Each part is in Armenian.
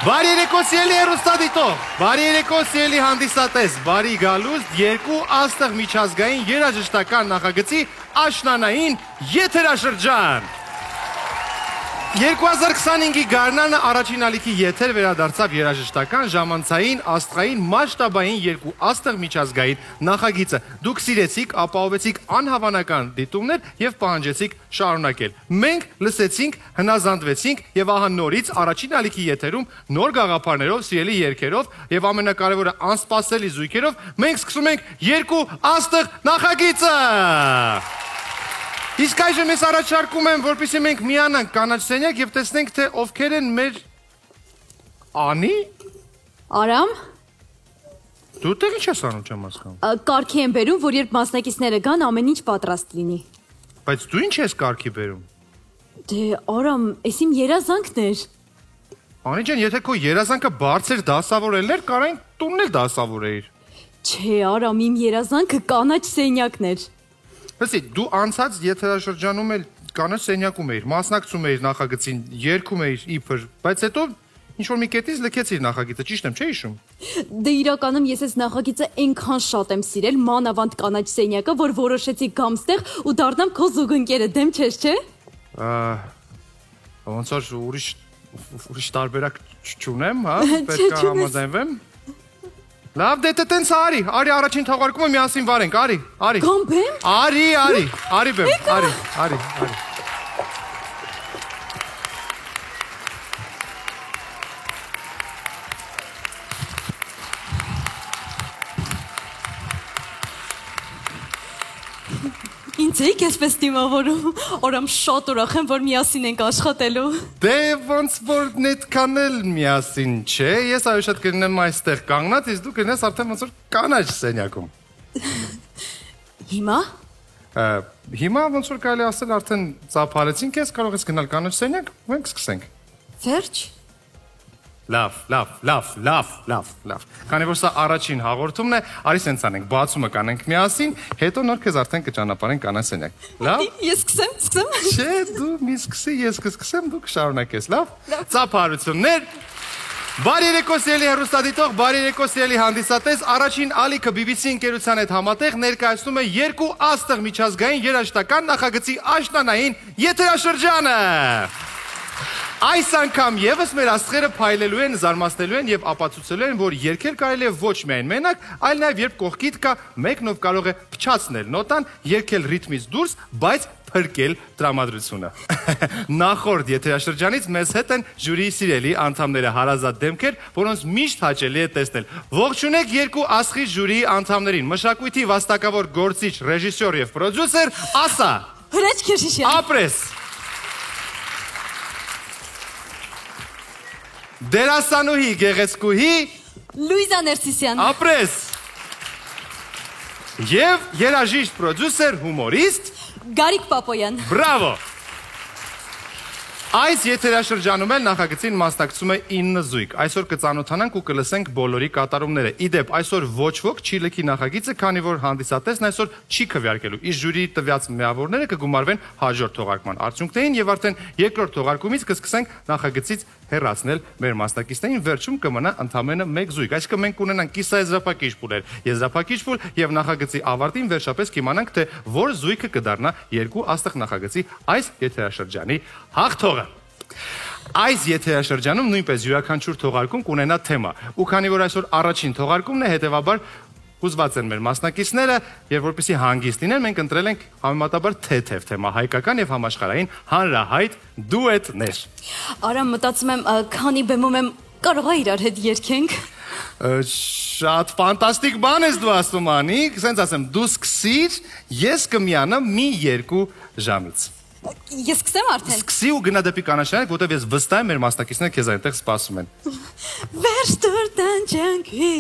Բարի երեկո սիրելի հեռուստադիտող, բարի երեկո սիրելի հանդիսատես, բարի գալուստ երկու աստղ միջազգային երաժշտական նախագծի աշնանային եթերաշրջան։ 2025-ի գարնանը առաջին ալիքի եթեր վերադարձավ երաժշտական, ժամանցային, աստղային, մասշտաբային երկու աստղ միջազգային նախագիծը։ Դուք սիրեցիք, ապահովեցիք անհավանական դիտումներ և պահանջեցիք շարունակել։ Մենք լսեցինք, հնազանդվեցինք և ահա նորից առաջին ալիքի եթերում նոր գաղափարներով, սիրելի երգերով և ամենակարևորը անսպասելի զույգերով մենք սկսում ենք երկու աստղ նախագիծը։ Իսկ այժմ ես առաջարկում եմ, որպեսզի մենք միանանք կանաչ սենյակ և տեսնենք, թե ովքեր են մեր Անի։ Արամ։ Դու տեղ ինչ ես անում չեմ հասկանում։ Կարգի եմ բերում, որ երբ մասնակիցները գան, ամեն ինչ պատրաստ լինի։ Բայց դու ինչ ես կարգի բերում։ Դե Արամ, էս իմ երազանքն էր։ Անի ջան, եթե քո երազանքը բարձր դասավորել էր, կարային տունն էլ դասավորեիր։ Չէ, Արամ, իմ երազանքը կանաչ սենյակն էր։ Լսի, դու անցած եթերաշրջանում էլ կանաչ սենյակում էիր, մասնակցում էիր նախագծին, երգում էիր իբր, բայց հետո ինչ-որ մի կետից լքեցիր նախագիծը, ճիշտ եմ, չէ՞ հիշում։ Դե իրականում ես այս նախագիծը այնքան շատ եմ սիրել, մանավանդ կանաչ սենյակը, որ որոշեցի գամ ստեղ ու դառնամ քո զուգընկերը, դեմ չես, չէ։ Ոնց որ ուրիշ տարբերակ չունեմ, հա, պետք է համաձայնվեմ։ Լավ, դե տենց արի առաջին թողարկումը միասին վարենք, արի։ Գամբեմ։ Արի բեմ, արի։ Ինձ էիք այսպես դիմավորում, Արամ շատ ուրախ եմ, որ միասին ենք աշխատելու։ Դե ոնց որ նետքան էլ միասին չէ, ես այո շատ կլինեմ այստեղ կանգնած, իսկ դու կլինես արդեն ոնց որ կանաչ սենյակում։ Հիմա։ Հիմա ոնց որ կարելի ասել արդեն ծափարեցինք ես, կարող ես գնալ կանաչ սենյակ, մենք սկսենք։ Վերջ։ Լավ։ Քանի որ սա առաջին հաղորդումն է, արի սենց անենք, բացումը կանենք միասին, հետո նոր քեզ արդեն կճանապարհենք կանաչ սենյակ։ Լավ։ Ես սկսեմ։ Չէ, դու մի սկսի, ես կսկսեմ, դու կշարունակես, լավ։ Ծափարություններ։ Բարի երեկո սիրելի հեռուստադիտող, բարի երեկո սիրելի հանդիսատես, առաջին ալիքը BBC ընկերության հետ համատեղ ներկայացնում է երկու աստղ միջազգային երաժշտական նախագծի աշնանային եթերաշրջանը։ Այս անգամ եւս մեր աստղերը փայլելու են, զարմացնելու են եւ ապացուցելու են, որ երգել կարելի է ոչ միայն մենակ, այլ նաեւ երբ կողքիդ կա, մեկն ով կարող է փչացնել նոտան, երգել ռիթմից դուրս, բայց փրկել տրամադրությունը։ Նախորդ եթերաշրջանից մեզ հետ են ժյուրիի սիրելի անդամները, հարազատ դեմքեր, որոնց միշտ հաճելի է տեսնել։ Ողջունեք երկու աստղի ժյուրիի անդամներին, մշակույթի վաստակավոր գործիչ, ռեժիսոր եւ պրոդյուսեր Ասա։ Հրեչ Քերշիշյան։ Ապրես։ Դերասանուհի, գեղեցկուհի Լուիզա Ներսիսյան։ Ապրես։ Եվ երաժիշտ, պրոդյուսեր, հումորիստ Գարիկ Պապոյան։ Բրավո։ Այս եթերաշրջանում էլ նախագծին մասնակցում է 9 զույգ։ Այսօր կծանոթանանք ու կլսենք բոլորի կատարումները։ Իդեպ, այսօր ոչ ոք չի լքի նախագիծը, քանի որ հանդիսատեսն այսօր չի քվեարկելու։ Իսկ ժյուրիի տվյալ միավորները կգումարվեն հաջորդ թողարկման արդյունքներին եւ արդեն երկրորդ թողարկումից կսկսենք նախագծից հեռացնել մեր մասնակիցներին, վերջում կմնա ընդամենը 1 զույգ։ Այսինքն մենք կունենանք կիսաեզրափակիչ փուլեր, եզրափակիչ փուլ եւ նախագծի ավարտին վերջապես կիմանանք, թե որ զույգը կդառնա երկու աստղ նախագծի այս եթերաշրջանի հաղթողը։ Այս եթերաշրջանում նույնպես յուրաքանչյուր թողարկում կունենա թեմա։ Ու քանի որ այսօր առաջին թողարկումն է, հետեւաբար հուզված են մեր մասնակիցները եւ որպեսզի հանգիստ լինեն, մենք ընտրել ենք համեմատաբար թեթև թեմա, հայկական եւ համաշխարհային հանրահայտ դուետներ։ Արամ, մտածում եմ, քանի բեմում եմ, կարող է իրար հետ երգենք։ Շատ ֆանտաստիկ բան ես դու ասում, Անի, ասենց ասեմ, դու սկսիր, ես կմիանամ մի 2 ժամից։ Ես սկսեմ արդեն։ Սկսի ու գնա դեպի կանաչ սենյակ, որտեղ ես վստահ եմ մեր մասնակիցները քեզ այնտեղ սպասում են։ Վերջ դուր տանջանքի։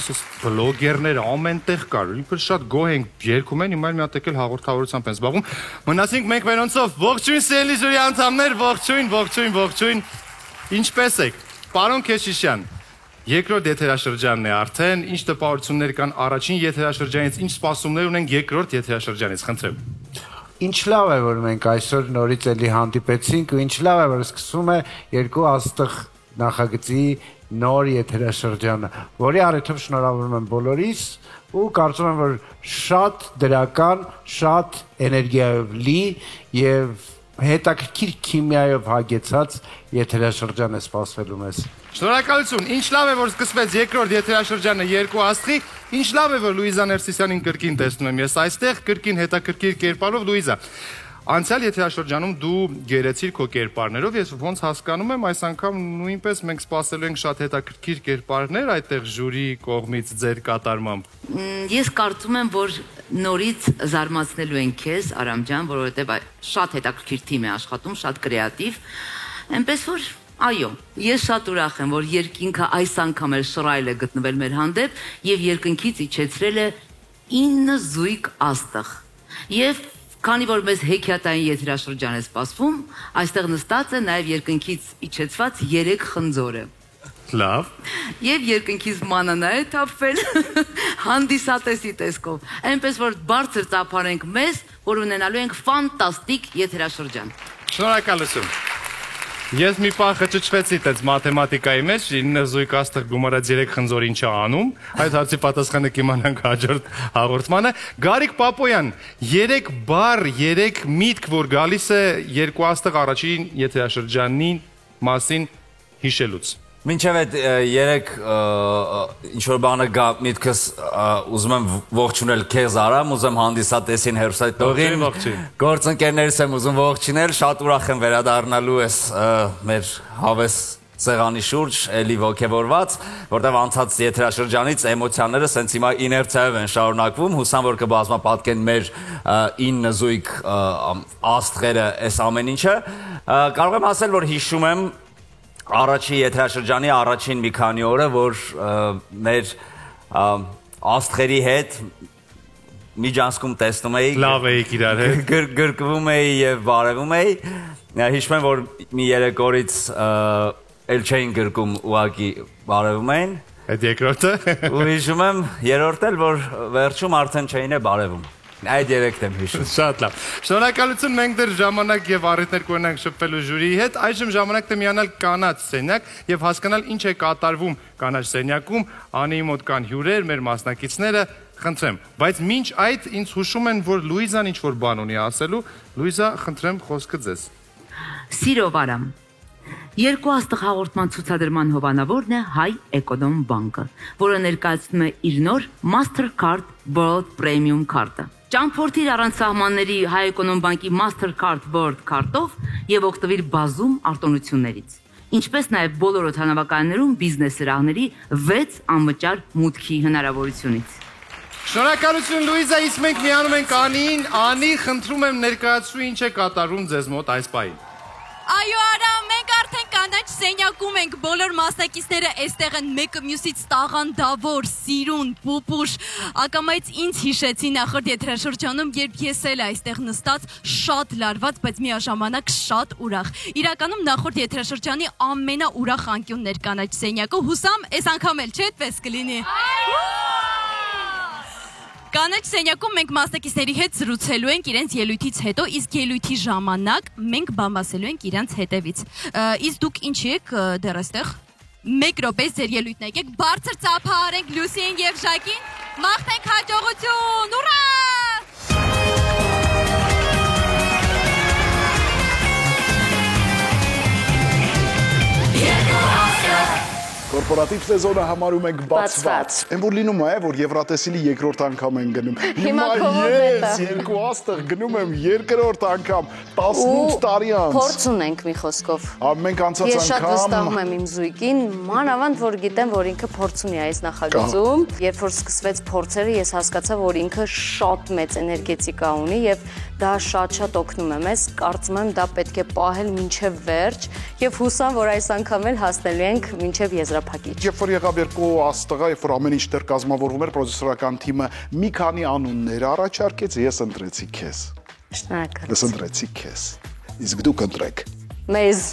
Իսկ բլոգերները ամենտեղ կար, իբր շատ գոհ են, երգում են, հիմա մի հատ եկել հաղորդավորությամբ են զբաղվում։ Մնացինք մենք մենոնցով, ողջույն սիրելի ժյուրի անդամներ, ողջույն։ Ինչպե՞ս եք։ Պարոն Քերշիշյան, Երկրորդ եթերաշրջանն է արդեն, ինչ տպավորություններ կան առաջին եթերաշրջանից, ինչ սպասումներ ունենք երկրորդ եթերաշրջանից, խնդրեմ։ Ինչ լավ է, որ մենք այսօր նորից էլի հանդիպեցինք ու ինչ լավ է, որ սկսվում է երկու աստղ նախագծի նոր եթերաշրջանը, որի առիթով շնորհավորում եմ բոլորիս ու կարծում եմ, որ շատ դրական, շատ էներգիայով լի եւ հետաքրքիր քիմիայով հագեցած եթերաշրջան է սպասվելու մեզ։ Շնորհակալություն։ Ինչ լավ է, որ սկսվեց երկրորդ եթերաշրջանը երկու աստղի։ Ինչ լավ է, որ Լուիզա Ներսիսյանին կրկին տեսնում եմ ես այստեղ, կրկին հետաքրքիր կերպարով Լուիզա։ Անցյալ եթերաշրջանում դու գերեցիր քո կերպարներով, ես ոնց հասկանում եմ, այս անգամ նույնպես մենք սպասելու ենք շատ հետաքրքիր կերպարներ այդտեղ ժյուրի կողմից ձեր կատարմամբ։ Ես կարծում եմ, որ նորից զարմացնելու են քեզ, Արամ ջան, որովհետև շատ հետաքրքիր թիմ է աշխատում, շատ կրեատիվ, այնպես որ այո, ես շատ ուրախ եմ, որ երկինքը այս անգամ էլ շռայլ է գտնվել մեր հանդեպ եւ երկնքից իջեցրել է 9 զույգ աստղ։ Եվ քանի որ մեզ հեքիաթային եթերաշրջան է սպասվում, այստեղ նստած է նաեւ երկնքից իջեցված 3 խնձորը։ Լավ։ Եվ երկնքից մանանա է թափվել հանդիսատեսի տեսքով։ Այնպես որ բարձր ծափարենք մեզ, որ ունենալու ենք ֆանտաստիկ եթերաշրջան։ Շնորհակալություն։ Ես մի պահ խճճվեցի տենց մաթեմատիկայի մեջ, 9 զույգ աստղ գումարած 3 խնձոր ինչ է անում, այդ հարցի պատասխանը կիմանանք հաջորդ հաղորդմանը։ Գարիկ Պապոյան, 3 բառ, 3 միտք, որ գալիս է երկու աստղ առաջին եթերաշրջանի մասին հիշելուց։ Մինչև այդ 3 ինչ-որ բանը գա միտքս ուզում եմ ողջունել քեզ Արամ, ուզում հանդիսատեսին հերոսատողին, գործընկերներս եմ ուզում ողջունել, շատ ուրախ եմ վերադառնալու ես մեր հավես սեղանի շուրջ, էլի ոգևորված, որտեղ անցած եթերաշրջանից էմոցիաները սենց հիմա իներցիայով են շարունակվում, հուսամ, որ կբազմապատկեն մեր 9 զույգ աստղերը այս ամեն ինչը։ Կարող եմ ասել, որ հիշում եմ առաջի եթերաշրջանի առաջին մի քանի օրը, որ մեր աստղերի հետ միջանցքում տեսնում էի, լավ էիք իրար հետ, գրկվում էի եւ բարևում էի, հիշում եմ, որ մի 3 օրից էլ չէին գրկում, ուղղակի բարևում էին, այդ երկրորդը, ու հիշում եմ երրորդն էլ, որ վերջում արդեն չէին է բարևում։ Այդ 3-ն եմ հիշում։ Շատ լավ։ Շնորհակալություն, մենք դեռ ժամանակ եւ առիթներ կունենանք շփվելու ժյուրիի հետ։ Այժմ ժամանակն է միանալ կանաչ սենյակ եւ հասկանալ ինչ է կատարվում կանաչ սենյակում։ Անիի մոտ կան հյուրեր, մեր մասնակիցները, խնդրեմ։ Բայց մինչ այդ ինձ հուշում են, որ Լուիզան ինչ-որ բան ունի ասելու։ Լուիզա, խնդրեմ, խոսքը ձեզ։ Սիրով Արամ, երկու աստղ հաղորդման ցուցադրման հովանավորն է Հայ Էկոնոմ բանկը, որը ներկայացնում է իր նոր Mastercard World Premium քարտը։ Ճամփորդիր առանց սահմանների Հայ Էկոնոմ բանկի Mastercard World քարտով եւ օգտվիր բազում արտոնություններից։ Ինչպես նաեւ բոլոր օդանավակայաններում բիզնես սրահների 6 անվճար մուտքի հնարավորությունից։ Շնորհակալություն Լուիզա, իսկ մենք միանում ենք Անիին։ Անի, խնդրում եմ ներկայացրու ինչ է կատարվում ձեզ մոտ այս պահին։ Այո, Արամ, մենք արդեն կանաչ սենյակում ենք, բոլոր մասնակիցները այստեղ են մեկը մյուսից տաղանդավոր, սիրուն, պուպուշ, ակամայից ինձ հիշեցի նախորդ եթերաշրջանում, երբ ես էլ այստեղ նստած շատ լարված, բայց միաժամանակ շատ ուրախ։ Իրականում նախորդ եթերաշրջանի ամենաուրախ անկյունն էր կանաչ սենյակը, հուսամ այս անգամ էլ չէ այդպես կլինի։ Կանաչ սենյակում մենք մասնակիցների հետ զրուցելու ենք իրենց ելույթից հետո, իսկ ելույթի ժամանակ մենք բամբասելու ենք իրենց հետևից։ Իսկ դուք ինչի եք դեռ այստեղ։ 1 րոպե ձեր ելույթն եկեք, բարձր ծափահարենք Լուսիին եւ Ժակին, մաղթենք հաջողություն, ուրա! Կորպորատիվ սեզոնը համարում ենք բացված։ Այն որ լինում է, որ Եվրատեսիլի երկրորդ անգամ են գնում։ Հիմա ես երկու աստղ գնում եմ երկրորդ անգամ 18 տարի անց։ Փորձ ունենք մի խոսքով։ Մենք անցած Ես շատ անգամ վստահում եմ իմ զույգին, մանավանդ որ գիտեմ, որ ինքը փորձ ունի այս նախագծում։ Երբ որ սկսվեց փորձերը, ես հասկացա, որ ինքը շատ մեծ էներգետիկա ունի եւ դա շատ օգնում է մեզ։ Կարծում եմ դա պետք է պահել մինչև վերջ եւ հուսամ, որ այս անգամ էլ հասնելու ենք մինչև եզրափակիչ։ Երբ որ եղավ երկու աստղը, երբ որ ամեն ինչ դեռ կազմավորվում էր, պրոդյուսերական թիմը մի քանի անուններ առաջարկեց, ես ընտրեցի քեզ։ Շնորհակալ։ Ես ընտրեցի քեզ։ Իսկ դուք ընտրեք։ Մեզ։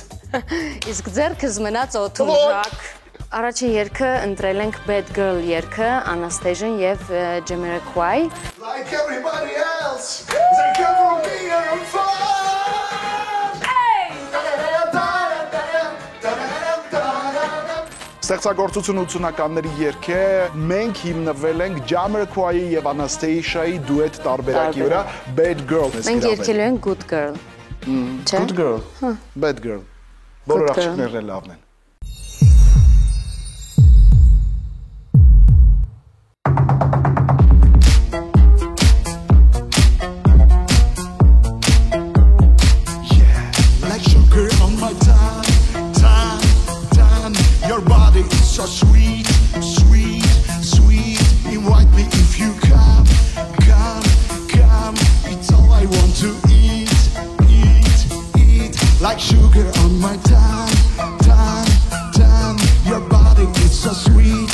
Իսկ ձերքս մնաց օդում Ժակ։ Առաջին երգը ընտրել ենք Bad Girl երգը, Anastasia եւ Jamiroquai։ Like everybody else, they come from me and I'm fine. Ստեղծագործություն 80-ականների երգ է, մենք հիմնվել ենք Jamiroquai եւ Anastasia-ի դուետ տարբերակի վրա, Bad Girl։ Մենք երգելու ենք Good Girl։ Չէ՞։ Good Girl, Bad Girl։ Բոլոր աղջիկներն էլ լավն են։ So sweet, sweet, sweet. Invite me if you come, come, come. It's all I want to eat, eat, eat. Like sugar on my tongue, tongue, tongue. Your body is so sweet,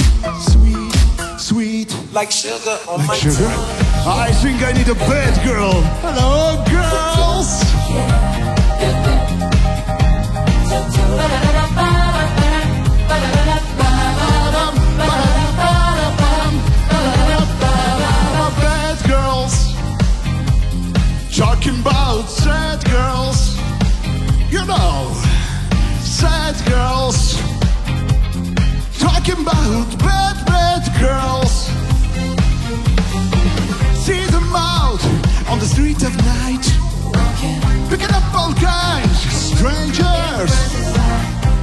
sweet, sweet. Like sugar on my tongue. I think I need a bad girl. Hello, girls. Talking about sad girls, you know, sad girls. Talking about bad, bad girls. See them out on the street at night, picking up all kinds, strangers.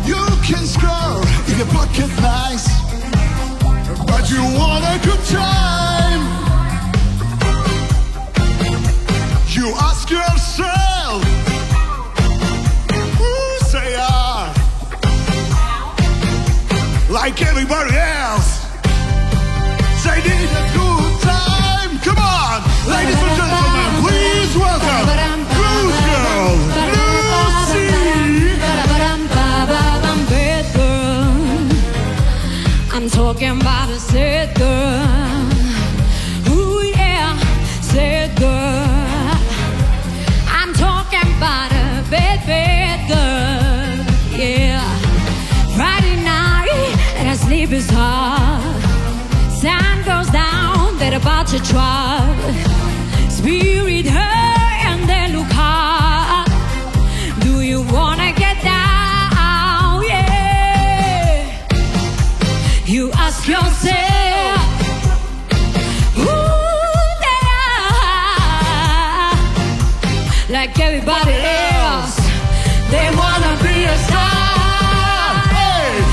You can score in your pocket nice, but you want a good time. You ask yourself, who they are? Like everybody else, they need a good time. Come on, ladies and gentlemen, please welcome Good Girl, Lucy. Bad girl, I'm talking about a sad girl. Ooh yeah, sad girl. About a bad, bad girl, yeah. Friday night and I sleep is hard. Sun goes down, they're about to drop. Spirit hurt and they look hard. Do you wanna get down? Yeah. You ask yourself, like everybody else, they wanna be a star. Hey!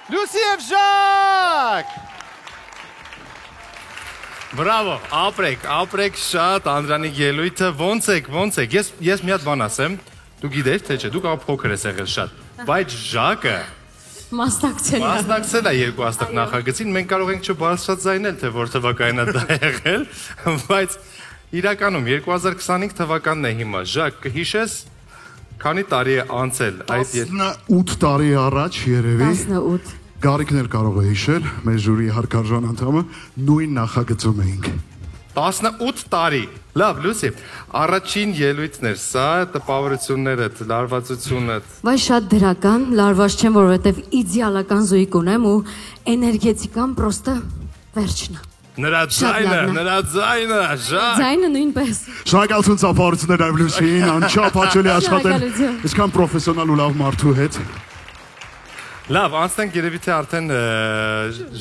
Լուսի և Ժակ։ Բրավո, ապրեք շատ, Անդրանիկ ելույթը, ոնց եք, ես մի հատ բան ասեմ, դու գիտես, թե չէ, դու կարող փոքր ես եղել շատ, բայց Ժակը մասնակցել է երկու աստղ նախագծին, մենք կարող ենք չբարձրացնել, թե որ թվականն է դա եղել, բայց իրականում 2025 թվականն է հիմա, Ժակ, կհիշես, քանի տարի է անցել այդ 18 տարի առաջ երևի 18 Գարիկն էլ կարող է հիշել, մեր ժյուրիի հարգարժան անդամը, նույն նախագծում էինք։ 18 տարի։ Լավ, Լուսի, առաջին ելույթն էր սա, տպավորություններդ, լարվածությունդ։ Բայց շատ դրական, լարված չեմ, որովհետև իդեալական զույգ ունեմ ու էներգետիկան պրոստը վերջն է։ Նրա ձայնը, Ժակ։ Ձայնը նույնպես։ Շնորհակալություն ծափարություններ այլ Լուսիին, անչափ հաճելի աշխատել, այսքան պրոֆեսիոնալ ու լավ մարդու հետ։ Լավ, անցնենք երևի թե արդեն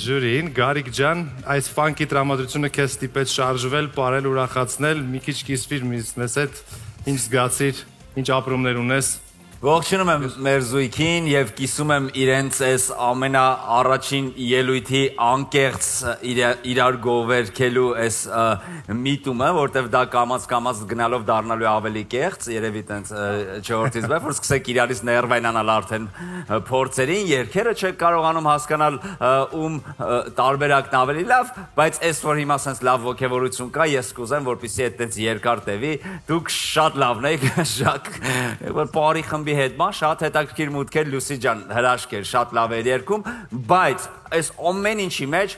ժյուրիին, Գարիկ ջան, այս ֆանկի տրամադրությունը քեզ ստիպեց շարժվել, ապրել, ուրախացնել, մի քիչ կիսվիր մեզ հետ, ինչ զգացիր, ինչ ապրումներ ունես, Ողջունում եմ մեր զույգին եւ կիսում եմ իրենց այս ամենաառաջին ելույթի անկեղծ իրար գովերքելու այս միտումը, որտեվ դա կամած գնալով դառնալու ավելի կեղծ, երևի տենց չորտից բավ, որ սկսեք իրարից ներվայնանալ արդեն փորձերին, երգերը չեք կարողանում հասկանալ ում տարբերակն ավելի լավ, բայց այս որ հիմա sense լավ ոգևորություն կա, ես կուզեմ, որպեսզի այդ տենց երկար տևի, դուք շատ լավն եք, Ժակ, որ բարի խմբի հետ բան, շատ հետաքրքիր մուտքեր Լուսի ջան, հրաշք էր, շատ լավ էր երգում, բայց այս ամեն ինչի մեջ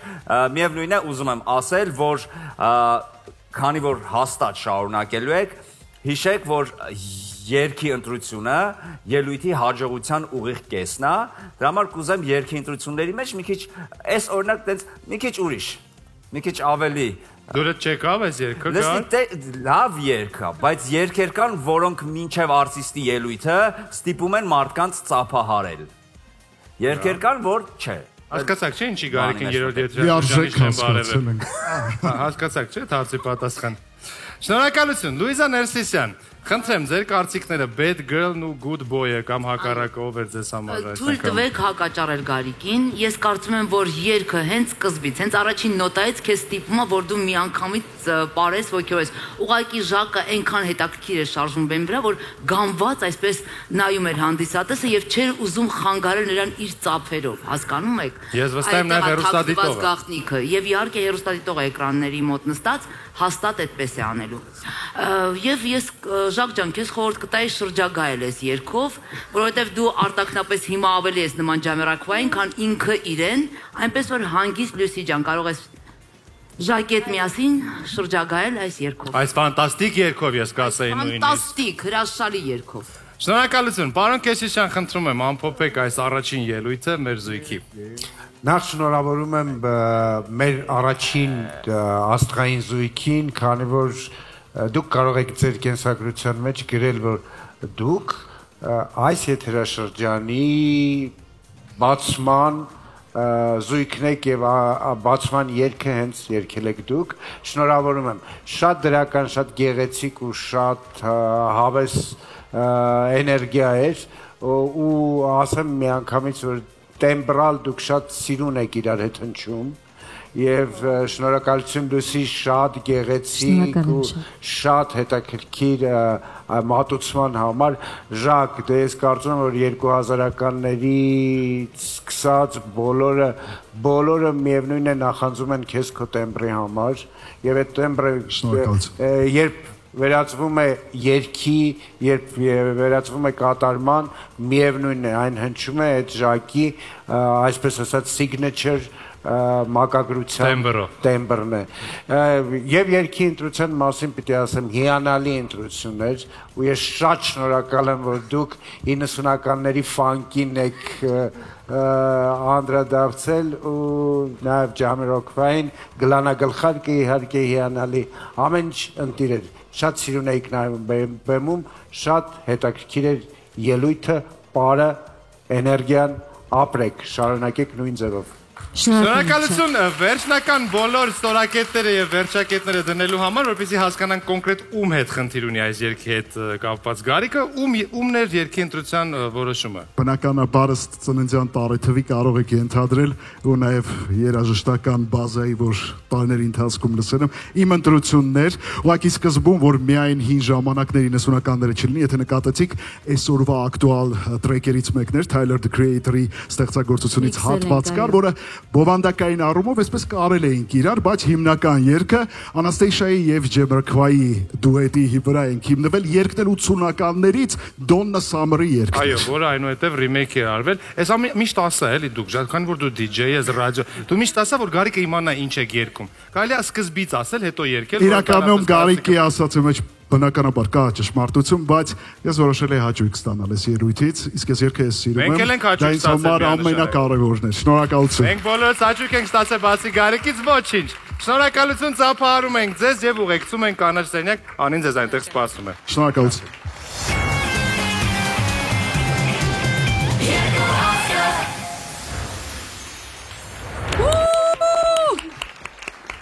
միևնույն է ուզում եմ ասել, որ քանի որ հաստատ շարունակելու եք, հիշեք, որ երգի ընտրությունը ելույթի հաջողության ուղիղ կեսն է, դրա համար կուզեմ երգի ընտրությունների մեջ մի քիչ այս օրինակ տենց մի քիչ ուրիշ, մի քիչ ավելի Դուրը չեկավ այս երգը կար։ Լսի, լավ երգ է, բայց երգեր կան, որոնք մինչև արտիստի ելույթը ստիպում են մարդկանց ծափահարել։ Երգեր կան, որ չէ։ Հասկացաք չէ ինչի Գարիկին երրորդ եթերաշրջանի չեն բարևել։ Հասկացաք չէ հարցի պատասխան։ Շնորհակալություն, Լուիզա Ներսիսյան։ Խնդրեմ, ձեր կարծիքները bad girl-ն ու good boy-ը կամ հակառակը ով էր ձեզ համար այս Թույլ տվեք հակաճառել Գարիկին։ Ես կարծում եմ, որ երգը հենց սկզբից, հենց առաջին նոտայից քեզ ստիպում է, որ դու միանգամից պարես ոգևորես։ Ուղղակի Ժակը այնքան հետաքրքիր է շարժվում բեմ վրա, որ գամված այսպես նայում էր հանդիսատեսը եւ չէր ուզում խանգարել նրան իր ծափերով, հասկանում եք։ Ես վստահ եմ նաեւ հեռուստադիտողը։ Գաղտնիքը եւ իհարկե հեռուստադիտողը էկրանների մոտ նստած հաստատ այդպես է անելու։ Եվ ես Ժակ ջան, քեզ խորհուրդ կտայի շրջագայել ես երգով, որովհետև դու արտաքնապես հիմա ավելի ես նման Ջամերակվային, քան ինքը իրեն, այնպես որ հանգիստ Լուսի ջան կարող ես Ժակի հետ միասին շրջագայել այս երգով։ Այս ֆանտաստիկ երգով ես կասեի նույնիսկ։ Ֆանտաստիկ, հրաշալի երգով։ Շնորհակալություն, պարոն Կեսիշյան, խնդրում եմ ամփոփեք այս առաջին ելույթը մեր զույգի։ Նախ շնորհավորում եմ մեր առաջին աստղային զույգին, քանի որ դուք կարող եք ձեր կենսագրության մեջ գրել, որ դուք այս եթերաշրջանի բացման զույգն եք եւ բացման երգը հենց երգել եք դուք։ Շնորհավորում եմ։ Շատ դրական, շատ գեղեցիկ ու շատ հավես էներգիա էր ու ասեմ միանգամից որ տեմբրալ դուք շատ սիրուն եք իրար հետ հնչում եւ շնորհակալություն Լուսի շատ գեղեցիկ ու շատ հետաքրքիր մատուցման համար Ժակ դե ես կարծում եմ որ 2000-ականներից սկսած բոլորը միևնույն է նախանձում են քեզ քո տեմբրի համար եւ այդ տեմբրը երբ վերածվում է երգի, երբ վերածվում է կատարման, միևնույն է, այն հնչում է այդ Ժակի, այսպես ասած signature մակագրության տեմբրն է։ Եվ երգի ընտրության մասին պիտի ասեմ հիանալի ընտրություն էր ու ես շատ շնորհակալ եմ որ դուք 90-ականների ֆանկին եք անդրադարձել ու նաև Ջամերոկվային գլանագլխարկը իհարկե հիանալի ամեն ինչ ընտիր էր շատ սիրուն էիք նայում բեմում շատ հետաքրքիր էր ելույթը պարը էներգիան ապրեք շարունակեք նույն ձևով Շնորհակալություն վերջնական բոլոր ստորակետները եւ վերջակետները դնելու համար, որպեսզի հասկանանք կոնկրետ ում հետ խնդիր ունի այս երգի հետ կապված Գարիկը, ումն էր երգի ընտրության որոշումը։ Բնականաբար ծննդյան տարեթվի կարող եք ենթադրել ու նաեւ երաժշտական բազայի, որ տարիների ընթացքում լսել եմ, իմ ընտրությունն էր, ուղղակի սկզբում, որ միայն հին ժամանակների 90-ականները չլինի, եթե նկատեցիք, այսօրվա ակտուալ տրեքերից մեկն էր Tyler the Creator-ի ստեղծագործությունից հատված կար, որը բովանդակային առումով այսպես կարել էինք իրար, բայց հիմնական երգը Անաստեյշայի եւ Ջեմերքվայի դուետի վրա ենք հիմնվել, երգն էլ 80-ականներից Donna Summer-ի երգն։ Այո, որը այնուհետև remake է արվել։ Այս միշտ ասա էլի դուք, քանի որ դու DJ ես, ռադիո, դու միշտ ասա որ Գարիկը իմանա ինչ եք երգում։ Կարելի է սկզբից ասել, հետո երգել։ Իրականում Գարիկի ասածի մեջ բնականաբար կա ճշմարտություն, բայց ես որոշել եմ հաճույք ստանալ այս ելույթից, իսկ ես երգը ես սիրում եմ։ Դա ինձ համար ամենակարևորն է։ Շնորհակալություն։ Մենք բոլորս հաճույք ենք ստացել բացի Գարիկից ոչինչ։ Շնորհակալություն ծափահարում ենք ձեզ եւ ուղեկցում ենք կանաչ սենյակ, անին ձեզ այնտեղ սպասում է։ Շնորհակալություն։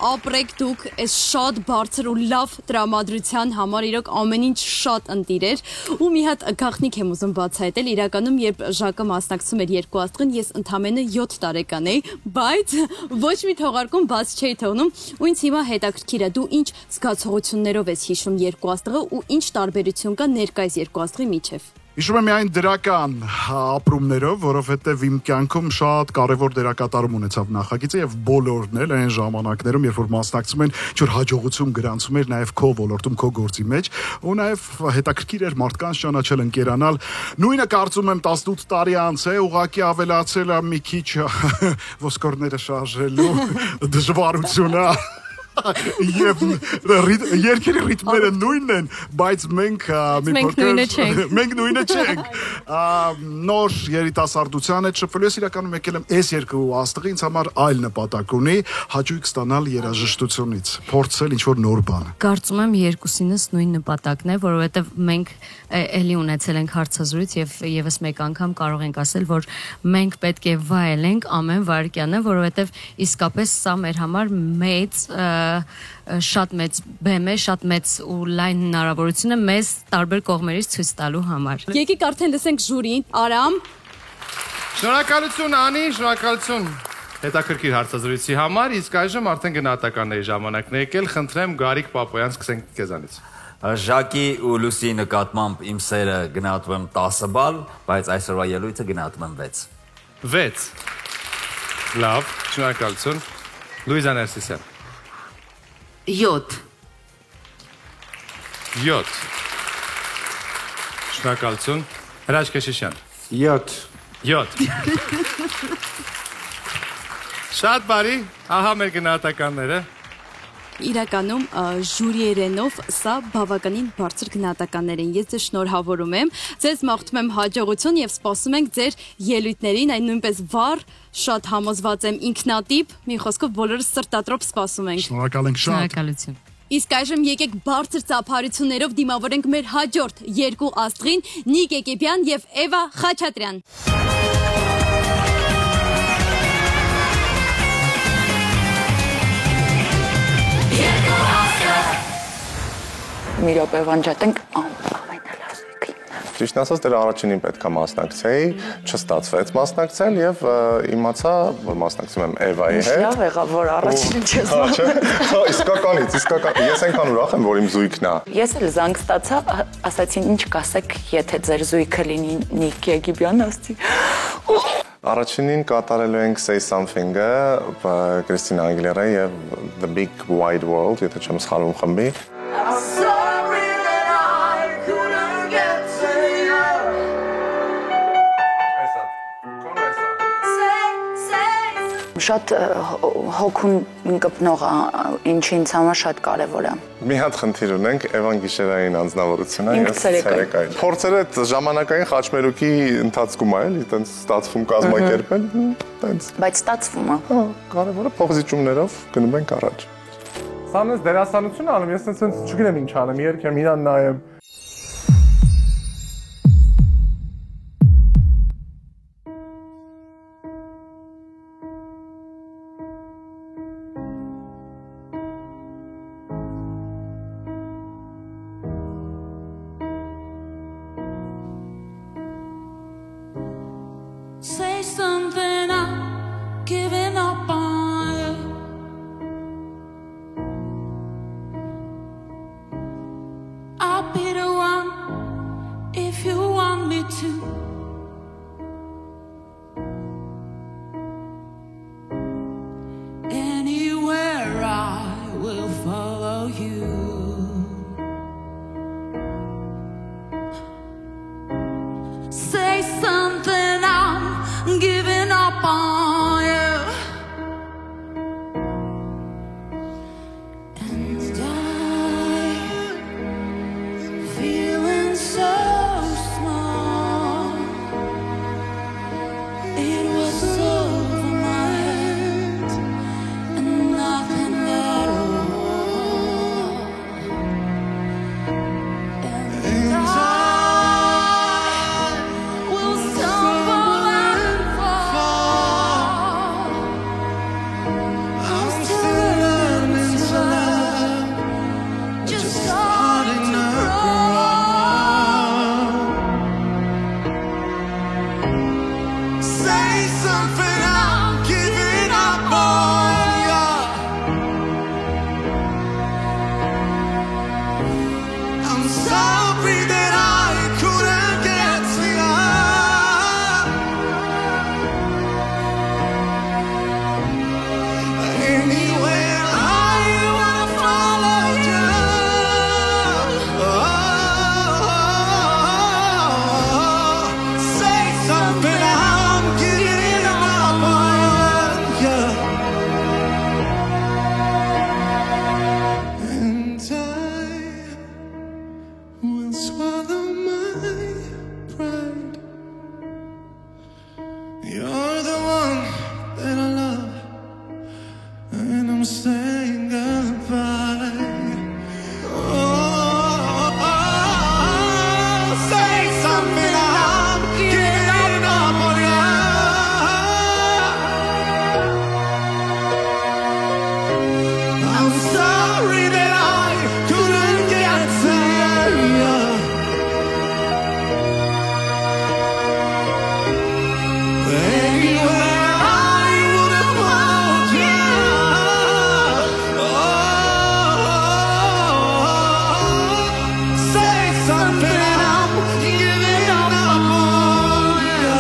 ապրեք դուք այս շատ բարձր ու լավ տրամադրության համար, իրոք ամեն ինչ շատ ընտիր էր, ու մի հատ գաղտնիք եմ ուզում բացահայտել, իրականում երբ Ժակը մասնակցում էր երկու աստղին, ես ընդամենը 7 տարեկան էի, բայց ոչ մի թողարկում բաց չէի թողնում, ու ինձ հիմա հետաքրքիր է, դու ինչ զգացողություններով ես հիշում երկու աստղը ու ինչ տարբերություն կա ներկայիս երկու աստղի միջև։ Հիշում եմ միայն դրական ապրումներով, որովհետև իմ կյանքում շատ կարևոր դերակատարում ունեցավ նախագիծը եւ բոլորն էլ այն ժամանակներում, երբ որ մասնակցում են, ինչ որ հաջողություն գրանցում էր նաեւ քո ոլորտում, քո գործի մեջ, ու նաեւ հետաքրքիր էր մարդկանց ճանաչել, ընկերանալ։ Նույնը կարծում եմ 18 տարի անց է, ուղղակի ավելացել է մի քիչ ոսկորները շարժելու դժվարությունը։ Եվ երկերի ռիթմերը նույնն են, բայց մենք նույնը չենք։ Նոր երիտասարդության հետ շփվելու ես իրականում եկել եմ այս երկու աստղի ինձ համար այլ նպատակ ունի, հաճույք ստանալ երաժշտությունից, փորձել ինչ-որ նոր բան։ Կարծում եմ երկուսինս նույն նպատակն է, որովհետև մենք էլի ունեցել ենք հարցազրույց եւ եւս մեկ անգամ կարող ենք ասել, որ մենք պետք է վայելենք ամեն վայրկյանը, որովհետև իսկապես սա մեր համար շատ մեծ բեմ է, շատ մեծ ու լայն հնարավորություն է մեզ տարբեր կողմերից ցույց տալու համար։ Եկեք արդեն լսենք ժյուրին, Արամ։ Շնորհակալություն Անի, շնորհակալություն հետաքրքիր հարցազրույցի համար, իսկ այժմ արդեն գնահատականների ժամանակն է եկել, խնդրեմ Գարիկ Պապոյան, սկսենք քեզանից։ Ժակի ու Լուսի նկատմամբ իմ սերը գնահատում եմ 10 բալ, բայց այսօրվա ելույթը գնահատում եմ 6։ 6։ Լավ, շնորհակալություն։ Լուիզա Ներսիսյան։ 7։ 7։ Շնորհակալություն։ Հրաշք Քեշիշյան։ 7։ 7։ Շատ բարի, ահա մեր գնահատականները։ Իրականում ժյուրիերենով սա բավականին բարձր գնահատականներ են։ Ես ձեզ շնորհավորում եմ, ձեզ մաղթում եմ հաջողություն եւ սպասում ենք ձեր ելույթներին, այն նույնպես վառ, շատ համոզված եմ ինքնատիպ, մի խոսքով բոլորս սրտատրոպ սպասում ենք։ Շնորհակալ ենք շատ։ Շնորհակալություն։ Իսկ այժմ եկեք բարձր ծափարություններով դիմավորենք մեր հաջորդ երկու աստղին՝ Նիկ Էկիբյան եւ Էվա Խաչատրյան։ Մի րոպե վանջատենք ամենալավ զույգին։ Ճիշտ ասած, դեռ առաջինին պետք է մասնակցեի, չստացվեց մասնակցել եւ իմացա, որ մասնակցում եմ Էվայի հետ։ Լավ եղավ, որ առաջինին չես մասնակցել։ Իսկականից, ես այնքան ուրախ եմ, որ իմ զույգն է։ Ես էլ զանգ ստացա, ասացին ինչ կասեք, եթե ձեր զույգը լինի Նիկ Էկիբյան, ասացի։ Առաջինին կատարելու ենք Say Something-ը, Կրիստինա Ագիլերայի եւ The Big Wide World, եթե չեմ սխալվում խմբի։ Շատ հոգուն կպնող է, ինչը ինձ համար շատ կարևոր է։ Մի հատ խնդիր ունենք, Էվան գիշերային անձնավորություն է, ես ցերեկային։ Փորձերը ժամանակային խաչմերուկի ընթացքում է, էլի, տենց ստացվում կազմակերպել, տենց։ Բայց ստացվում է։ Հա, կարևորը փոխզիջումներով գնում ենք առաջ։ Սա մեզ դերասանություն անում, ես տենց չգիտեմ ինչ անեմ, երգեմ, իրան նայեմ։ Say something, I'm giving up on you. I've been saying goodbye. Say something, I'm giving up on you. I'm sorry that I couldn't get to you. Anywhere I would have found you. Say something, I'm giving up on you.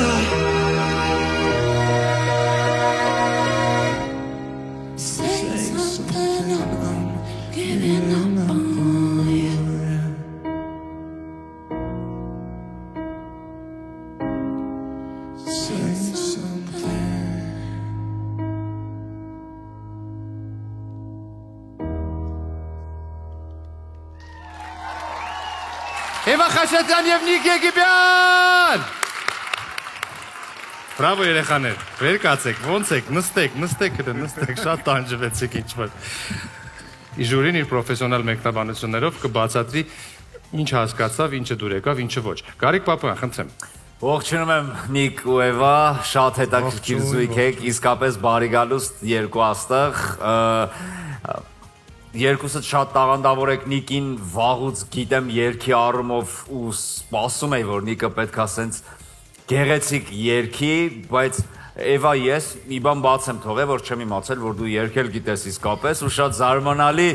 Say something, I'm giving up on you. Say something. Եվա Խաշատյան եւ Նիկ Եգիբյան։ Բրավո երեխաներ, վեր կացեք, ոնց եք, նստեք, շատ տանջվեցիք ինչ-որ։ Իժուրին իր պրոֆեսիոնալ մեկնաբանություններով կբացատրի ինչ հասկացավ, ինչը դուր եկավ, ինչը ոչ։ Գարիկ Պապոյան, խնդրեմ։ Ողջունում եմ Նիկ ու Էվա, շատ հետաքրքիր զույգ եք, իսկապես բարի գալուստ երկու աստղ։ Երկուսդ շատ տաղանդավոր եք Նիկին վաղուց գիտեմ երգի առումով ու սպասում էի, որ Նիկը պետք է սենց գեղեցիկ երգի, բայց Էվա ես մի բան բաց եմ թողել, որ չեմ իմացել, որ դու երգել գիտես իսկապես ու շատ զարմանալի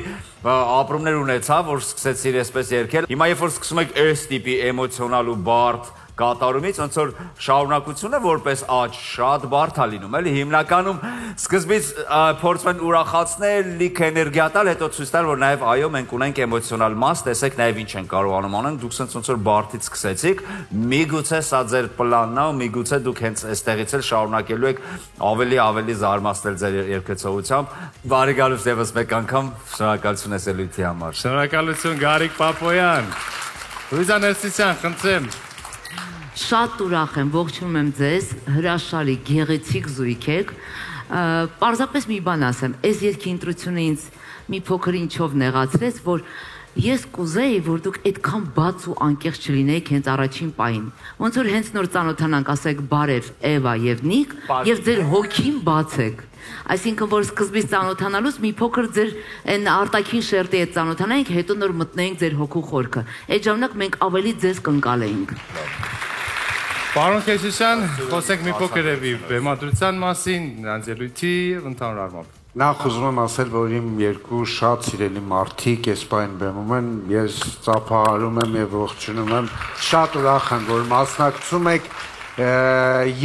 ապրումներ ունեցա, որ սկսեցիր այսպես երգել։ Հիմա երբ որ սկսում եք այս տիպի էմոցիոնալ ու բարդ կատարումից, ոնց որ շարունակությունը որպես աճ շատ բարդ է լինում, էլի հիմնականում սկզբից փորձում են ուրախացնել, լիք էներգիա տալ, հետո ցույց տալ, որ նաև այո, մենք ունենք էմոցիոնալ մաս, տեսեք նաև ինչ են կարողանում անենք, դուք ոնց որ բարդից սկսեցիք, միգուցե սա ձեր պլանն է, ու միգուցե դուք հենց այստեղից էլ շարունակելու եք ավելի զարմացնել ձեր երգեցողությամբ։ Բարի գալուստ եւս մեկ անգամ, շնորհակալություն այս ելույթի համար։ Շնորհակալություն Գարիկ Պապոյան։ Լուիզա Ներսիսյան, խնդրեմ։ Շատ ուրախ եմ, ողջունում եմ ձեզ, հրաշալի, գեղեցիկ զույգ եք։ Պարզապես մի բան ասեմ, այս երգի ընտրությունը ինձ մի փոքր ինչով նեղացրեց, որ ես կուզեի, որ դուք այդքան բաց ու անկեղծ չլինեիք հենց առաջին պահին։ Ոնց որ հենց նոր ծանոթանանք, ասեք բարև Էվա եւ Նիկ, եւ ձեր հոգին բացեք։ Այսինքն որ սկզբից ծանոթանալուց մի փոքր ձեր այն արտաքին շերտի հետ ծանոթանայինք, հետո նոր մտնեինք ձեր հոգու խորքը։ Այդ ժամանակ մենք ավելի ձեզ կընկալեինք։ Պարոն Քեշիշյան, խոսենք մի փոքր էվի բեմադրության մասին, նրանց ելույթի եւ ընդհանուր առմամբ։ Նախ ուզում եմ ասել, որ իմ երկու շատ սիրելի մարդիկ այս պահին բեմում են, ես ծափահարում եմ եւ ողջունում եմ, շատ ուրախ եմ, որ մասնակցում եք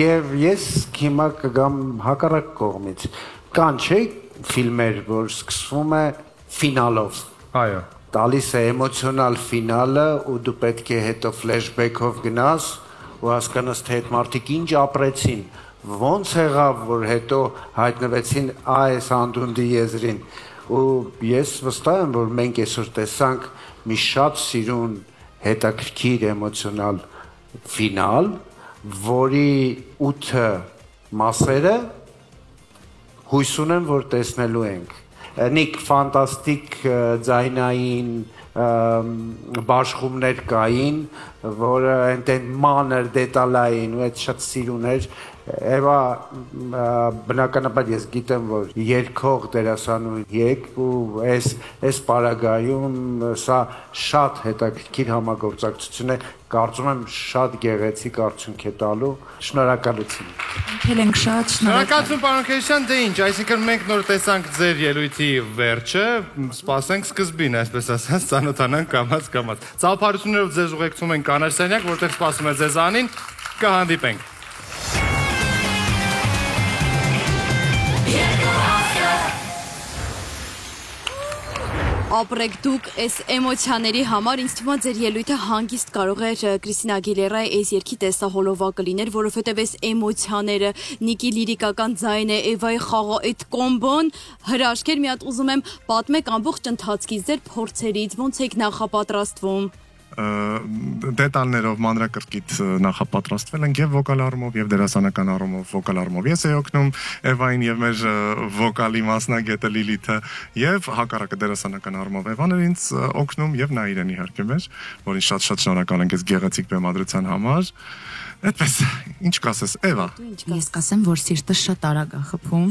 եւ ես հիմա կգամ հակառակ կողմից։ Կան չէ ֆիլմեր, որ սկսվում է ֆինալով։ Այո։ Տալիս է էմոցիոնալ ֆինալը ու դու պետք է հետո ֆլեշբեքով գնաս ու հասկանաս թե այդ մարդիկ ինչ ապրեցին, ոնց եղավ, որ հետո հայտնվեցին այս անդունդի եզրին։ Ու ես վստահ եմ, որ մենք այսօր տեսանք մի շատ սիրուն, հետաքրքիր էմոցիոնալ ֆինալ, որի 8 մասերը հույս ունեմ, որ տեսնելու ենք։ Նիկ ֆանտաստիկ ձայնային բաշխումներ կային, որը այնտեղ մանր դետալային ու այդ շատ սիրուն էր։ Էվա բնականաբար ես գիտեմ, որ երգող դերասանուհի եք ու այս պարագայում սա շատ հետաքրքիր համագործակցություն է, կարծում եմ շատ գեղեցիկ արդյունք է տալու։ Շնորհակալություն։ Ել ենք շատ շնորհակալություն պարոն Քեշյան, դե ինչ, այսինքն մենք նոր տեսանք ձեր ելույթի վերջը, սպասենք սկզբին, այսպես ասած, ծանոթանանք կամաց։ Ծափարություններով ձեզ ուղեկցում ենք կանաչ սենյակ, որտեղ սպասում է ձեզ անին, կհանդիպենք։ Ապրեք դուք այս էմոցիաների համար, ինձ թվում է ձեր ելույթը հանգիստ կարող էր Կրիստինա Ագիլերայի այս երգի տեսահոլովակը լիներ, որովհետև այս էմոցիաները, Նիկի լիրիկական ձայնը, Էվայի խաղը, այդ կոմբոն հրաշք էր։ Մի հատ ուզում եմ պատմեք ամբողջ ընթացքից, ձեր փորձերից, ոնց եք նախապատրաստվում։ դետալներով մանրակրկիտ նախապատրաստվել են եւ վոկալ առումով եւ դերասանական առումով վոկալ առումով ես էի օգնում Էվային եւ մեր վոկալի մասնագետը Լիլիթը եւ հակառակը դերասանական առումով Էվան էր ինձ օգնում եւ նա իրեն իհարկե մեր, որին շատ շնորհակալ ենք այս գեղեցիկ բեմադրության համար։ Այդպես, ինչ կասես, Էվա։ Ես կասեմ, որ սիրտը շատ արագ է խփում։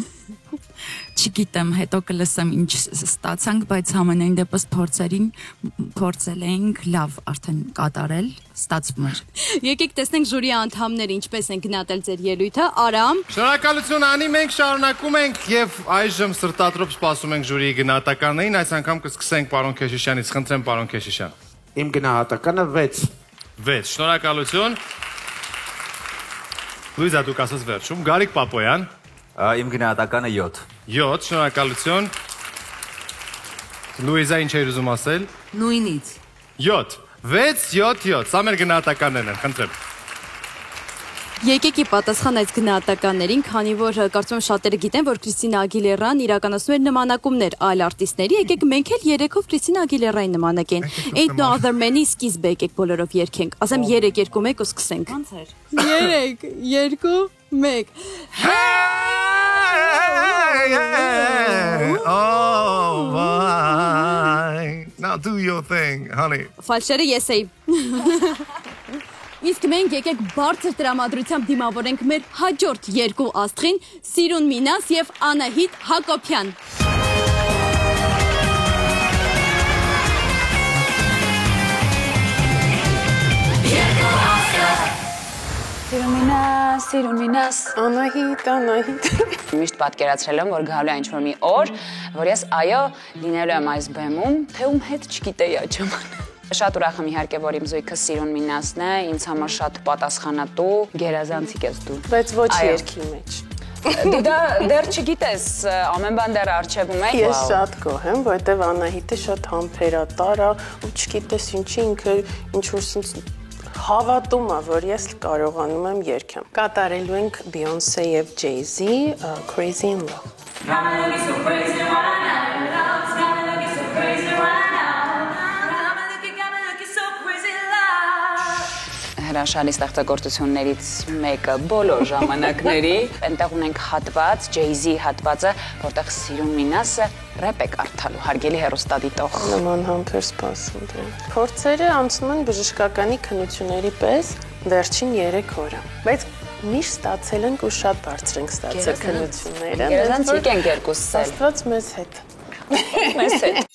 Չգիտեմ, հետո կլսեմ ինչ ստացանք, բայց համենայն դեպս փորձել ենք լավ արդեն կատարել, ստացվում էր։ Եկեք տեսնենք ժյուրի անդամները ինչպես են գնահատել ձեր ելույթը։ Արամ։ Շնորհակալություն Անի, մենք շարունակում ենք եւ այժմ սրտատրոպ սպասում ենք ժյուրիի գնահատականներին, այս անգամ կսկսենք պարոն Քեշիշյանից, խնդրեմ պարոն Քեշիշյան։ Իմ գնահատականը 6։ 6, շնորհակալություն։ Լուիզա դուք ասես վերջում, Գարիկ Պապոյան։ Իմ գնահատականը 7։ 7, շնորհակալություն։ Լուիզա ինչ էր ուզում ասել։ Նույնից։ 7, 6, 7, 7, սա մեր գնահատականներն են, խնդրեմ։ Եկեք ի պատասխան այս գնահատականներին, քանի որ կարծում եմ շատերը գիտեն, որ Քրիստինա Ագիլերան իրականացնում էր նմանակումներ այլ արտիստների, եկեք մենք էլ երեքով Քրիստինա Ագիլերային նմանակենք։ Ain't No Other Man-ի սկիզբը եկեք բոլորով երգենք։ Ասեմ 3, 2, 1 ու սկսենք։ Ոնց էր։ 3, 2, 1 Oh my. Now do your thing, honey. Ֆալշերը ես էի։ Իսկ մենք եկեք բարձր տրամադրությամբ դիմավորենք մեր հաջորդ երկու աստղին՝ Սիրուն Մինաս եւ Անահիտ Հակոբյան։ Սիրուն մինաս, Անահիտ։ Միշտ պատկերացրել եմ, որ գալու է ինչ-որ մի օր, որ ես այո լինելու եմ այս բեմում, թե ում հետ չգիտեի այդ ժամանակ։ Շատ ուրախ եմ իհարկե, որ իմ զույգը Սիրուն Մինասն է, ինձ համար շատ պատասխանատու, գերազանցիկ ես դու։ Բայց ոչ երկի մեջ։ Դու դա դեռ չգիտես, ամեն բան դեռ առջևում է։ Ես շատ գոհ եմ, որովհետև Անահիտը շատ համբերատար է, ու չգիտես ինչի ինքը ինչ-որ sense հավատում է, որ ես կարողանում եմ երգեմ։ Կատարելու ենք Beyoncé եւ Jay-Z, Crazy in Love։ Հրաշալի ստեղծագործություններից մեկը բոլոր ժամանակների, այնտեղ ունենք հատված, Jay-Z հատվածը, որտեղ Սիրուն Մինասը ռեպ է կարդալու, հարգելի հեռուստադիտող։ Նման համբեր սպասում դրան։ Փորձերը անցնում են բժշկականի քննությունների պես վերջին 3 օրը։ Բայց միշտ ստացել ենք ու շատ բարձր ենք ստացել քննությունները։ Գերազանցիկ ենք երկուսս էլ։ Աստված մեզ հետ։ Մեզ հետ։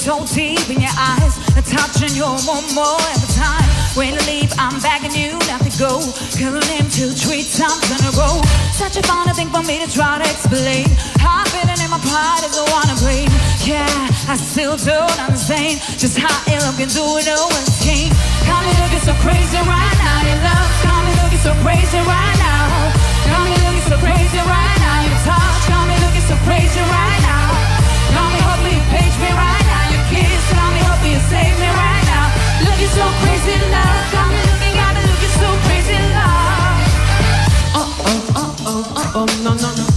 So deep in your eyes, a touch and you want more every time. When you leave, I'm begging you not to go. Calling him 2, 3 times in a row. Such a funny thing for me to try to explain. I'm feeling in my pride is the one to blame. Yeah, I still don't understand just how ill I can do it. No one's game. Got me looking so crazy right now. Your love got me looking so crazy right now. Got me looking so crazy right now. Your touch got me looking so crazy right now. Got me hoping you page me right now. Your kiss got me hoping you save me right now. Looking so crazy love. Got me looking so crazy love. No no no. No.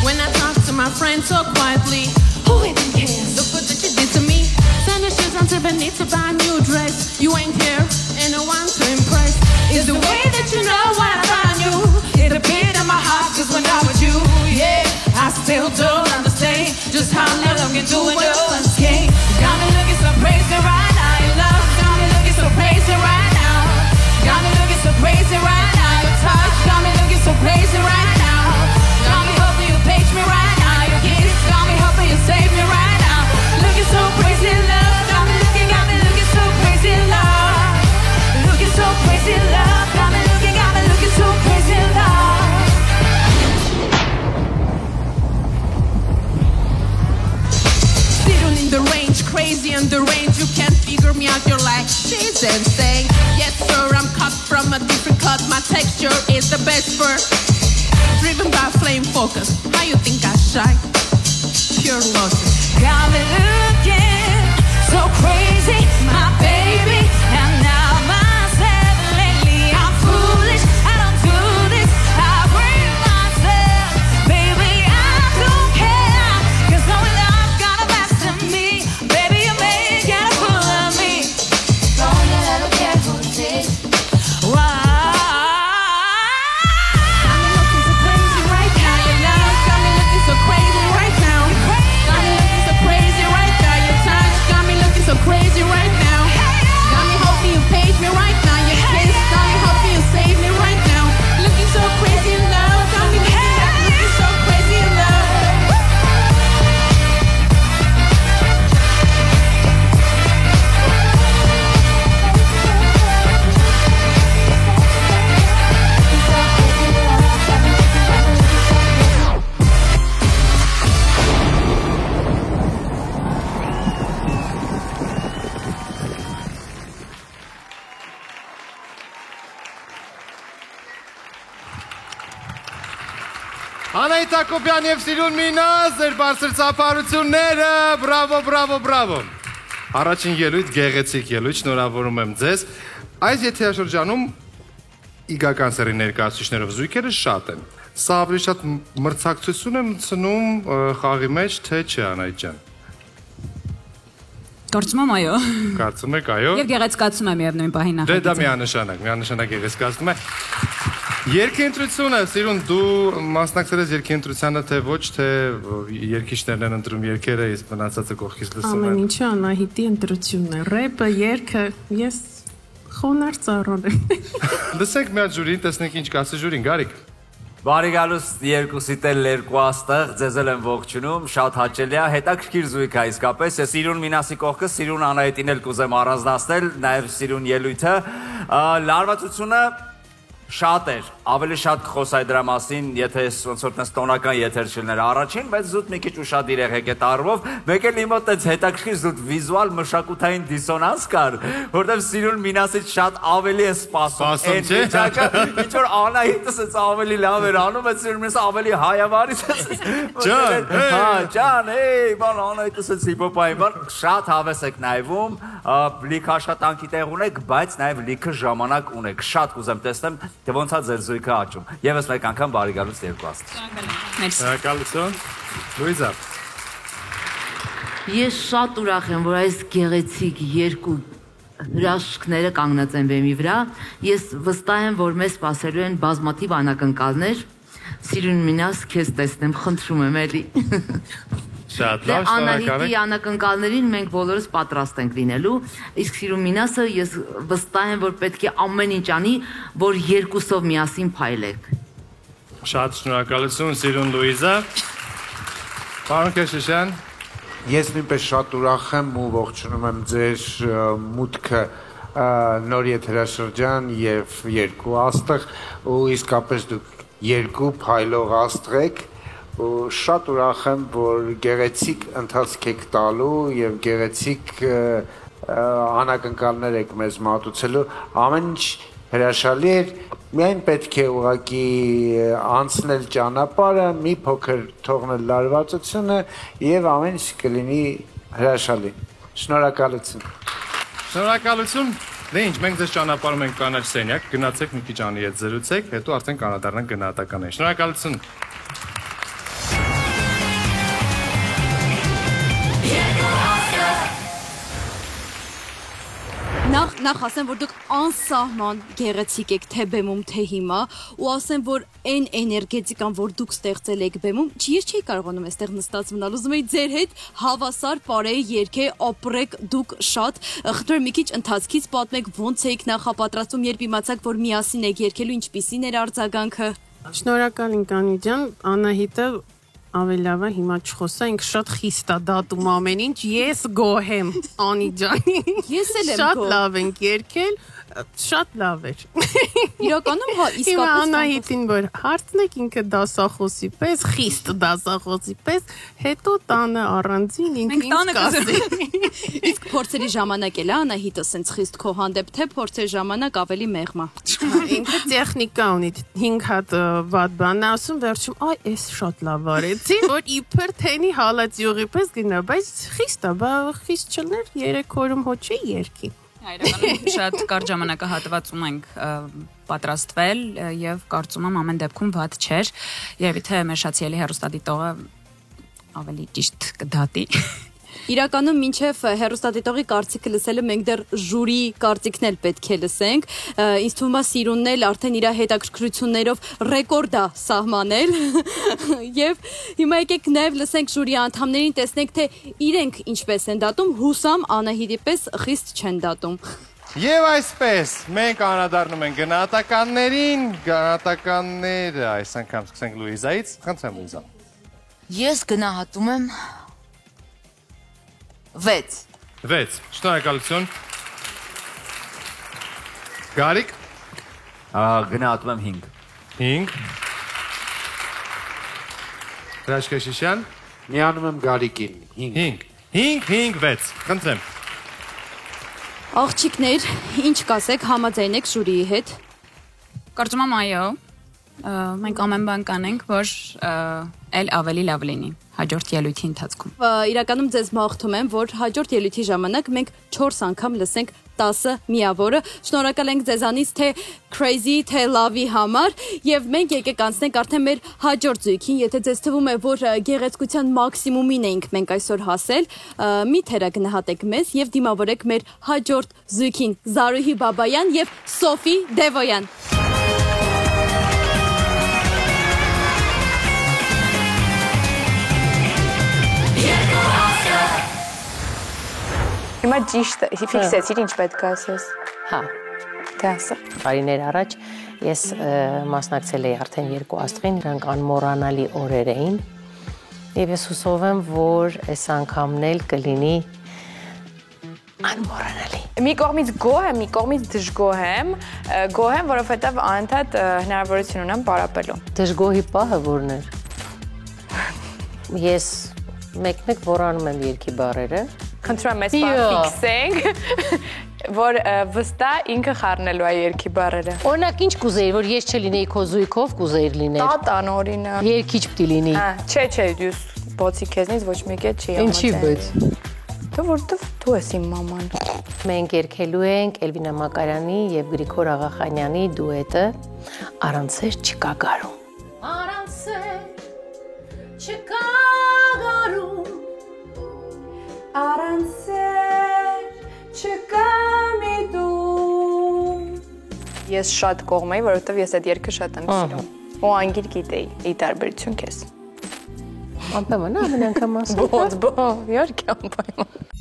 When I talk to my friends so quietly, who even cares? Look what you did to me. Send your shoes on Tiffany to buy a new dress. You ain't here, and no one to impress. It's the way that you know when I find you. It appeared in my heart, cause when I'm with you, yeah, I still don't understand just how love can do it. No one's game. Got me looking so crazy right now. Your love got me looking so crazy right now. Got me looking so crazy right now. Your touch got me looking so crazy right now. Got me hoping you page me right now. Your kiss got me hoping you save me right now. Looking so crazy love. Got me looking so crazy love. Looking so crazy love. Got me looking so crazy. the range, crazy on the range. You can't figure me out, you're like, she's insane. Yes, sir, I'm cut from a different cut. My texture is the best for driven by flame focus. How you think I shine? Pure logic. Got me looking so crazy, my baby. And now myself lately I'm foolish. I don't do this, I bring myself. Baby, I don't care, 'cause knowing love's got a master me. Baby, you may get a fool of me. Long as I don't care who sees. Why? Crazy right now. Got me hoping you page me right now. Your kiss, got me hoping you save me right now. Looking so crazy in love. Got me looking so crazy in love. Անահիտ Հակոբյան եւ Սիրուն Մինազ, ձեր բարձր ծափարությունները, բրավո, բրավո, բրավո։ Առաջին ելույթ, գեղեցիկ ելույթ, շնորհավորում եմ ձեզ։ Այս եթերաշրջանում իգական սերի ներկայացուցիչներով զույգերը շատ են։ Սա ավելի շատ մրցակցություն է մտցնում խաղի մեջ, թե չէ, Անահիտ ջան։ Կարծում եմ այո։ Կարծում եք այո։ Եվ գեղեցկացում եմ եւ նույն պահին նախագիծը։ Դե դա միանշանակ գեղեցկացնում է։ Երկընտրությունը, Սիրուն, դու մասնակցել ես երկընտրությանը, թե ոչ, թե երկիչներն են ընտրում երկերը, իսկ մնացածը կողքից լսում են։ Ամեն ինչը Անահիտի ընտրությունն է։ Ռեպը, երգը, ես խոնարհ ծառոն եմ։ Լսենք մի հատ ժյուրին, տեսնենք ինչ կասի ժյուրին, Գարիկ։ Բարի գալուս երկուսիդ էլ երկու աստղ, ձեզ էլ եմ ողջունում, շատ հաճելի է, հետաքրքիր զույգ է իսկապես, ես Սիրուն Մինասի կողքը, Սիրուն Անահիտին էլ կուզեմ առանձնացնել, նաև Սիրուն ելույթը, լարվածությունը շատ էր, ավելի շատ կխոսայի դրա մասին, եթե ոնց որ տես տոնական եթեր չլներ առաջին, բայց զուտ մի քիչ ուշադիր եղեք այդ առումով, մեկ էլ իմոտ այդ հետաքրքիր զուտ վիզուալ մշակութային դիսոնանս կար, որտեղ Սիրուն Մինասից շատ ավելի է սպասում, ինչ որ Անահիտս էս ավելի լավ էր անում, այդ Սիրուն Մինասը ավելի հայավարից ջան, բան Անահիտս էս հիփոփային բան, շատ հավես եք նայվում, լիք աշխատանքի տեղ ունեք, բայց նաև լիքը ժամանակ ունեք, շատ կուզեմ տեսնեմ թե ոնց է ձեր զույգը աճում։ Եվս մեկ անգամ բարի գալուց երկու աստղ։ Շնորհակալություն։ Լուիզա։ Ես շատ ուրախ եմ, որ այս գեղեցիկ երկու հրաշքները կանգնած են բեմի վրա։ Ես վստահ եմ, որ մեզ սպասելու են բազմաթիվ անակնկալներ։ Սիրուն Մինաս, քեզ տեսնեմ, խնդրում եմ էլի։ Շատ լավ, շնորհակալ Անահիտի անակնկալներին մենք բոլորս պատրաստ ենք լինելու, իսկ Սիրուն Մինասը ես վստահ եմ, որ պետք է ամեն ինչ անի, որ երկուսով միասին փայլեք։ Շատ շնորհակալություն, Սիրուն Լուիզա։ Պարոն Քեշիշյան։ Ես նույնպես շատ ուրախ եմ ու ողջունում եմ ձեր մուտքը նոր եթերաշրջան եւ երկու աստղ ու իսկապես դուք երկու փայլող աստղ եք ու շատ ուրախ եմ, որ գեղեցիկ ընթացք եք տալու եւ գեղեցիկ անակնկալներ եք մեզ մատուցելու, ամեն ինչ հրաշալի էր, միայն պետք է ուղղակի անցնել ճանապարհը, մի փոքր թողնել լարվածությունը եւ ամեն ինչ կլինի հրաշալի։ Շնորհակալություն։ Շնորհակալություն։ Դե ինչ, մենք ձեզ ճանապարհում ենք կանաչ սենյակ, գնացեք մի քիչ անի հետ զրուցեք, հետո արդեն կանադառնանք գնահատականներին։ Շնորհակալություն։ Նախ ասեմ, որ դուք անսահման գեղեցիկ եք թե բեմում, թե հիմա, ու ասեմ, որ այն էներգետիկան, որ դուք ստեղծել եք բեմում, ես չի կարողանում այստեղ նստած մնալ, ուզում եի ձեր հետ հավասար պարեի երգե ապրեք դուք շատ, խնդրում եմ մի քիչ ընթացքից պատմեք, ոնց եք նախապատրաստում, երբ իմացաք, որ միասին եք երգելու, ինչպիսին էր արձագանքը։ Շնորհակալ ենք Անի ջան, Անահիտը ավելի լավ է հիմա չխոսա, ինքը շատ խիստ է դատում ամեն ինչ, ես գոհ եմ Անի ջանի։ Ես էլ եմ Շատ գոհ։ լավ ենք երգել, Շատ լավ էր։ Իրականում հա Հիմա իսկապես Անահիտին որ հարցնեք ինքը դասախոսի պես, խիստ դասախոսի պես, հետո տանը առանձին ինքը ինչ կասի։ Իսկ փորձերի ժամանակ էլ Անահիտը սենց խիստ քո հանդեպ թե փորձերի ժամանակ ավելի մեղմա։ Ինքը տեխնիկա ունի 5 հատ վատ բան ասում, վերջում այ էս շատ լավ արեցի, որ իբր թենի հալածյուղի պես գնա, բայց խիստ է, բա խիստ չլներ 3 օրում հոչի երկի։ Այրական շատ կարճ ժամանակահատվածում ենք պատրաստվել եւ կարծում եմ ամեն դեպքում վատ չէր եւ եթե մեր շացիելի հերոստատիտողը ավելի ճիշտ կդատի Իրականում մինչև հերոստատիտողի կարծիքը լսելը մենք դեռ ժյուրի կարծիքն էլ պետք է լսենք։ Ինձ թվում է Սիրունն էլ արդեն իր հետաքրքրություններով ռեկորդ է սահմանել։ Եվ հիմա եկեք նաև լսենք ժյուրի անդամներին, տեսնենք թե իրենք ինչպես են դատում, հուսամ Անահիտի պես խիստ չեն դատում։ Եվ այսպես մենք անդրադառնում ենք գնահատականներին, գնահատականները այս անգամ սկսենք Լուիզայից, խնդրեմ Լուիզա։ Ես գնահատում եմ 6 Շնորհակալություն։ Գարիկ Գնահատում եմ 5 Հրաշքաշիշյան Միանում եմ Գարիկին 5 Խնդրեմ Աղջիկներ, ինչ կասեք, համաձայնեք ժյուրիի հետ։ Կարծում եմ այո, մենք ամեն բան կանենք, որ էլ ավելի լավ լինի հաջորդ ելույթի ընթացքում։ Իրականում ձեզ մաղթում եմ, որ հաջորդ ելույթի ժամանակ մենք 4 անգամ լսենք 10 միավորը։ Շնորհակալ ենք ձեզանից թե crazy, թե love-ի համար եւ մենք եկեք անցնենք արդեն մեր հաջորդ զույգին, եթե ձեզ թվում է, որ գեղեցկության մաքսիմումին ենք մենք այսօր հասել, մի թերագնահատեք մեզ եւ դիմավորեք մեր հաջորդ զույգին՝ Զարուհի Բաբայան եւ Սոֆի Դևոյան։ Հիմա ճիշտ ֆիքսեցիր ինչ պետք է ասես։ Հա։ Դե ասա։ Տարիներ առաջ ես մասնակցել էի արդեն 2 աստղին, նրանք անմոռանալի օրեր էին։ Եվ ես հուսով եմ, որ այս անգամն էլ կլինի անմոռանալի։ Մի կողմից գոհ եմ, մի կողմից դժգոհ եմ, որովհետև անընդհատ հնարավորություն ունեմ պարապելու։ Դժգոհի պահը որն էր։ Ես մեկ-մեկ մոռանում եմ երկի բառերը։ Խնդրում եմ, այս բան ֆիքսենք, որ վստահ ինքը խառնելու է երկի բառերը։ Օրինակ ինչ կուզեիր, որ ես չլինեի քո զույգով, կուզեիր լինել։ Տատան օրինակ։ Երկիչ պիտի լինի։ Չէ, դու բոցի քեզնից ոչ մեկը չի համաձայն։ Ինչի՞ բայց։ Դու որտեվ դու ես իմ մաման։ Մենք երգելու ենք Էլվինա Մակարյանի եւ Գրիգոր Աղախանյանի դուետը Առանց սեր չկա գարում։ Առանց սեր չկա գարում Առանց սեր չկա միտում։ Ես շատ կողմ էի, որովհետև ես այդ երգը շատ եմ սիրում։ Ու անգիր գիտեի, ի տարբերություն քեզ։ Անպայման ամեն անգամ ասում։ Բո, իհարկե անպայման։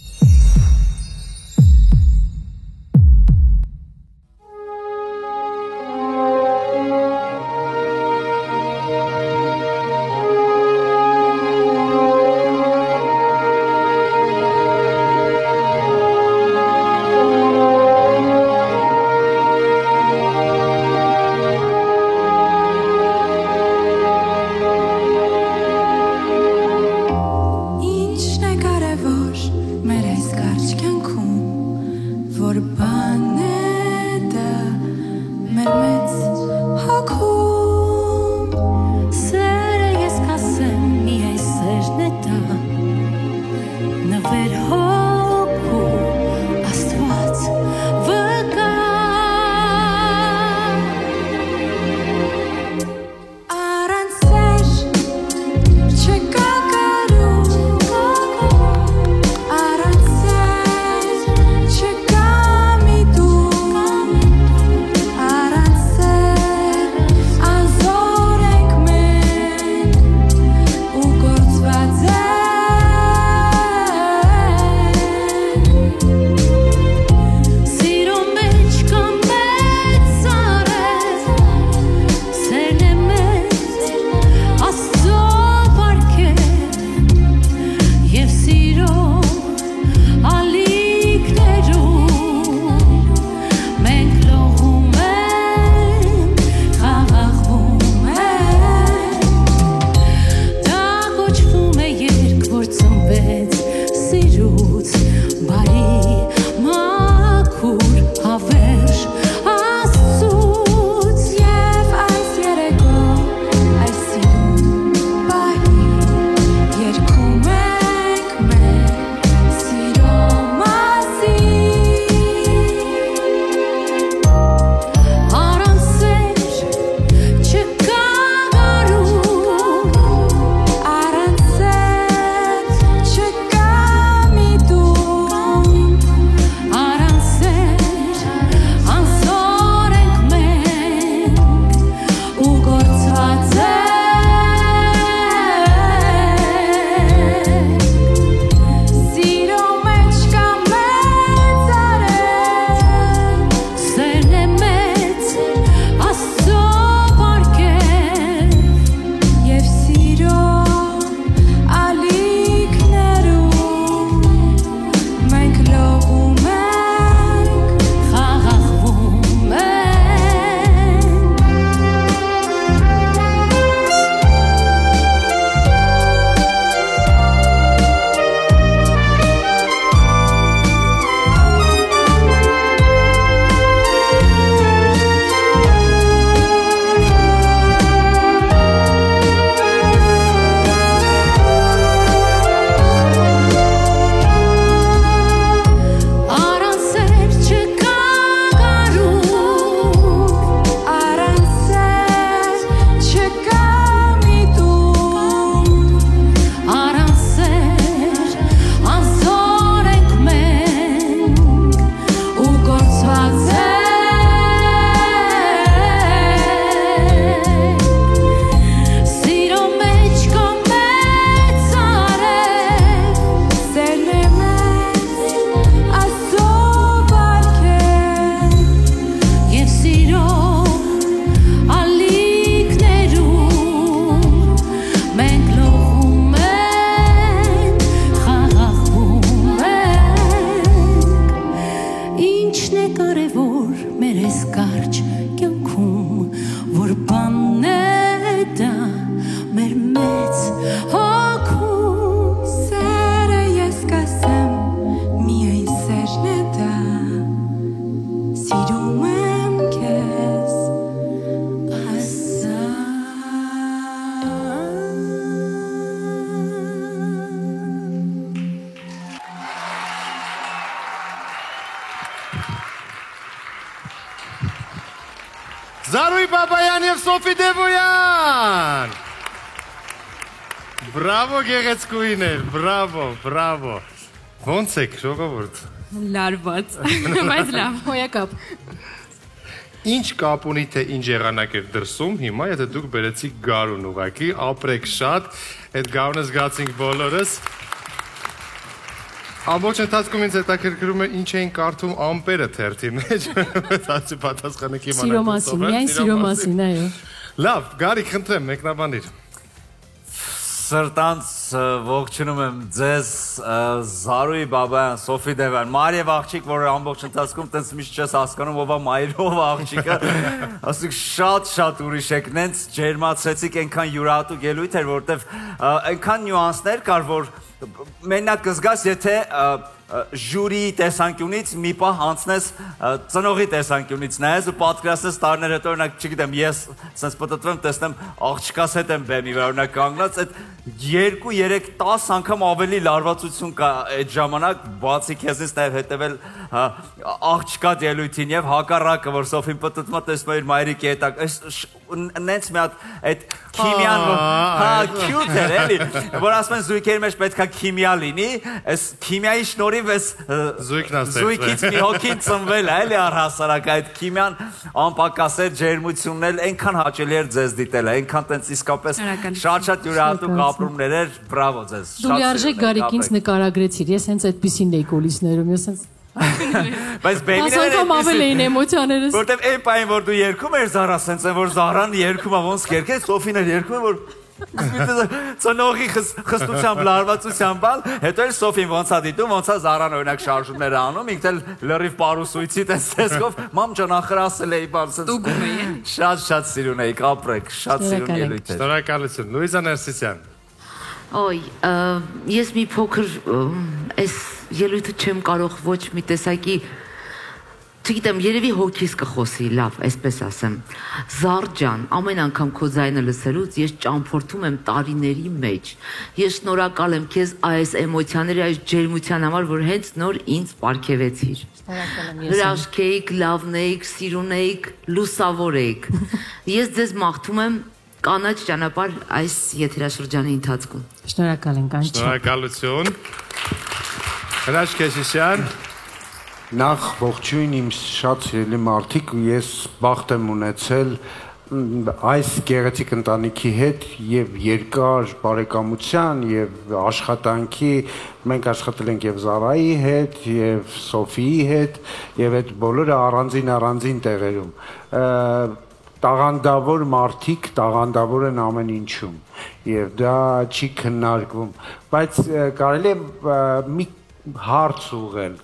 Զարուհի Բաբայան եւ Սոֆի Դևոյան։ Բրավո գեղեցկուիներ, բրավո։ Ոնց եք, ժողովուրդ։ Լարված, բայց լավ, հոյակապ։ Ինչ կապ ունի թե ինչ եղանակ էր դրսում, հիմա եթե դուք բերեցիք գարուն ուղակի, ապրեք շատ, այդ գարունը զգացինք բոլորս։ Ամբողջ ընթացքում ինձ հետաքրքրում է ինչ էին կարդում ամպերը թերթի մեջ, դասի պատասխանը կիմանալ։ Սիրո մասին, միայն սիրո մասին, այո։ Լավ, Գարիկ, խնդրեմ, մեկնաբանիր։ Սրտանց ողջունում եմ ձեզ, Զարուհի Բաբայան, Սոֆի Դևոյան, Մարիև աղջիկ, որը ամբողջ ընթացքում տենց միշտ չես հասկանում ով է Մայրով աղջիկը, ասենք շատ ուրիշ եք, նենց ջերմացրեցիք, այնքան յուրահատուկ ելույթ էր, որովհետև այնքան նյուանսներ կար, որ մենակ կզգաս, եթե ժյուրիի տեսանկյունից մի պահ անցնես ծնողի տեսանկյունից նայես ու պատկերացնես տարիներ հետո օրինակ չգիտեմ ես sense պատտվեմ տեսնեմ աղջկաս հետ եմ բեմի վրա օրինակ կանգնած այդ 2-3-10 անգամ ավելի լարվածություն կա այդ ժամանակ բացի քեզից նաև հետևել աղջկա ելույթին եւ հակառակը որ Սոֆին պատտվում է տեսնում իր մայրիկի հետ նենց մի հատ այդ քիմիան cute էր էլի որ ասում են զույգերի մեջ պետքա քիմիա լինի այս քիմիայի շնորհիվ էս զույգից մի հոգին ծնվել է էլի առհասարակ այդ քիմիան անպակաս է ջերմությունն էլ այնքան հաճելի էր ձեզ դիտել այնքան տենց իսկապես շատ յուրահատուկ ապրումներ էր բրավո ձեզ դու լիարժեք Գարիկ ինձ նկարագրեցիր ես հենց այդպեսին էի կոլիսներում ես հենց բայց բեմիները ավելի էին էմոցիաներս որտեվ այն պայն որ դու երգում ես Զարա սենց են որ Զարան երգում է ոնց կերկե Սոֆին էր երգում որ ծնողի խստությամբ լարվածությամբ բալ հետո էլ Սոֆին ոնց է դիտում ոնց է Զարան օրինակ շարժումներ անում ինքն էլ լրիվ պարուսույցի տեսքով մամ ջան ախր ասել էի բան սենց դուգում էի շատ սիրուն էի կապրեք շատ սիրուն ելույթ էր Շնորհակալություն Լուիզա Ներսիսյան Ոյ, ես մի փոքր այս ելույթը չեմ կարող ոչ մի տեսակի չգիտեմ, երևի հոգիս կխոսի, լավ, այսպես ասեմ։ Զար ջան, ամեն անգամ քո ձայնը լսելուց ես ճամփորդում եմ տարիների մեջ։ Ես շնորհակալ եմ քեզ այս էմոցիաների, այս ջերմության համար, որ հենց նոր ինձ պարգևեցիր։ Հրաշք էիք, լավն էիք, սիրուն էիք, լուսավոր էիք։ Ես ձեզ մաղթում եմ կանաչ ճանապարհ այս եթերաշրջանի ընթացքում։ Շնորհակալ ենք անչափ։ Շնորհակալություն։ Հրաշք Քեշիշյան Նախ ողջույն իմ շատ սիրելի մարդիկ ու ես բախտ եմ ունեցել այս գեղեցիկ ընտանիքի հետ եւ երկար բարեկամության եւ աշխատանքի մենք աշխատել ենք եւ Զարայի հետ եւ Սոֆիի հետ եւ այդ բոլորը առանձին տեղերում տաղանդավոր մարդիկ տաղանդավոր են ամեն ինչում եւ դա չի քննարկվում բայց կարելի է մի հարց ուղղել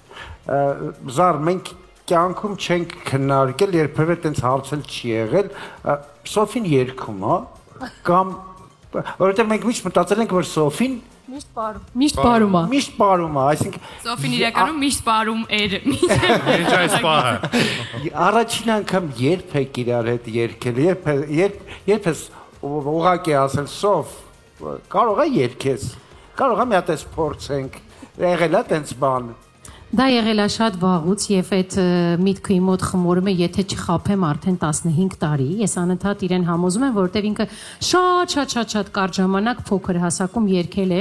Զար մենք կյանքում չենք քննարկել երբևէ տենց հարցել չի եղել Սոֆին երգում է կամ որովհետեւ մենք միշտ մտածել ենք որ Սոֆին միշտ պարում է այսինքն Սոֆին իրականում միշտ պարում էր Ինչ այս պահը Առաջին անգամ երբ եք իրար հետ երգել երբ ես ուղղակի ասել Սոֆ կարող է երգես կարող է մի հատ էս փորձենք եղել է տենց բան Դա եղել է շատ վաղուց եւ այդ միտքը իմ մոտ խմորում է, եթե չխափեմ արդեն 15 տարի, ես անընդհատ իրեն համոզում եմ, որովհետեւ ինքը շատ կարճ ժամանակ փոքր հասակում երգել է,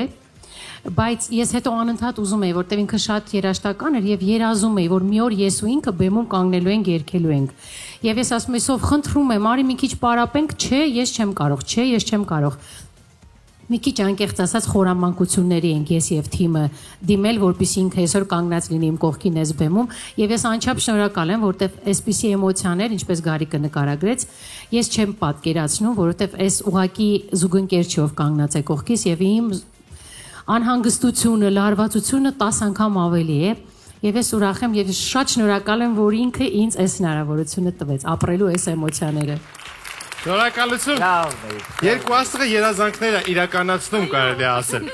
բայց ես հետո անընդհատ ուզում էի, որովհետեւ ինքը շատ երաժշտական էր եւ երազում էի, որ մի օր ես ու ինքը բեմում կանգնելու ենք, երգելու ենք։ Եվ ես ասում եմ, «Սով, խնդրում եմ, արի մի քիչ պարապենք», «Չէ, ես չեմ կարող»։ Մի քիչ անկեղծ ասած խորամանկությունների ենք ես եւ թիմը դիմել, որպեսզի ինքը այսօր կանգնած լինի իմ կողքին այս բեմում եւ ես անչափ շնորհակալ եմ, որովհետեւ այսպիսի էմոցիաներ, ինչպես Գարիկը նկարագրեց, ես չեմ պատկերացնում, որովհետեւ այս ուղակի զուգընկերչով կանգնած է կողքիս եւ իմ անհանգստությունը, լարվածությունը 10 անգամ ավելի է եւ ես ուրախ եմ եւ շատ շնորհակալ եմ, որ ինքը ինձ այս հնարավորությունը տվեց ապրելու այս էմոցիաները Շնորհակալություն։ Երկու աստղը երազանքները իրականացնում կարելի է ասել։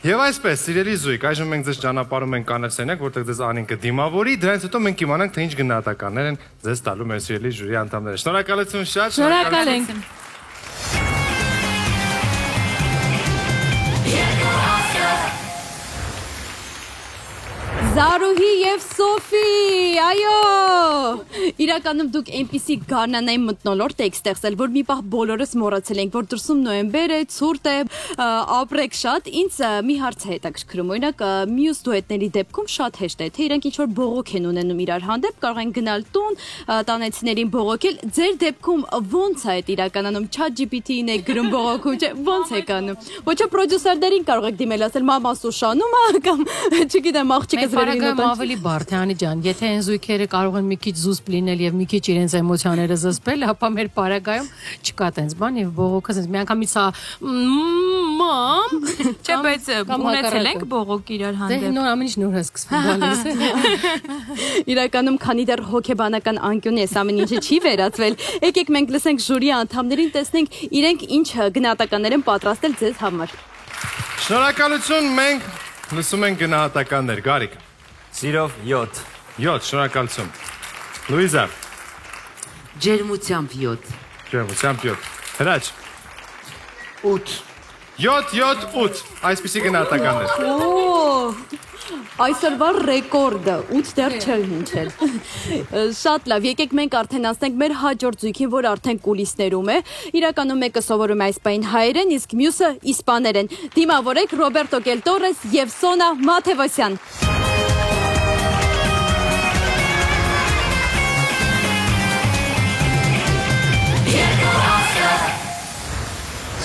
Եվ այսպես, սիրելի զույգ, այժմ մենք ձեզ ճանապարհում ենք կանասենյակ, որտեղ ձեզ անին կդիմավորի, դրանից հետո մենք իմանանք, թե ինչ գնահատականներ են ձեզ տալու մեր սիրելի ժյուրի անդամները։ Շնորհակալություն շատ։ Շնորհակալ ենք։ Զարուհի եւ Սոֆի, այո։ Իրականում դուք այնպիսի գարնանային մթնոլորտ եք ստեղծել, որ մի պահ բոլորս մոռացել ենք, որ դրսում նոյեմբեր է, ցուրտ է, ապրեք շատ։ Ինձ մի հարց է հետաքրքրում։ Օրինակ, մյուս դուետների դեպքում շատ հեշտ է, թե իրենք ինչ-որ բողոք են ունենում իրար հանդեպ, կարող են գնալ տուն, տանեցիներին բողոքել։ Ձեր դեպքում ո՞նց է այդ իրականանում։ ChatGPT-ին եք գրում բողոքում, չէ՞, ո՞նց եք անում։ Ոչ թե պրոդյուսերներին կարող եք դիմել, ասել մամա Սուշանում է կամ չգիտեմ, աղջիկը զրերի նոտան։ Ավելի բարդ է, Անի ջան, եթե այն զույգերը կարող են մի քիչ զուսպ լինել եւ մի քիչ իրենց էմոցիաները զսպել, ապա մեր պարագայում չկա տենց բան եւ բողոքը sense միանգամից հա մամ, չէ, բայց ունեցել ենք բողոք իրար հանդեպ։ Դե նոր ամեն ինչ նոր է սկսվում գալիս։ Իրականում քանի դեռ հոգեբանական անկյունի էս ամեն ինչը չի վերածվել, եկեք մենք լսենք ժյուրի անդամներին, տեսնենք իրենք ինչ գնահատականներ են պատրաստել ձեզ համար։ Շնորհակալություն, մենք լսում ենք գնահատականներ, Գարիկ։ Սիրով 7։ 7, շնորհակալություն։ Լուիզա։ Ջերմությամբ 7։ Ջերմությամբ 7։ Հրաչ։ 8։ 7, այսպիսի գնահատականներ։ Այսօրվա ռեկորդը 8 դեռ չել հնչել։ Շատ լավ, եկեք մենք արդեն ասենք մեր հաջորդ զույգին, որ արդեն կուլիսներում է։ Իրականում մեկը սովորում է այս պահին հայերեն, իսկ մյուսը իսպաներեն։ Դիմավորեք Ռոբերտո Կելտորես եւ Սոնա Մաթևոսյան։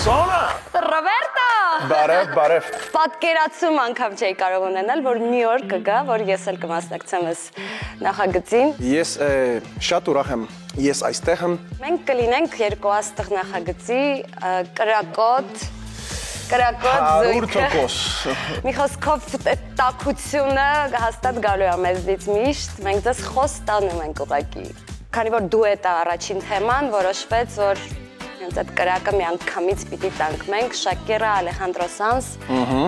Սոնա։ Ռոբերտո։ Բարև։ Պատկերացում անգամ չէի կարող ունենալ, որ մի օր կգա, որ ես էլ կմասնակցեմ այս նախագծին։ Ես շատ ուրախ եմ, ես այստեղ եմ։ Մենք կլինենք երկու աստղ նախագծի կրակոտ զույգը։ 100%։ Մի խոսքով տաքությունը հաստատ գալու է մեզնից միշտ, մենք ձեզ խոս տանում ենք ուղղակի։ Քանի որ դուետ է առաջին թեման, որոշվեց, որ հենց այդ կրակը մի անգամից պիտի տանք մենք Շակիրա, Ալեխանդրո Սանս,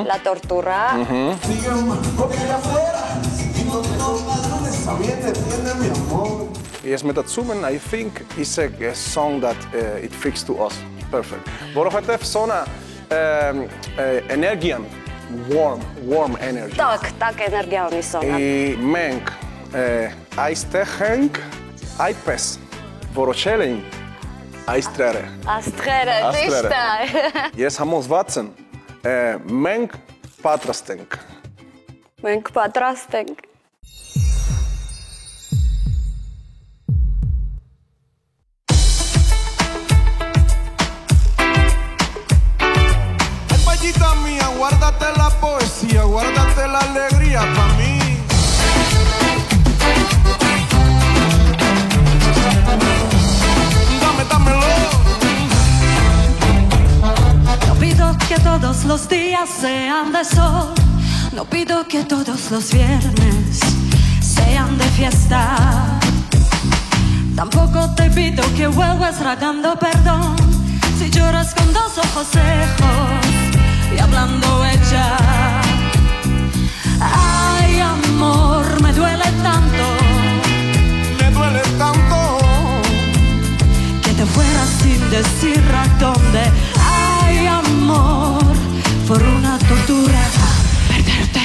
Լա Տորտուրա։ Ես մտածում եմ, I think it's a song that it fits to us perfect. Որովհետև Սոնա էներգիան warm energy։ Տակ էներգիա ունի Սոնա։ Մենք այստեղ ենք այդպես որոշել ենք Աստղերը, ճիշտ է։ Ես համոզված եմ, մենք պատրաստ ենք։ Մենք պատրաստ ենք։ Payita mía, guárdate la poesía, guárdate la alegría pa' mí. No pido que todos los días sean de sol, no pido que todos los viernes sean de fiesta. Tampoco te pido que vuelvas rogando perdón si lloras con dos ojos secos y hablando ella. Ay, amor, me duele tanto que te fueras sin decir a dónde. Ay, amor, por una tortura perderte.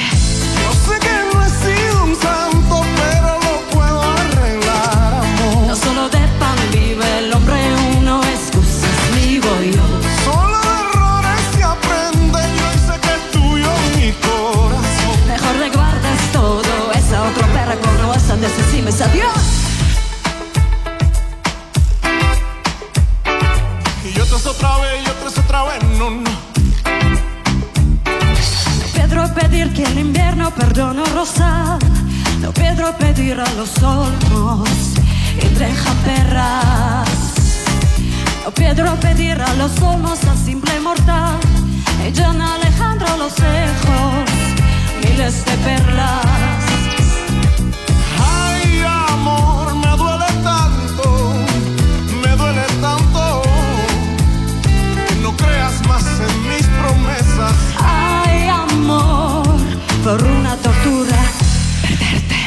Yo sé que no he sido un santo, pero lo puedo arreglar, amor. No solo de pan vive el hombre, uno excusas mi voy yo. Solo de errores se aprende, yo sé que es tuyo mi corazón. Mejor le guardes todo, esa otra perra con no vas a decirme adiós. Y yo otra vez, no. No pido pedir que el invierno perdone rosal, no pido pedir a los olmos y treja perras. No pido pedir a los olmos a simple mortal, ella en Alejandro los ojos, miles de perlas. Ay, amor, me duele tanto, que no creas más en mis promesas. Ay, amor, por una tortura perderte.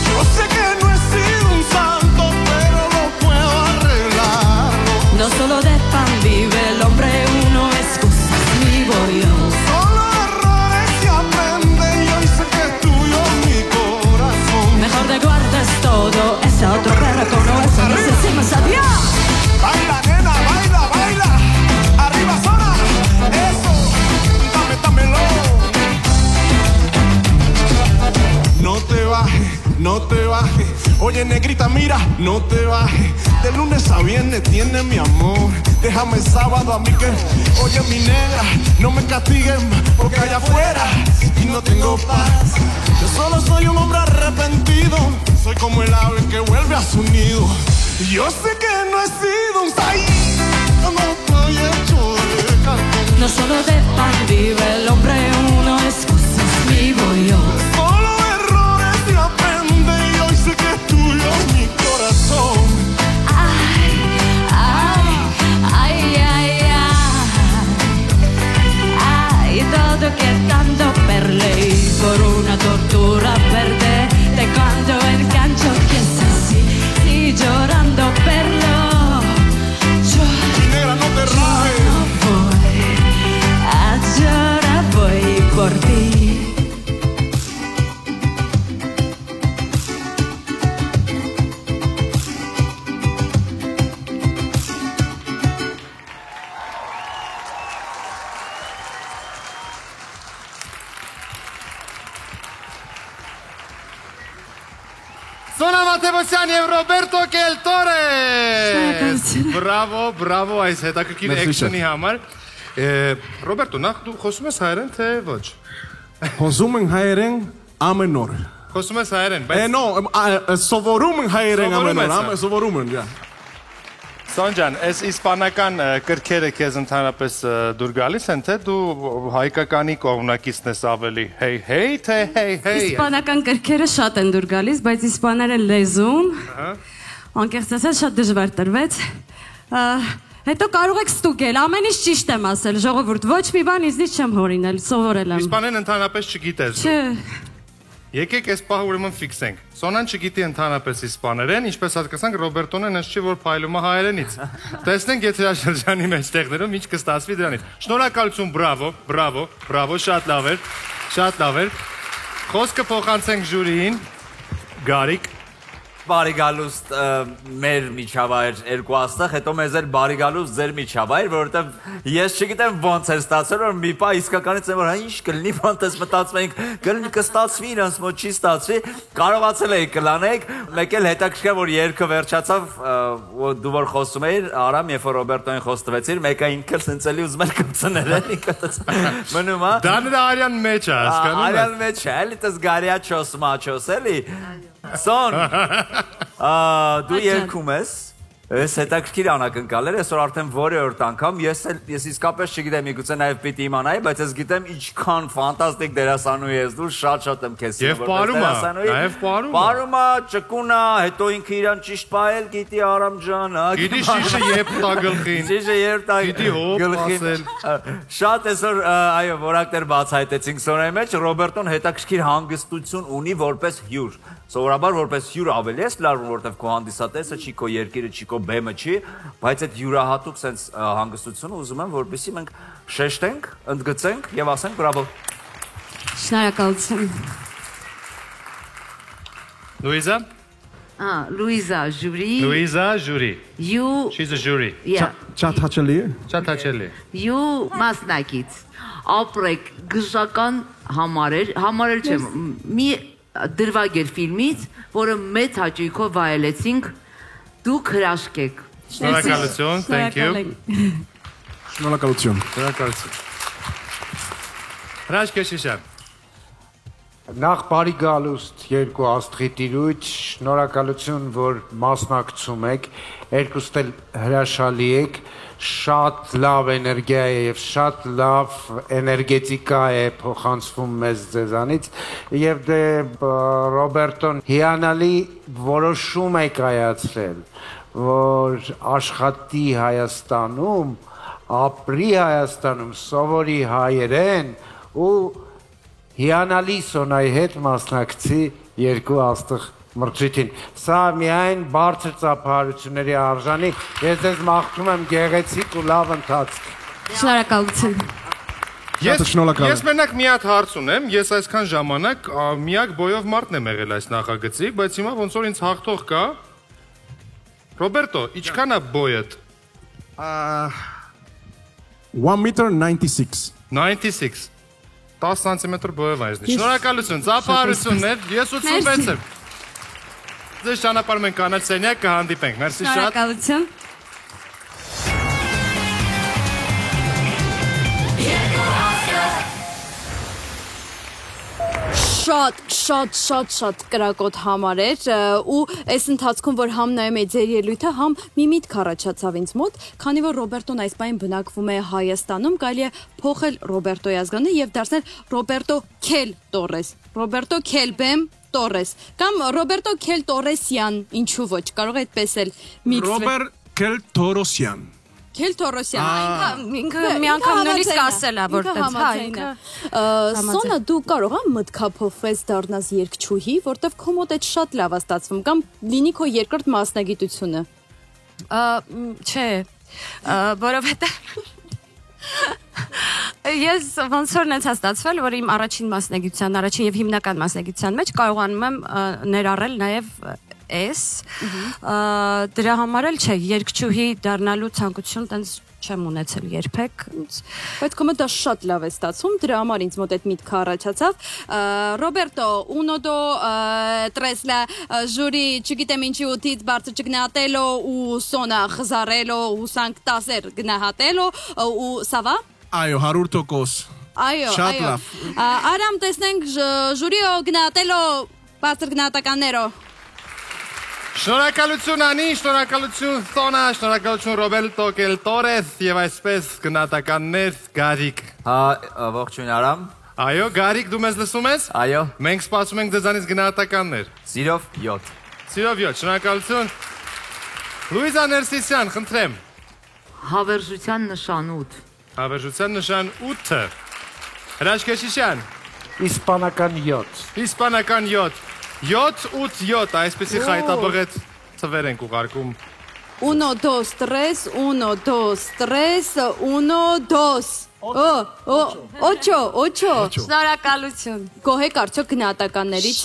Yo sé que no he sido un santo, pero lo puedo arreglar. No solo de pan vive el hombre, uno excusas mi voy yo. Solo errores se aprende, yo sé que es tuyo mi no te bajes. Oye, negrita, mira, no te bajes. De lunes a viernes tiene mi amor. Déjame el sábado a mí que, oye, mi negra, no me castiguen porque allá afuera y no tengo paz. Yo solo soy un hombre arrepentido. Soy como el ave que vuelve a su nido. Y yo sé que no he sido un saí, no estoy hecho de cartón. No solo de pan vive el hombre, uno excusas vivo yo. Solo errores se aprende y hoy sé que es tuyo mi corazón. Ay, ay, ay, ay, ay, ay, todo que tanto perdí por una tortura verde. Te cuando engancho que es así, y llorando perlo. Negra, no te rajes. Ahora voy por ti. Սոնա Մաթևոսյան եւ Ռոբերտո Կելտորես։ Բրավո, բրավո այս հետաքրքիր էքշնի համար։ Ռոբերտո, նախ դու խոսում ես հայերեն թե ոչ։ Խոսում են հայերեն ամեն օր։ Խոսում ես հայերեն, բայց No, սովորում են հայերեն ամեն օր, սովորում են, Սոնջան, այս իսպանական կրքերը քեզ ընդհանրապես դուր գալիս են, թե դու հայկականի կողմնակիցն ես ավելի, հեյ, թե հեյ։ Իսպանական կրքերը շատ են դուր գալիս, բայց իսպաներեն լեզուն, անկեղծ ասած շատ դժվար տրվեց, հետո կարող եք ստուգել, ամեն ինչ ճիշտ եմ ասել, ժողովուրդ, ոչ մի բան իզնից չեմ հորինել, սովորել եմ։ Իսպաներեն ընդհանրապես չգիտես։ Եկեք այս պահը ուրեմն ֆիքսենք։ Սոնան չգիտի ընդհանրապես իսպաներեն, ինչպես հասկացանք Ռոբերտոն է նշի, որ փայլում է հայերենից։ Տեսնենք եթերաշրջանի մեջտեղներում ինչ կստացվի դրանից։ Շնորհակալություն, բրավո, շատ լավ էր։ Խոսքը փոխանցենք ժյուրիին։ Գարիկ բարի գալուստ մեր միջավայր երկու աստղ, հետո մեզ էլ բարի գալուստ ձեր միջավայր, որովհետև ես չգիտեմ ոնց էր ստացվել, որ մի պահ իսկականից եմ, որ ինչ կլինի, ոնց մտածում ենք, կլինի կստացվի, իրանց մոտ չի ստացվի, կարողացել էիք կլանեք, մեկ էլ հետաքրքիր որ երգը վերջացավ, դու որ խոսում էիր, Արամ, երբ որ Ռոբերտոին խոստվեցիր, մեկը ինքը սենցելի ուզում էր կպցնել, էլի մնում է։ Դա նրա արյան մեջ է, հասկանում ես։ Արյան մեջ է, էլի տես գարիաչոս մաչոս, էլի։ Սոն, դու երկում ես, ես հետաքրքիր անակնկալ էր, այսօր արդեն որևորդ անգամ, ես իսկապես չգիտեմ, միգուցե նաև պիտի իմանայի, բայց ես գիտեմ ինչքան ֆանտաստիկ դերասանուհի ես դու, շատ եմ քեզ Եվ պարում է, ճկուն է, հետո ինքը իրան ճիշտ պահել, գիտի Արամ ջան, գիտի շիշը երբ տա գլխին, գիտի հոպ ասել։ Շատ այսօր, այո, որակներ բացահայտեցինք Սոնայի մեջ, Ռոբերտոն հետաքրքիր հանգստություն ունի որպես հյուր։ Սովորաբար որպես հյուր ավելի ես լարվում, որտեվ քո հանդիսատեսը չի, քո երկիրը չի, քո բեմը չի, բայց այդ յուրահատուկ sense հանգստությունը ուզում եմ, որպեսզի մենք շեշտենք, ընդգծենք եւ ասենք բրավո։ Շնորհակալություն։ Լուիզա? Լուիզա, ժյուրի։ She's a jury. Շատ հաճելի։ You մասնակից։ Ապրեք գժական համարեր չեմ։ Մի դրվագ էր ֆիլմից, որը մեծ հաճույքով վայելեցինք, դուք հրաշքեք։ Շնորհակալություն, thank you։ Շնորհակալություն։ Հրաշք Շիշան։ Նախ բարի գալուստ երկու աստղի տիրույթ, շնորհակալություն, որ մասնակցում եք, երկուստ էլ հրաշալի եք, շատ լավ էներգիա է եւ շատ լավ էներգետիկա է փոխանցվում մեզ ձեզանից եւ դե Ռոբերտոն հիանալի որոշում է կայացրել, որ աշխատի Հայաստանում, ապրի Հայաստանում, սովորի հայերեն ու հիանալի Սոնայի հետ մասնակցի երկու աստղ մրցույթին։ Սա միայն բարձր ծափահարությունների արժանի, ես ձեզ մաղթում եմ գեղեցիկ ու լավ ընթացք։ Շնորհակալություն։ Ես մենակ մի հատ հարց ունեմ, ես այսքան ժամանակ միակ բոյով մարդն եմ եղել այս նախագծի, բայց հիմա ոնց որ ինձ հաղթող կա։ Ռոբերտո, ինչքան է բոյդ։ 1 meter 96. 10 սանտիմետր բոյով այզնի։ Շնորհակալություն, ծափահարություններ, ես 86 եմ։ Ձեզ ճանապարհում ենք կանաչ սենյակ, կհանդիպենք։ Մերսի շատ։ Շնորհակալություն։ Շատ կրակոտ համար էր ու այս ընթացքում որ համ նայում էի ձեր ելույթը, համ մի միտք առաջացավ ինձ մոտ, քանի որ Ռոբերտոն այս պահին բնակվում է Հայաստանում, կարելի է փոխել Ռոբերտոյի ազգանունը եւ դարձնել Ռոբերտո Քել Տորես, Ռոբերտո Քելբեմ Տորես կամ Ռոբերտո Քել Տորեսյան, ինչու ոչ, կարող է այդպես էլ միքսվել։ Ռոբերտ Քել Տորոսյան։ Քել Թորոսյան, ինքը մի անգամ նույնիսկ ասել է, որ տենց, հա, ինքը Սոնա, դու կարող ես մտքափոխվես դառնաս երգչուհի, որտեվ քո մոտ այդ շատ լավ է ստացվում, կամ լինի քո երկրորդ մասնագիտությունը։ Չէ, որովհետև ես ոնց որ նենց ստացվել, որ իմ առաջին եւ հիմնական մասնագիտության մեջ կարողանում եմ ներառել նաեւ էս դրա համար էլ չէ երկչուհի դառնալու ցանկություն տենց չեմ ունեցել երբեք բայց կոմը դա շատ լավ է ստացվում դրա համար ինձ մոտ այդ միտքը առաջացավ Ռոբերտո uno do tres la juri չգիտեմ ինչի ուտից բարձր չգնահատելո ու սոնա խզարելո ու սանկտասեր գնահատելո ու սավա Այո 100% Այո շատ լավ Արամ տեսնենք ժուրիո գնահատելո բարձր գնահատականներով Շնորհակալություն Անի, շնորհակալություն Սոնա, շնորհակալություն Ռոբերտո Քել Տորես եւ այսպես գնահատականներ Գարիկ։ Ողջույն Արամ։ Այո, Գարիկ, դու մեզ լսում ես։ Այո։ Մենք սպասում ենք ձեզանից գնահատականներ։ 0-7։ 0-7, շնորհակալություն։ Լուիզա Ներսիսյան, խնդրեմ։ Հավերժության նշան 8։ Հավերժության նշան 8-ը։ Հրաշք Քեշիշյան։ Իսպանական 7։ Իսպանական 7։ 7-8-7, այսպեսի խայտաբղետ թվեր ենք ուղարկում։ 1, 2, 3, 1, 2, 3, 1, 2 8 Շնորհակալություն Գոհ եք արդյոք գնահատականներից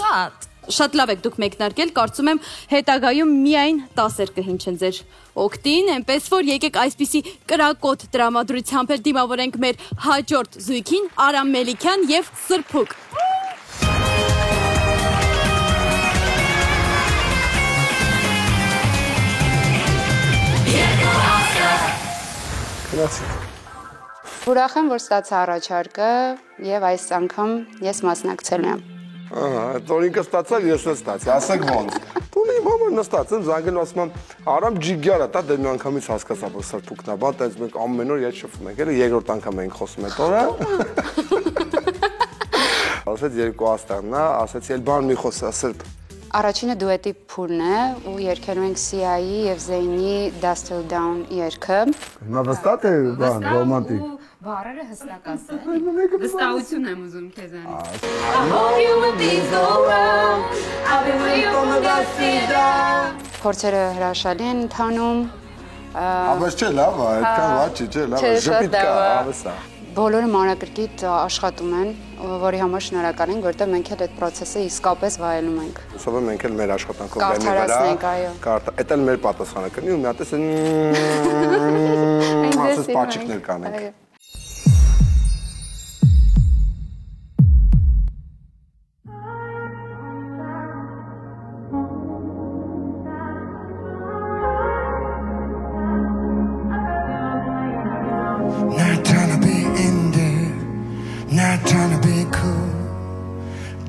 Շատ լավ եք դուք մեկնարկել Կարծում եմ հետագայում միայն 10 կհինչեն ձեր օգտին Էնպես որ եկեք այսպիսի կրակոտ տրամադրությամբ էլ դիմավորենք մեր հաջորդ զույգին Արամ Մելիքյան եւ Սրփուկ Ուրախ եմ, որ ստացա առաջարկը եւ այս անգամ ես մասնակցելու եմ։ Ահա, այդ ինքը ստացավ, ես ստացա, ասեք ոնց։ Դու իմ համար նստած եմ, զանգել ասում եմ, Արամ ջիգյարա, դա դե մի անգամից հասկացա, որ Սրփուկն է, բա տենց մենք ամեն օր ետ շփվում ենք, էլի երկրորդ անգամ ենք խոսում այդ օրը։ Ասեց երկու աստանն է, ասեցի էլ բան մի խոսա Սրբ։ Առաջինը դուետի փուլն է ու երգելու ենք Սիայի եւ Զեյնի Dust Till Down երգը։ Հիմա վստահ է բան ռոմանտիկ։ Բառերը հստակ ասել։ Վստահություն եմ ուզում քեզանից։ Փորձերը հրաշալի են ընթանում։ Բայց չէ լավ է, այդքան վատ չէ, լավ է, ժպիտ կա, ավեսա։ Բոլորը մանրակրկիտ աշխատում են, որի համար շնորհակալ ենք, որտեղ մենք էլ այդ process-ը իսկապես վայելում ենք։ Հուսով եմ մենք էլ մեր աշխատանքով բեմի վրա։ Էդ էլ մեր պատասխանը կլինի ու մի հատ ասես պաչիկներ կանենք։ Not trying to be cool,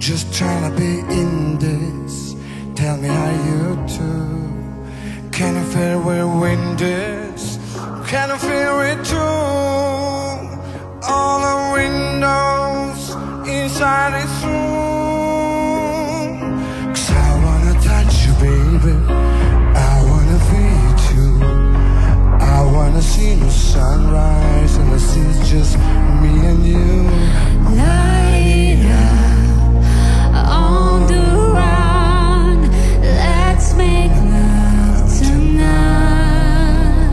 just trying to be in this. Tell me how you do. Can I feel where wind is? Can I feel it too? All the windows inside this room. 'Cause I wanna touch you, baby. I wanna feed you. I wanna see the sunrise and the sea's just me and you. Light up on the run. Let's make love tonight.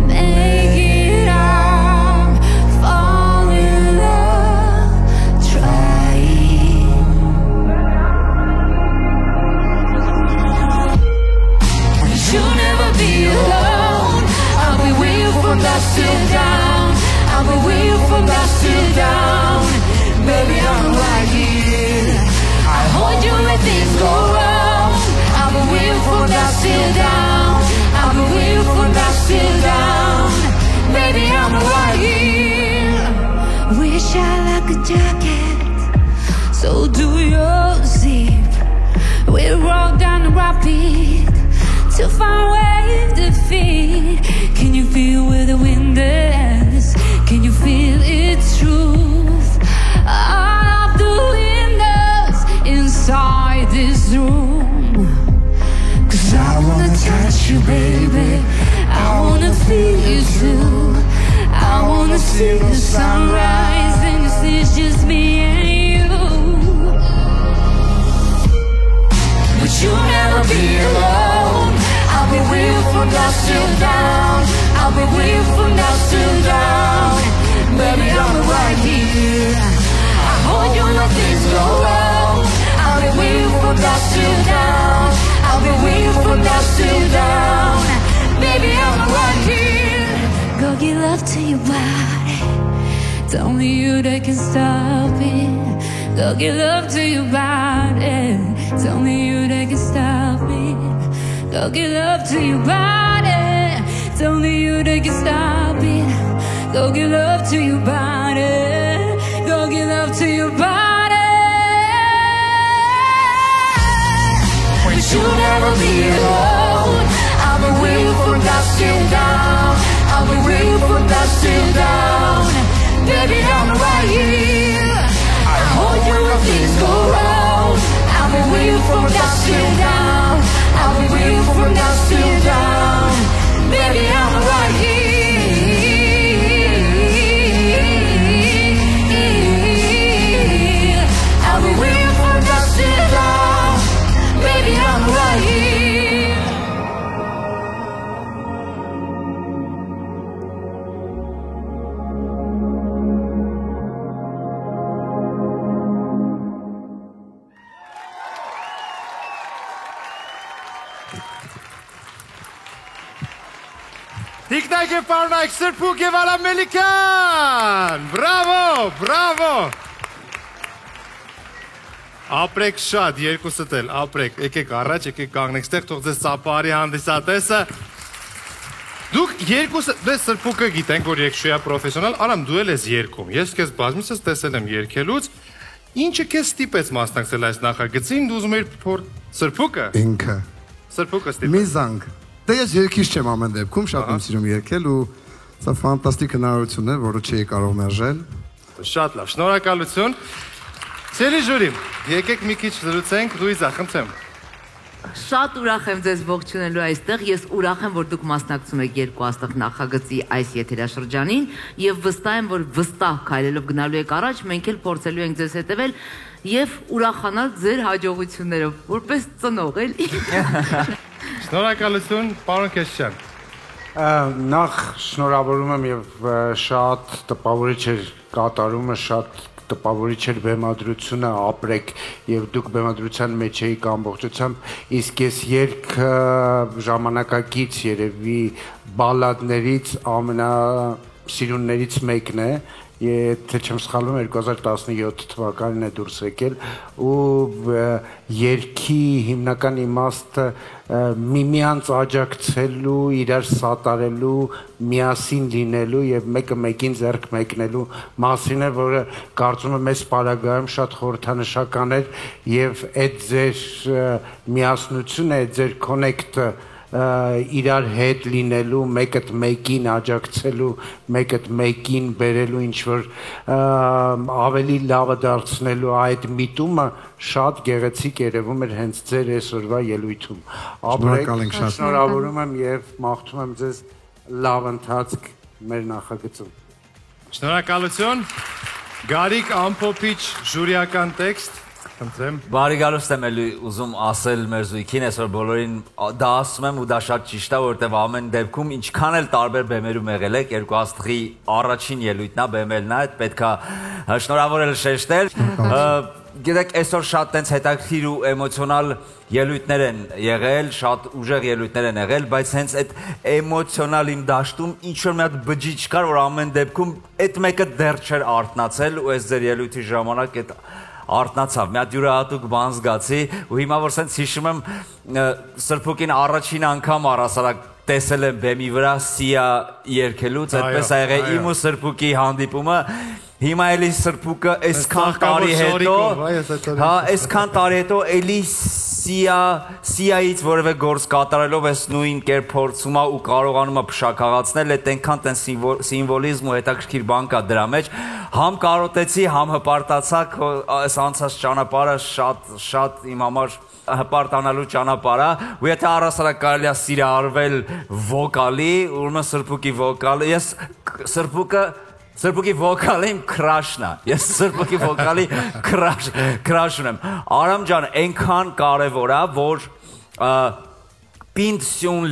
Make it up. Fall in love. Try it. You'll never be alone. I'll be with you from dusk till dawn. I'll be with you from dusk till dawn. Baby, I'm right here. I'll hold you when things go wrong. I'll heartbeat, too far away to defeat. Can you feel where the wind is? Can you feel its truth? All of the windows inside this room. 'Cause I wanna touch you, baby. I wanna feel you too. I wanna see the sunrise and it's just me and you. But you'll never be alone. I'll be with you from dusk till dawn. I'll be with you from dusk till dawn. Baby, I'm right here. I hold you when things go wrong. I'll be with you from dusk till dawn. I'll be with you from dusk till dawn. Baby, I'm right here. Go give love to your body. It's only you that can stop it. Go give love to your body. It's only you that can stop it. Go give love to your body. It's only you that can stop it. Go give love to your body. Go give love to your body. But you'll never be alone. I'll be with you from dusk till dawn. I'll be with you from dusk till dawn. Baby, I'm right here. I hold you when things go wrong. I'll be with you from dusk till dawn. I'll be with you from dusk till dawn. Baby, I'm right here. I'll be with you from dusk till dawn. Baby, I'm right here. Տիկնակ և պարունայք, Սրփուկ և Արամելիքյան, բրավո, բրավո, ապրեք շատ, երկուսըտ էլ, ապրեք, եկեք առաջ, եկեք կանգնեք ստեղ, թող ձեզ ծապարի հանդիսատեսը, դուք երկուսը, դες Սրփուկը գիտենք, որ երկշույա պրոֆեսոնալ, Արամ դու էլ ես երկում, ես կեզ բազմիսս տեսել եմ երկելուց, ինչը կեզ ստիպեց մասնակցել այս նախագծին, դու ուզում էիր Սրփուկը? Ինքը Սրփուկը ստիպեց։ Մի զանգ Դե ես երկիշ չեմ ամեն դեպքում, շատ եմ սիրում երկել ու սա ֆանտաստիկ հնարավորություն է, որը չի կարող մերժել։ Շատ լավ, շնորհակալություն։ Ցելի ժյուրի, եկեք մի քիչ զրուցենք, Լուիզա, խնդրեմ։ Շատ ուրախ եմ ձեզ ողջունելու այստեղ, ես ուրախ եմ, որ դուք մասնակցում եք երկու աստղ նախագծի այս եթերաշրջանին եւ վստահ եմ, որ վստահ քայլելով գնալու եք առաջ, մենք էլ փորձելու ենք ձեզ հետևել եւ ուրախանալ ձեր հաջողություններով, որպես ծնող էլի։ Շնորհակալություն, պարոն Քեշյան։ Նախ շնորհավորում եմ եւ շատ տպավորիչ էր կատարումը, շատ տպավորիչ էր բեմադրությունը, ապրեք եւ դուք բեմադրության մեջ էիք ամբողջությամբ, իսկ ես երգը ժամանակակից երևի բալադներից ամենասիրուններից մեկն է, եթե չեմ սխալվում 2017 թվականին է դուրս եկել ու երգի հիմնական իմաստը միմյանց աջակցելու, իրար սատարելու, միասին լինելու եւ մեկը մեկին ձեռք մեկնելու մասին է, որը կարծում եմ այս պարագայում շատ խորհրդանշական էր եւ այդ ձեր միասնությունը, այդ ձեր կոնեկտը իրար հետ լինելու, մեկըդ մեկին աջակցելու, մեկըդ մեկին բերելու ինչ-որ ավելի լավը դարձնելու այդ միտումը շատ գեղեցիկ երևում էր հենց ձեր այսօրվա ելույթում։ Ապրեք, շնորհավորում եմ եւ մաղթում եմ ձեզ լավ ընթացք մեր նախագծում։ Շնորհակալություն։ Գարիկ Ամփոփիչ ժուրիական տեքստ Բարի գալուստ եմ էլի ուզում ասել մեր զույգին, այսօր բոլորին դա ասում եմ ու դա շատ ճիշտ է, որովհետև ամեն դեպքում ինչքան էլ տարբեր բեմերում եղել եք, երկու աստղի առաջին ելույթն է, բեմելն է, այդ պետք է շնորհավորել շեշտել։ Գիտեք, այսօր շատ տենց հետաքրքիր ու էմոցիոնալ ելույթներ են եղել, շատ ուժեղ ելույթներ են եղել, բայց հենց այդ էմոցիոնալ իմ դաշտում ինչ-որ մի հատ բջիջ կար, որ ամեն դեպքում այդ մեկը դեռ չէր արթնացել ու այս ձեր ելույթի ժամանակ այդ արտնացավ, մի հատ յուրահատուկ բան զգացի ու հիմա որ սենց հիշում եմ Սրփուկին առաջին անգամ առասարակ տեսել եմ բեմի վրա Սիա երգելուց, այդպես ա եղել իմ ու Սրփուկի հանդիպումը, հիմա էլի Սրփուկը այսքան տարի հետո, հա, այսքան տարի հետո էլի սիայից որևէ գործ կատարելով այս նույն կերպ փորձում է ու կարողանում է փշակաղացնել, այդ այնքան տեն սիմվոլիզմ ու հետաքրքիր բան կա դրա մեջ, համ կարոտեցի, համ հպարտացա, այս անցած ճանապարհը շատ իմ համար հպարտանալու ճանապարհ է, ու եթե առասարակ կարելի է սիրահարվել վոկալի, ուրեմն Սրբուկի վոկալը, ես Սրբուկի վոկալը իմ քրաշն է, ես Սրբուկի վոկալի քրաշ ունեմ, Արամ ջան, այնքան կարևոր է, որ պինդ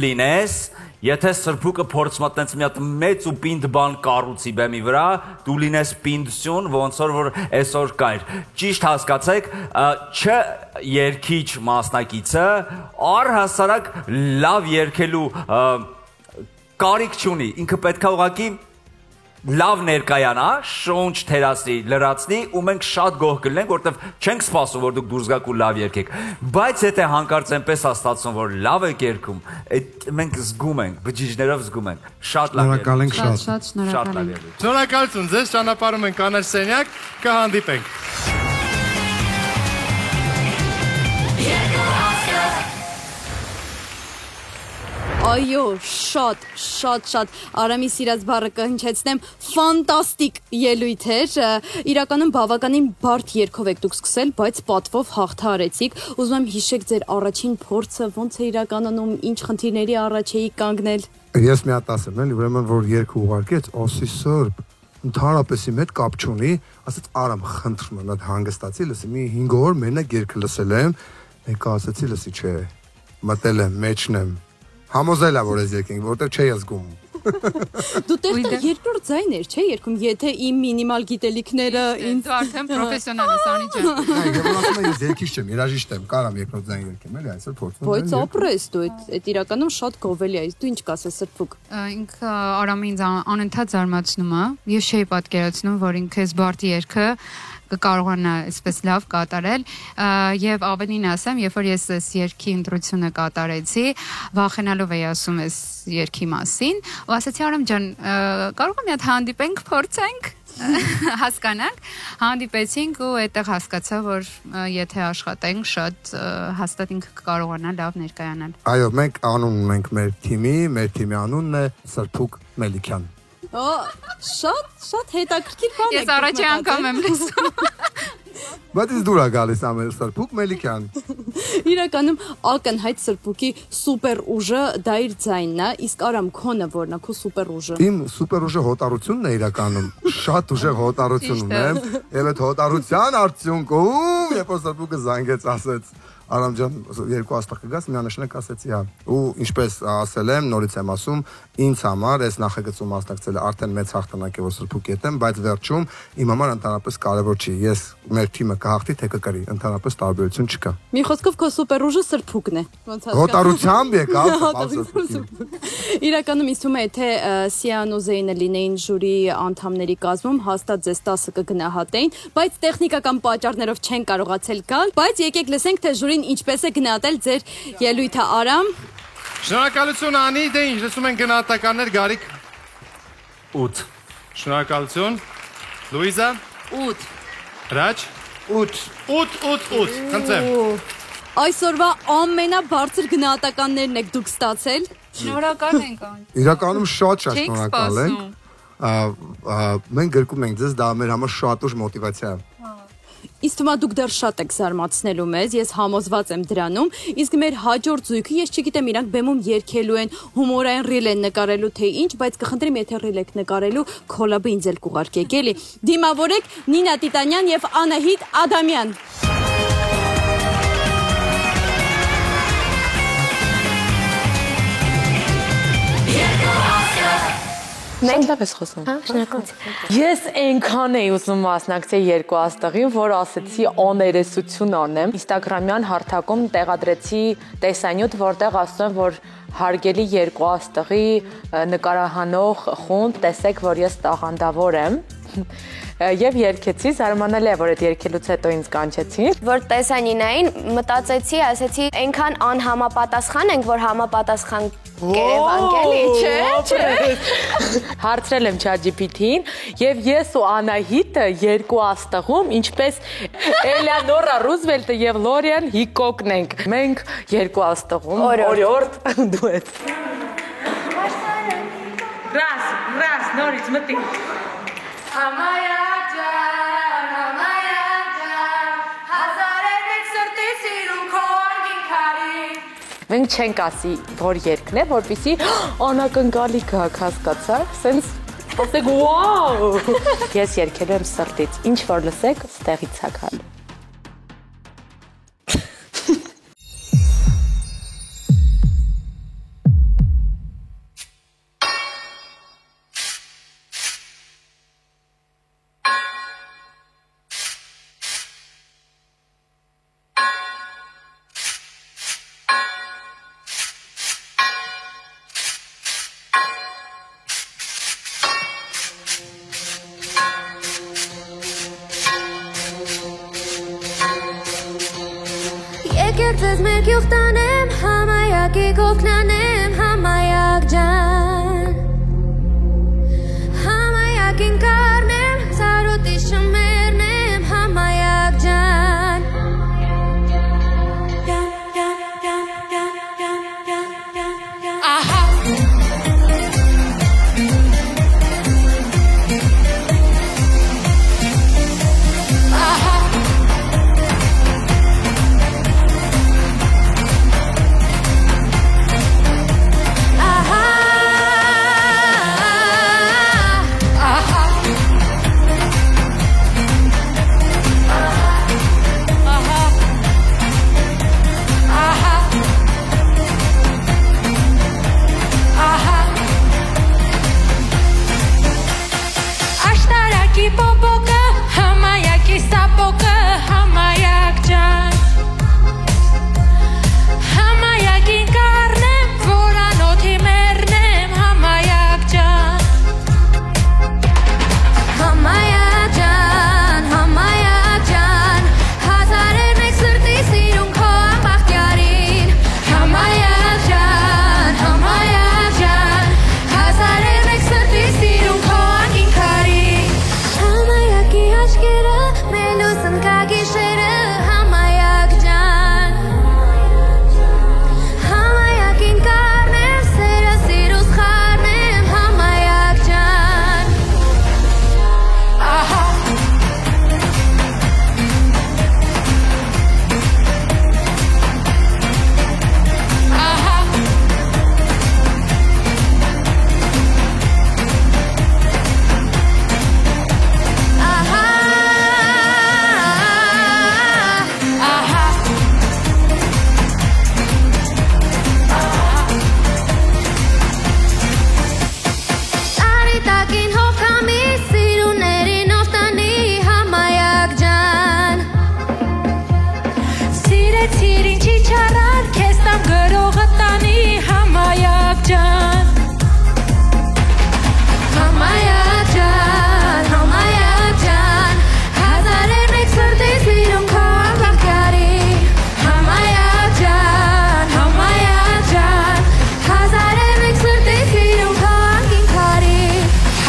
լինես, եթե Սրբուկը փորձում է տենց մի հատ մեծ ու պինդ բան կառուցի բեմի վրա, դու լինես պինդսյուն, ոնց որ այսօր կայր։ Ճիշտ հասկացեք, չէ երգիչ մասնակիցը առհասարակ լավ երգելու կարիք չունի, ինքը պետք է ուղղակի լավ ներկայանա, շունչ թերացնի, լրացնի ու մենք շատ գոհ կլինենք, որովհետև չենք սպասում, որ դուք դուրս գաք ու լավ երգեք։ Բայց եթե հանկարծ այնպես է ստացվում, որ լավ եք երգում, մենք զգում ենք, բջիջներով զգում ենք։ Շատ լավ երգում։ Շատ շնորհակալ ենք։ Շնորհակալություն ձեզ, ճանապարհում ենք կանաչ սենյակ, կհանդիպենք։ Այո, շատ Արամի սիրած բառը կհնչեցնեմ, ֆանտաստիկ ելույթ էր, իրականում բավականին բարդ երգով եք դուք սկսել, բայց պատվով հաղթահարեցիք, ուզում եմ հիշեք ձեր առաջին փորձը, ոնց է իրականանում, ինչ խնդիրների առաջ էիք կանգնել։ Ես մի հատ ասեմ, էլի, ուրեմն որ երգը ուղարկեց, ասի Սրբ, ընդհանրապես իմ հետ կապ չունի, ասեց Արամ, խնդրում եմ, հանգստացի, լսի, մի 5 օր մենակ երգը լսել եմ, եկա ասեցի, լսի, չէ, մտել եմ, մեջն եմ, համոզել է, որ ես երկինք, որտեղ չէի զգում։ Դու տեղ երկրորդ ձայն էր, չէ՞ երգում, եթե իմ մինիմալ գիտելիքները ինձ դու արդեն պրոֆեսիոնալ ես, Անի ջան։ Այո, ես ասում եմ, ես երգիչ չեմ, երաժիշտ եմ, կարամ երկրորդ ձայն երգեմ, էլի, այսօր փորձում եմ։ Բայց ապրես դու, այդ իրականում շատ գովելի է, դու ինչ կասես Սրբուկ։ Ինքը Արամին անընդհատ զարմացնում է, ես չէի պատկերացնում, որ ինքը այս բարդ երգը կկարողանա այսպես լավ կատարել եւ ավելին ասեմ, երբ որ ես այս երգի ընտրությունը կատարեցի, վախենալով էի ասում այս երգի մասին, ու ասացի Արամ ջան, կարող եմ մի հատ հանդիպենք, փորձենք, հասկանանք, հանդիպեցինք ու այդտեղ հասկացա, որ եթե աշխատենք, շատ հաստատ ինքը կկարողանա լավ ներկայանալ։ Այո, մենք անուն ունենք մեր թիմի անունն է Սրբուկ Մելիքյան։ Շատ հետաքրքիր բան է։ Ես առաջի անգամ եմ լսում։ Բայց դուր է գալիս ամեն Սրբուկ Մելիքյան։ Իրականում ակնհայտ Սրբուկի սուպեր ուժը դա իր ձայնն է, իսկ Արամ քոնը որն է քո սուպեր ուժը։ Իմ սուպեր ուժը հոտառությունն է իրականում։ Շատ ուժեղ հոտառություն ունեմ, եւ այդ հոտառության արդյունքում, երբ որ Սրբուկը զանգեց, ասեց Արամ ջան, երկու աստղ կգաս, միանշանակ ասեցի, հա։ Ու ինչպես ասել եմ, նորից եմ ասում, ինձ համար այս նախագծում մասնակցելը արդեն մեծ հաղթանակ է, որ Սրբուկ ետեմ, բայց վերջում իմ համար ընդհանրապես կարևոր չի։ Ես մեր թիմը կհաղթի, թե կկրի, ընդհանրապես տարբերություն չկա։ Մի խոսքով քո սուպեր ուժը Սրբուկն է։ Ոնց հասկանա։ Հոտառությամբ եկավ, Իրականում ինձ թվում է, թե Սիան ու Զեյնը լինեին ժյուրի անդամների կազմում, հաստատ ձեզ 10-ը կգնահատեին, բայց տեխնիկական պատճառներով չեն կարողացել գալ, բայց եկեք լսենք, թե ժյուրին ինչպես է գնահատել ձեր ելույթը Արամ։ Շնորհակալություն Անի, դե ինչ լսում են գնահատականներ Գարիկ 8 Շնորհակալություն Լուիզա 8 Հրաչ 8 Խնդրեմ Այսօրվա ամենաբարձր գնահատականներն եք դուք ստացել։ Շնորհակալ ենք Անի։ Իրականում շատ շնորհակալ ենք։ Մենք գրկում ենք ձեզ, դա մեր համար շատ ուժ մոտիվացիա է։ Իսկ թվում է դուք դեռ շատ եք զարմացնելու մեզ, ես համոզված եմ դրանում, իսկ մեր հաջորդ զույգը, ես չգիտեմ, իրանք բեմում երգելու են, հումորային ռիլ են նկարելու, թե ինչ, բայց կխնդրեմ, եթե ռիլ եք նկարելու, քոլաբը ինձ էլ կուղարկեք, էլի։ Դիմավորեք Նինա Տիտանյան եւ Անահիտ Ադամյան։ Մենք լավ ես խոսում։ Հա, շնորհակալություն։ Ես այնքան էի ուզում մասնակցել երկու աստղին, որ ասեցի աներեսություն անեմ։ Instagram-յան հարթակում տեղադրեցի տեսանյութ, որտեղ ասում եմ, որ հարգելի երկու աստղի նկարահանող խումբ, տեսեք, որ ես տաղանդավոր եմ։ եւ երգեցի, զարմանալի է, որ այդ երգելուց հետո ինձ կանչեցին։ Որ տեսա Նինային, մտածեցի, ասեցի, այնքան անհամապատասխան ենք, որ համապատասխան կերևանկելի, չէ։ Հարցրել եմ ChatGPT-ին եւ ես ու Անահիտը երկու աստղում, ինչպես Էլեոնորա Ռուզվելտը եւ Լորիան Հիկոկն ենք։ Մենք երկու աստղում օրիորդ դուետ։ Ռաս, նորից մտի։ Համայակ ջան, հազարեր մեկ սրտի սիրում քո անգին քարի։ Մենք չենք ասի, որ երկն է, որպեսզի անակնկալի գաք, հասկացա, սենց ասեք վաու։ Ես երկելու եմ սրտից, ինչ որ լսեք, ստեղից ա գալու։ Ձեզ մեկ յուղ տանեմ, համայակի կողքնանեմ, համայակ ջան Համայակին կարնեմ, սարոտի շմերնեմ, համայակ ջան Ահա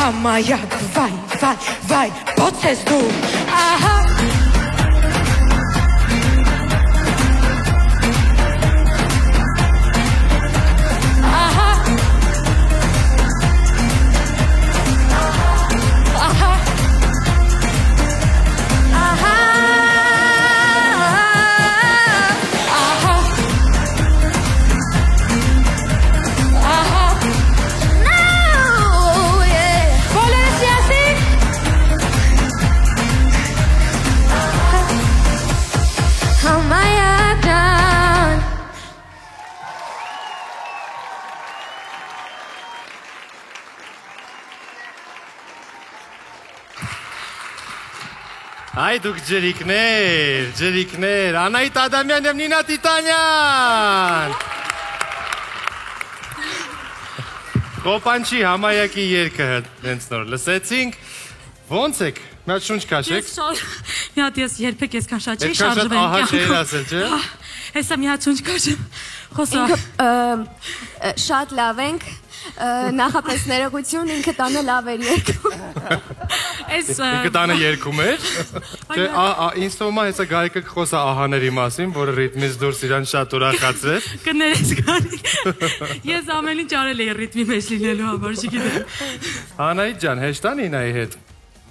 Համայակ, վայ, ո՞ց ես դու, ահա Այ դուք ջերիկներ, Անահիտ Ադամյան և Նինա Տիտանյան։ Կոպանչի համայակի երգը հենց նոր լսեցինք, Ոնց եք։ Մի հատ շունչ քաշեք։ Մի հատ ես երբեք այսքան շատ չի շարժվել։ շարժվել։ Ահա չէր ասել, չէ՞։ Հեսա մի հատ շունչ քաշեմ։ Խոսա։ Շատ լավ ենք։ Նախապես ներողություն, ինքը տանը լավ էր երգում։ Ինքը տանը երգում էր։ Չէ, ինձ թվում է հեսա Գարիկը կխոսա ահաների մասին, որը ռիթմից դուրս իրան շատ ուրախացրեց։ Կներես Գարիկ։ Ես ամեն ինչ արել էի ռիթմի մեջ լինելու համար, չգիտեմ։ Անահիտ ջան, հեշտ է Նինայի հետ։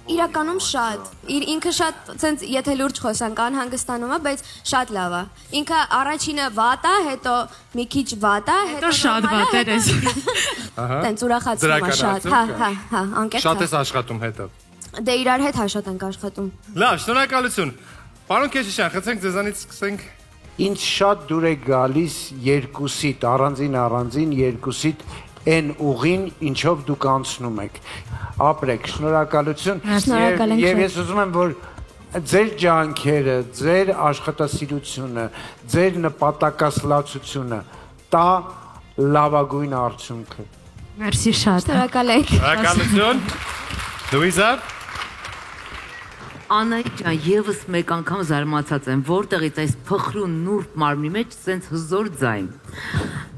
Իրականում շատ։ Ինքը շատ ցենց եթե լուրջ խոսանք անհանգստանում է, բայց շատ լավ է։ Ինքը առաջինը վատ է, հետո մի քիչ վատ է, հետո շատ վատ էր էս։ Ահա։ Տենց ուրախացնում է շատ։ Հա, անկեղծ։ Շատ ես աշխատում հետը։ Դե իրար հետ շատ ենք աշխատում։ Լավ, շնորհակալություն։ Պարոն Քեշիշյան, խնդրենք ձեզանից սկսենք։ Ինչ շատ դուր է գալիս երկուսիդ, առանձին երկուսիդ այն ուղին, ինչով դուք անցնում եք։ Ապրեք, շնորհակալություն։ Եվ ես ուզում եմ, որ ձեր ջանքերը, ձեր աշխատասիրությունը, ձեր նպատակասլացությունը տա լավագույն արդյունքը։ Մերսի շատ։ Շնորհակալ եք։ Շնորհակալություն։ Լուիզա։ Անահիտ ջան, եւս մեկ անգամ զարմացած եմ, որտեղից այս փխրուն նուրբ մարմնի մեջ սենց հզոր ձայն։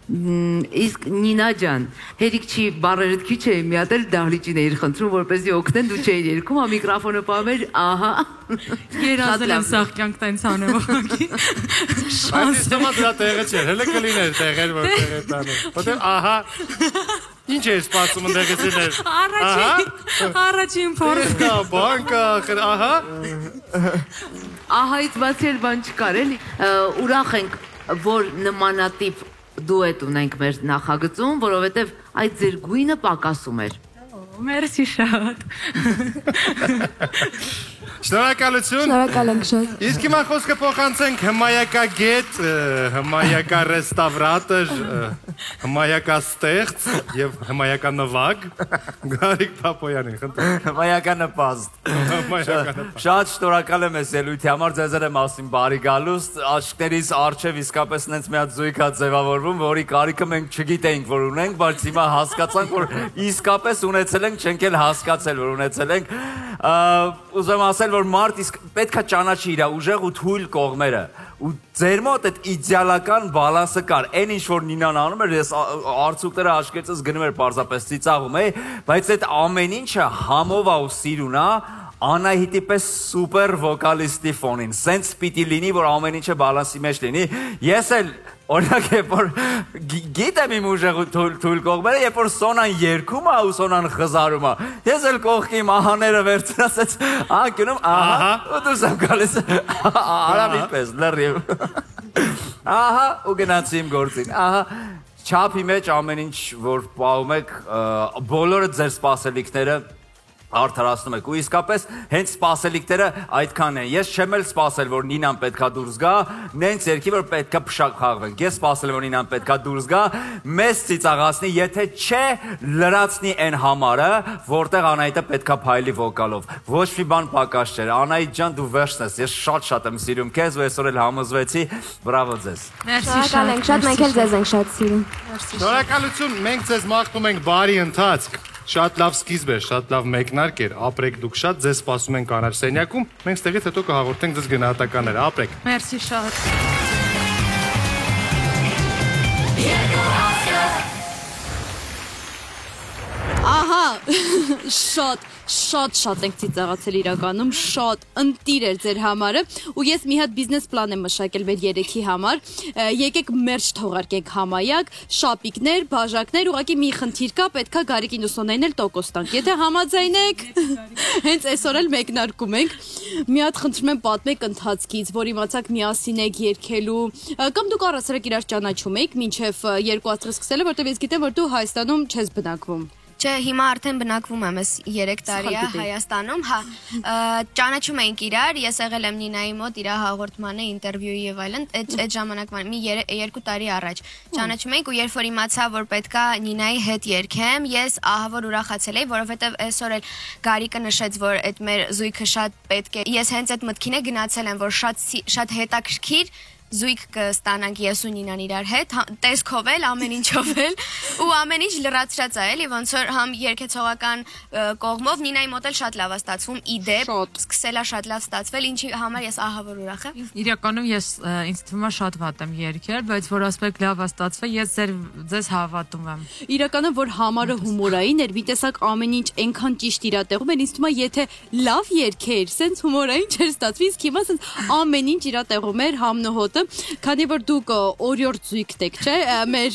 Իսկ Նինա ջան, հերիք չի բարերդ քիչ է մի հատ էլ դահլիճին էիր խնդրում, որպեսզի օգնեն դու չէիր երգում, հա միկրոֆոնը պահեր, ահա։ Երազել եմ սաղ կյանք տենց անեմ ուղղակի։ Այս դեմա դրա տեղը չէր, հələ կլիներ տեղեր, որ տեղեր տանը։ Որտեղ ահա ինչ է սպասում ընդեղից իներ։ Առաջին փորձ։ Կա, բանկա, ահա։ Ահայից բացի էլ բան չկար, էլի։ Ուրախ ենք, որ նմանատիպ դուետ ունենք մեր նախագծում, որովհետև այդ ձեր գույնը պակասում էր։ Մերսի շատ։ Շնորհակալություն։ Շնորհակալ ենք շատ։ Իսկ հիմա խոսքը փոխանցենք հմայակագետ, հմայակարեստավրատոր, հմայակաստեղծ եւ հմայականնվագ Գարիկ Պապոյանին, խնդրեմ։ Հմայականնպաստ։ Շատ շնորհակալ եմ այս ելույթի համար, ձեզ եմ ասում բարի գալուստ, աչքներիս առջև իսկապես նենց մի հատ զույգ է ձևավորվում, որի կարիքը մենք չգիտեինք, որ ունենք, բայց հիմա հասկացանք, որ իսկապես ունեցել ենք, չենք էլ հասկացել, որ ունեցել ենք։ Ուզում ասել, որ մարդ իսկ պետք է ճանաչի իր ուժեղ ու թույլ կողմերը ու ձեր մոտ այդ իդեալական բալանսը կար այն ինչ որ Նինան անում էր ես արցուկները աչքերից գնում էր պարզապես ծիծաղում էի բայց այդ ամեն ինչը համով է ու սիրուն է Անահիտի պես սուպեր վոկալիստի ֆոնին սենց պիտի լինի որ ամեն ինչը բալանսի մեջ լինի ես էլ օրինակ երբ որ գիտեմ իմ ուժեղ թույլ կողմերը երբ որ Սոնան երգում է ու Սոնան խզարում է ես էլ կողքի իմ ահաները վերցրած անկյունում ահա ու դուրս եմ գալիս արամի պես լրիվ ահա ու գնացի իմ գործին ահա չափի մեջ ամեն ինչ որ պահում եք բոլորը ձեր սպասելիքները արդարացնում եք ու իսկապես հենց սպասելիքները այդքան են ես չեմ էլ սպասել որ Նինան պետքա դուրս գա նենց երկի որ պետքա փշակ խաղվենք ես սպասել եմ որ Նինան պետքա դուրս գա մեզ ծիծաղացնի եթե չէ լրացնի այն համարը որտեղ Անահիտը պետքա փայլի վոկալով ոչ մի բան պակաս չէր Անահիտ ջան դու վերջն ես ես շատ եմ սիրում քեզ ու այսօր էլ համոզվեցի բրավո ձեզ Շնորհակալ ենք շատ մենք էլ ձեզ ենք շատ սիրում Շնորհակալություն մենք ձեզ մաղթում ենք բարի ընթացք Շատ լավ սկիզբ էր, շատ լավ մեկնարկ էր, ապրեք դուք շատ, ձեզ սպասում ենք կանաչ սենյակում, մենք ստեղից հետո կհաղորդենք ձեզ գնահատականները, ապրեք։ Մերսի շատ։ Ահա, շատ ենք ծիծաղացել իրականում, շատ ընտիր էր ձեր համարը ու ես մի հատ բիզնես պլան եմ մշակել մեր երեքի համար, եկեք մերջ թողարկենք համայակ, շապիկներ, բաժակներ, ուղղակի մի խնդիր կա, պետքա Գարիկին ու Սոնային էլ տոկոս տանք, եթե համաձայն եք, հենց այսօր էլ մեկնարկում ենք, մի հատ խնդրում եմ պատմեք ընթացքից, որ իմացաք միասին եք երգելու, կամ դուք առասարակ իրար ճանաչում եք, մինչև երկու աստղը սկսելը, որտեղ ես գիտեմ, որ դու Հայաստանում չես բնակվում։ Չէ, հիմա արդեն բնակվում եմ, ես 3 տարի է Հայաստանում, հա, ճանաչում ենք իրար, ես եղել եմ Նինայի մոտ, իր հաղորդմանը, ինտերվյուի եւ այլն, այդ ժամանակվան մի 2 տարի առաջ ճանաչում ենք ու երբ որ իմացա, որ պետքա Նինայի հետ երգեմ, ես ահա որ ուրախացել էի, որովհետեւ այսօր էլ Գարիկը նշեց, որ այդ մեր զույգը շատ պետք է։ Ես հենց այդ մտքին է գնացել եմ, որ շատ հետաքրքիր զույգ կստանանք ես ու Նինան իրար հետ, տեսքով էլ, ամեն ինչով էլ, ու ամեն ինչ լրացրած է, էլի, ոնց որ համ երգեցողական կողմով Նինայի մոտ էլ շատ լավ է ստացվում, իդեպ, սկսել է շատ լավ ստացվել, ինչի համար ես ահավոր ուրախ եմ։ Իրականում ես ինձ թվում է շատ վատ եմ երգել, բայց որ ասեք լավ է ստացվել, ես ձեզ հավատում եմ։ Իրականում որ համարը հումորային էր, մի տեսակ ամեն ինչ այնքան ճիշտ իրա տեղում էր, ինձ թվում է եթե լավ երգեր, սենց հումորային չէր ստացվի, իսկ հիմա սենց ամեն ինչ իրա տեղում էր, համնոհոտը, քանի որ դուք օրիորդ զույգ եք, չէ՞, մեր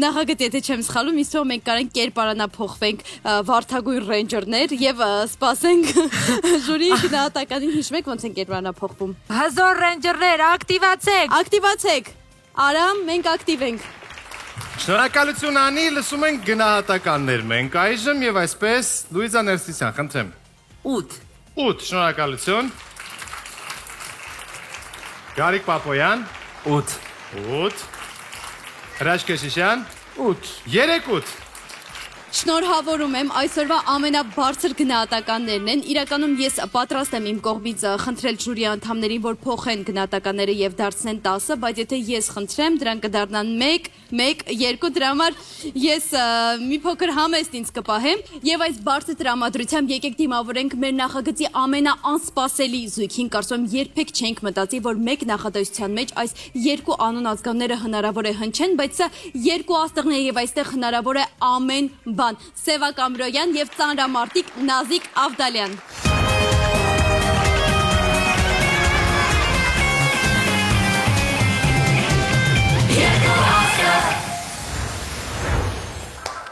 նախագծի եթե չեմ սխալվում, ինձ թվում է մենք կարանք կերպարանափոխվենք վարդագույն ռեյնջերներ եւ սպասենք ժյուրիի գնահատականին, հիշում եք ոնց են կերպարանափոխվում։ Հզոր ռեյնջերներ, ակտիվացեք։ Արամ, մենք ակտիվ ենք։ Շնորհակալություն Անի, լսում ենք գնահատականներ մենք այժմ եւ այսպես Լուիզա Ներսիսյան, խնդրեմ։ 8, շնորհակալություն։ Գարիկ Պապոյան 8 Հրաշք Կեշիշյան 8 Շնորհավորում եմ, այսօրվա ամենաբարձր գնահատականներն են, իրականում ես պատրաստ եմ իմ կողմից խնդրել ժյուրի անդամներին, որ փոխեն գնահատականները եւ դարձնեն 10, բայց եթե ես խնդրեմ, դրանք կդառնան 1, 2, դրա համար ես մի փոքր համեստ ինձ կպահեմ եւ այս բարձր տրամադրությամբ եկեք դիմավորենք մեր նախագծի ամենաանսպասելի զույգին, կարծում եմ երբեք չենք մտածի, որ մեկ նախադասության մեջ այս երկու անուն ազգանները հնարավոր է հնչեն, բայց սա երկու աստղներ եւ այստեղ հնարավոր է ամեն բան։ Սևա Կամրոյան եւ ծանրամարտիկ Նազիկ Ավդալյան։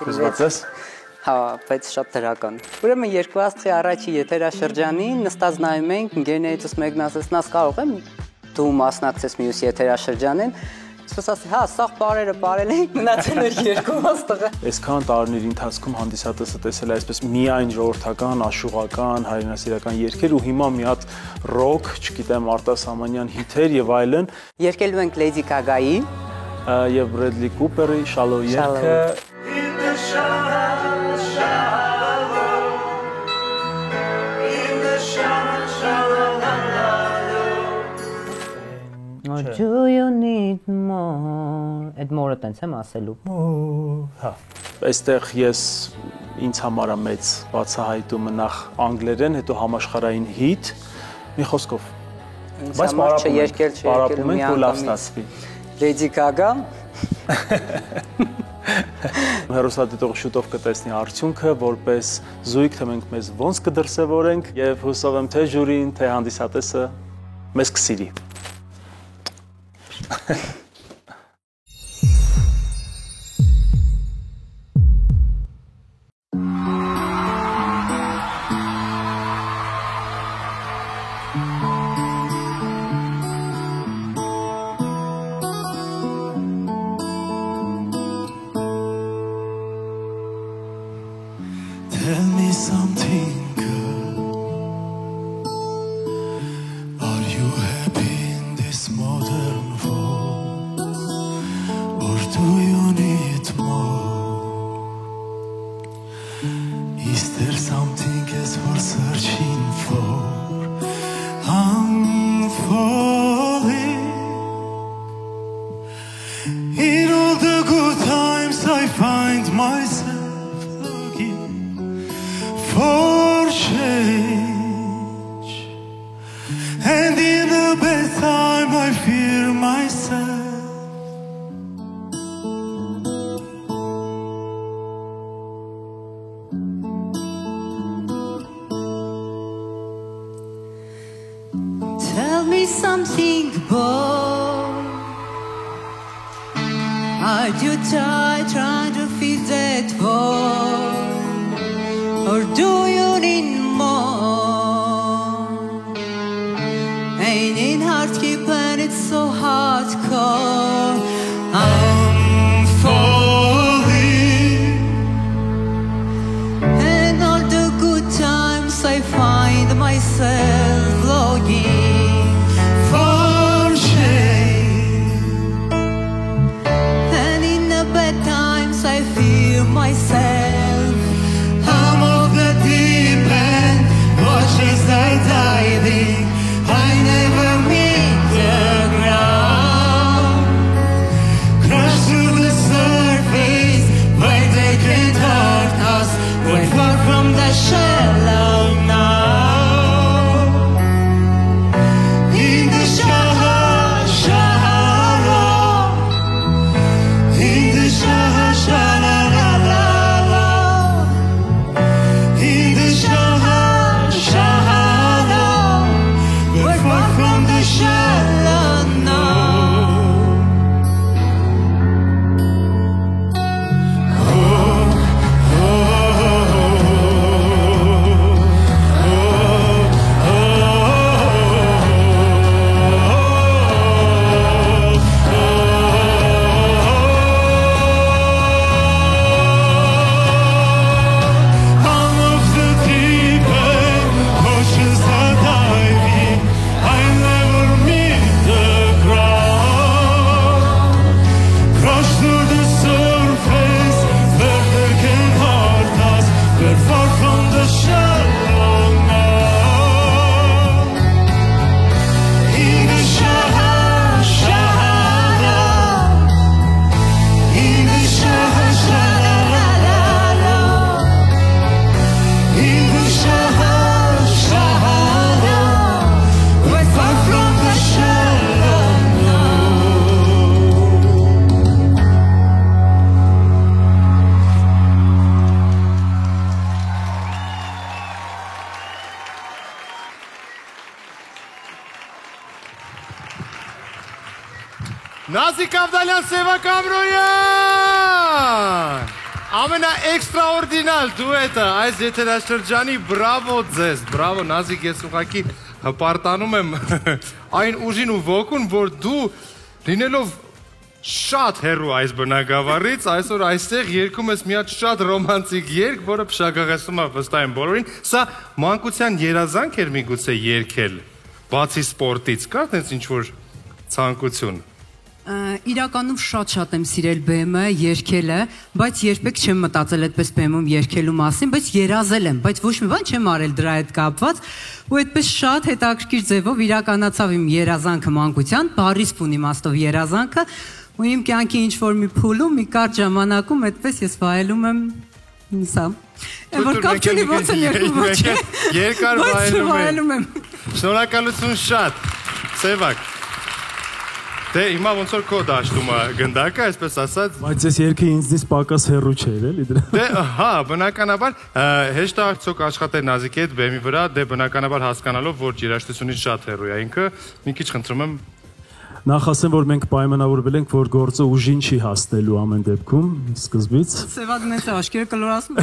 Հուզված ես։ Հա, բայց շատ դրական։ Ուրեմն երկու աստղի առաջի եթերաշրջանին նստած նայում ենք, ընկերներիցս մեկն ասեց, «Նաս կարող եմ դու մասնակցես մյուս եթերաշրջանին»։ Ես ասացի, հա, սաղ բարերը բարել ենք, մնացել էր երկու աստղը։ Այսքան տարիների ընթացքում հանդիսատեսը տեսել է այսպես միայն ժողովրդական, աշուղական, հայրենասիրական երգեր ու հիմա մի հատ ռոք, չգիտեմ, արտասահմանյան հիթեր եւ այլն։ Երգելու ենք Lady Gaga-ի եւ Bradley Cooper-ի Shallow երգը։ Do you need more? Այդ մորը տենց եմ ասելու։ Հա։ Այստեղ ես ինձ համար մեծ բացահայտումը նախ անգլերեն, հետո համաշխարհային հիթ, մի խոսքով։ Բայց պարապում ենք, որ լավ ստացվի։ Lady Gaga Հերոսադիտողը շուտով կտեսնի արդյունքը, որպես զույգ, թե մենք մեզ ոնց կդրսևորենք եւ հուսով եմ թե ժյուրին, թե հանդիսատեսը մեզ կսիրի։ Tell me something, girl. Are you happy in this modern world? Or do you need more? Is there something else we're searching for? I'm falling. In all the good times I find myself for change, and in the bad time I fear myself. Tell me something, boy. Are you trying to feel that void? Or do you need more? Ain't it hard keeping it so hardcore? I'm falling, and all the good times I find myself longing for change, and in the bad times I feel myself. Watch as I diving, I never meet the ground. Նազիկ Ավդալյան, Սևակ Ամրոյան։ Ամենա էքստրաորդինալ դուետը այս եթերաշրջանի, բրավո ձեզ, բրավո Նազիկ, ես ուղղակի հպարտանում եմ այն ուժին ու ոգուն, որ դու լինելով շատ հեռու այս բնակավարից, այսօր այստեղ երգում ես մի հատ շատ ռոմանտիկ երգ, որը փշագաղեցնում է վստահ եմ բոլորին։ Սա մանկության երազանք էր միգուցե երգել, բացի սպորտից, կա՞ տենց ինչ-որ ցանկություն։ Իրականում շատ եմ սիրել բեմը, երգելը, բայց երբեք չեմ մտածել այդպես բեմում երգելու մասին, բայց երազել եմ, բայց ոչ մի բան չեմ արել դրա հետ կապված, ու այդպես շատ հետաքրքիր ձևով իրականացավ իմ երազանքը մանկության, բառի սփուն իմաստով երազանքը, ու իմ կյանքի ինչ-որ մի փուլում, մի կարճ ժամանակում այդպես ես վայելում եմ սա։ Որ կապ չունի ոնց եմ երգում, ոչ է։ Երկար վայելում եմ։ Շնորհակալություն շատ։ Սևակ։ Դե հիմա ոնց որ քո դաշտումը գնդակը, այսպես ասած։ Բայց այս երգը ինձնից պակաս հեռու չէր, էլի դրա։ Դե, հա, բնականաբար հեշտ է արդյոք աշխատել Նազիկի հետ բեմի վրա, դե բնականաբար հասկանալով, որ երաժշտությունից շատ հեռու է ինքը, մի քիչ խնդրում եմ։ Նախ ասեմ, որ մենք պայմանավորվել ենք, որ գործը ուժին չի հասնելու ամեն դեպքում, սկզբից։ Սևակն է աշկերը կլորացնում։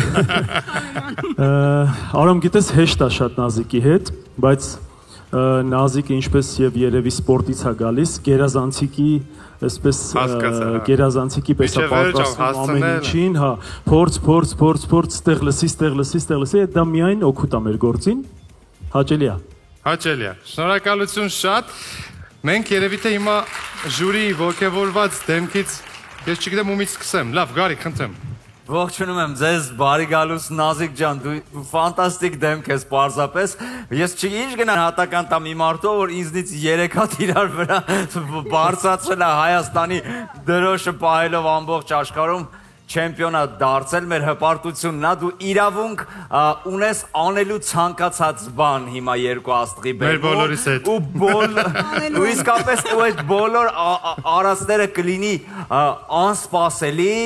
Արամ, գիտես, հեշտ է շատ Նազիկի հետ, բայց Նազիկը ինչպես եւ երևի սպորտից է գալիս, գերազանցիկի, այսպես գերազանցիկի պես է պատրաստվում ամեն ինչին, հա, փորձ, ստեղ լսի, դա միայն օգուտ է մեր գործին, հաճելի է։ Հաճելի է, շնորհակալություն շատ։ Մենք երևի թե հիմա ժյուրի ոգևորված դեմքից, ես չգիտեմ ումից սկսեմ, լավ, Գարիկ, խնդրեմ։ Ողջունում եմ ձեզ, բարի գալուս Նազիկ ջան, դու ֆանտաստիկ դեմք ես պարզապես, ես ինչ գնա հատական տամ իմ արդո, որ ինձնից 3 հատ իրար վրա բարձրացրել է Հայաստանի դրոշը պահելով ամբողջ աշխարհում, չեմպիոնա դարձել, մեր հպարտությունն է, դու իրավունք ունես անելու ցանկացած բան հիմա երկու աստղի բերում։ Մեր բոլորիս հետ։ Ու իսկապես ու այդ բոլոր արածները կլինի անսպասելի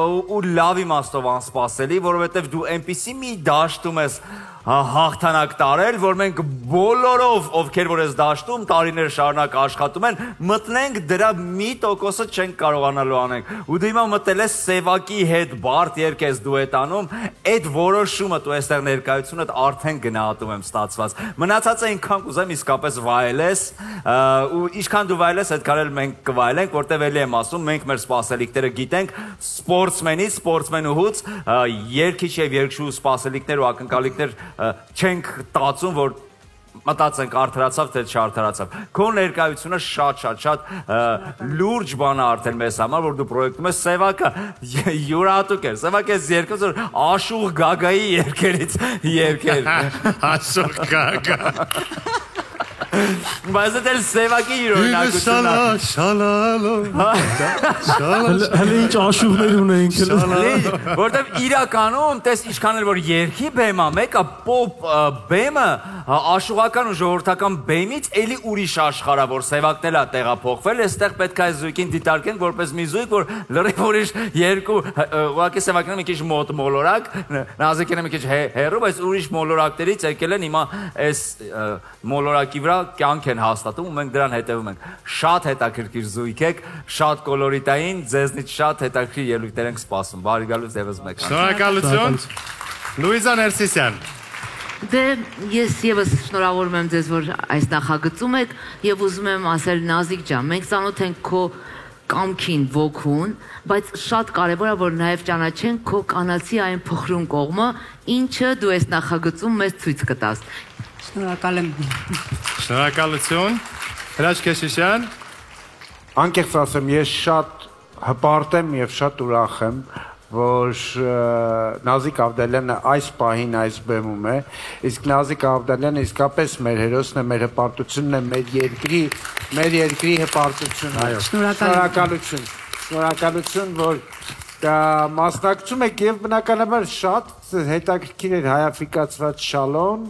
ու լավ իմաստով անսպասելի, որովհետև դու այնպիսի մի դաշտում ես հաղթանակ տարել, որ մենք բոլորով, ովքեր որ ես դաշտում, տարիներ շարունակ աշխատում են, մտնենք դրա մի տոկոսը չենք կարողանալու անենք։ Ու դու հիմա մտել ես Սևակի հետ բարդ երգ ես դուետանում, այդ որոշումը դու այստեղ ներկայությունդ արդեն գնահատում եմ ստացված։ Մնացածը ինքան կուզեմ իսկապես վայելես, ու ինչքան դու վայելես, այդքան էլ մենք կվայելենք, որտեղ էլի եմ ասում, մենք մեր սպասելիքները գիտենք, սպորտսմենից, սպորտսմենուհուց, երգիչ եւ երգչու սպասելիքներ ու ակնկալիքներ չենք տածում, որ մտածենք արդարացավ, թե չարդարացավ։ Քո ներկայությունը շատ լուրջ բան է արդեն մեզ համար, որ դու պրոյեկտում ես Սևակը յուրահատուկ էր։ Սևակ ես երկրորդ որ Աշուղ Գագայի երկերից երկեր։ Աշուղ Գագա։ Բայց դա Սևակի յուրօրինակությունն է։ Հələ ինչ աշուղներ ունենք։ Որտեվ իրականում, տես ինչքան էլ որ երգի բեմա, մեկը պոպ բեմը աշուղական ու ժողովրդական բեմից էլի ուրիշ աշխարհ է, որ Սևակն էլ է տեղափոխվել, այստեղ պետք է այս զույգին դիտարկենք որպես մի զույգ, որ լրիվ ուրիշ երկու, ուղղակի Սևակն է մի քիչ մոտ մոլորակ, Նազիկն է մի քիչ հեռու, բայց ուրիշ մոլորակներից եկել են հիմա այս մոլորակի վրա կյանք են հաստատում ու մենք դրան հետևում ենք։ Շատ հետաքրքիր զույգ եք, շատ կոլորիտային, ձեզնից շատ հետաքրքիր ելույթներ ենք սպասում։ Բարի գալուց եւս մեկ անգամ։ Շնորհակալություն։ Լուիզա Ներսիսյան։ Դե ես եւս շնորհավորում եմ ձեզ, որ այս նախագծում եք եւ ուզում եմ ասել Նազիկ ջան, մենք ծանոթ ենք քո կամքին, ոգուն, բայց շատ կարևոր է որ նաեւ ճանաչենք քո կանացի այն փխրուն կողմը, ինչը դու այս նախագծում մեզ ցույց կտաս։ Շնորհակալ եմ։ Շնորհակալություն։ Հրաչ Քեշիշյան։ Անկեղծ ասեմ, ես շատ հպարտ եմ եւ շատ ուրախ եմ, որ Նազիկ Ավդալյանը այս պահին այս բեմում է, իսկ Նազիկ Ավդալյանը իսկապես մեր հերոսն է, մեր հպարտությունն է, մեր երկրի հպարտությունը։ Շնորհակալություն, որ մասնակցում եք եւ բնականաբար շատ հետաքրքիր էր հայաֆիկացված շալոն,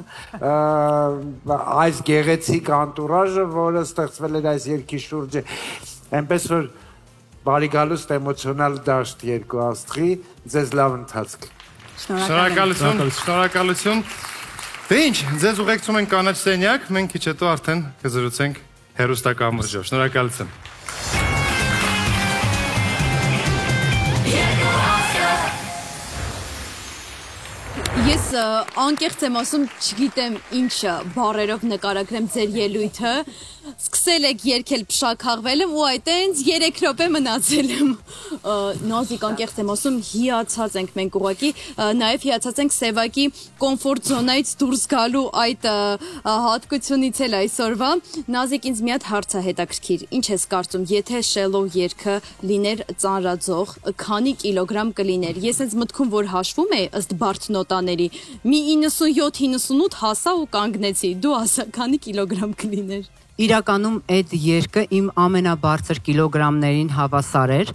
այս գեղեցիկ անտուրաժը, որը ստեղծվել էր այս երգի շուրջը, այնպես որ բարի գալուստ էմոցիոնալ դաշտ երկու աստղի, ձեզ լավ ընթացք։ Շնորհակալություն։ Դե ինչ, ձեզ ուղեկցում ենք կանաչ սենյակ, մենք քիչ հետո արդեն կզրուցենք հեռուստակամրջով։ Շնորհակալություն։ անկեղծ եմ ասում, չգիտեմ ինչ բառերով նկարագրեմ ձեր ելույթը։ Սկսել եք երգել փշաքաղվել եմ ու այտենց 3 րոպե մնացել եմ։ Նազիկ անկեղծ եմ ասում, հիացած ենք մենք ուղղակի, նաև հիացած ենք Սևակի կոմֆորտ զոնայից դուրս գալու այդ հատկությունից էլ այսօրվա։ Նազիկ, ինձ մի հատ հարց է հետաքրքիր։ Ինչ ես կարծում, եթե Shallow երգը լիներ ծանրաձող, քանի կիլոգրամ կլիներ։ Ես ինձ մտքում որ հաշվում է ըստ բարդ նոտաների, մի 97-98 հասա ու կանգնեցի։ Դու ասա, քանի կիլոգրամ կլիներ։ Իրականում այդ երգը իմ ամենաբարձր կիլոգրամներին հավասար էր,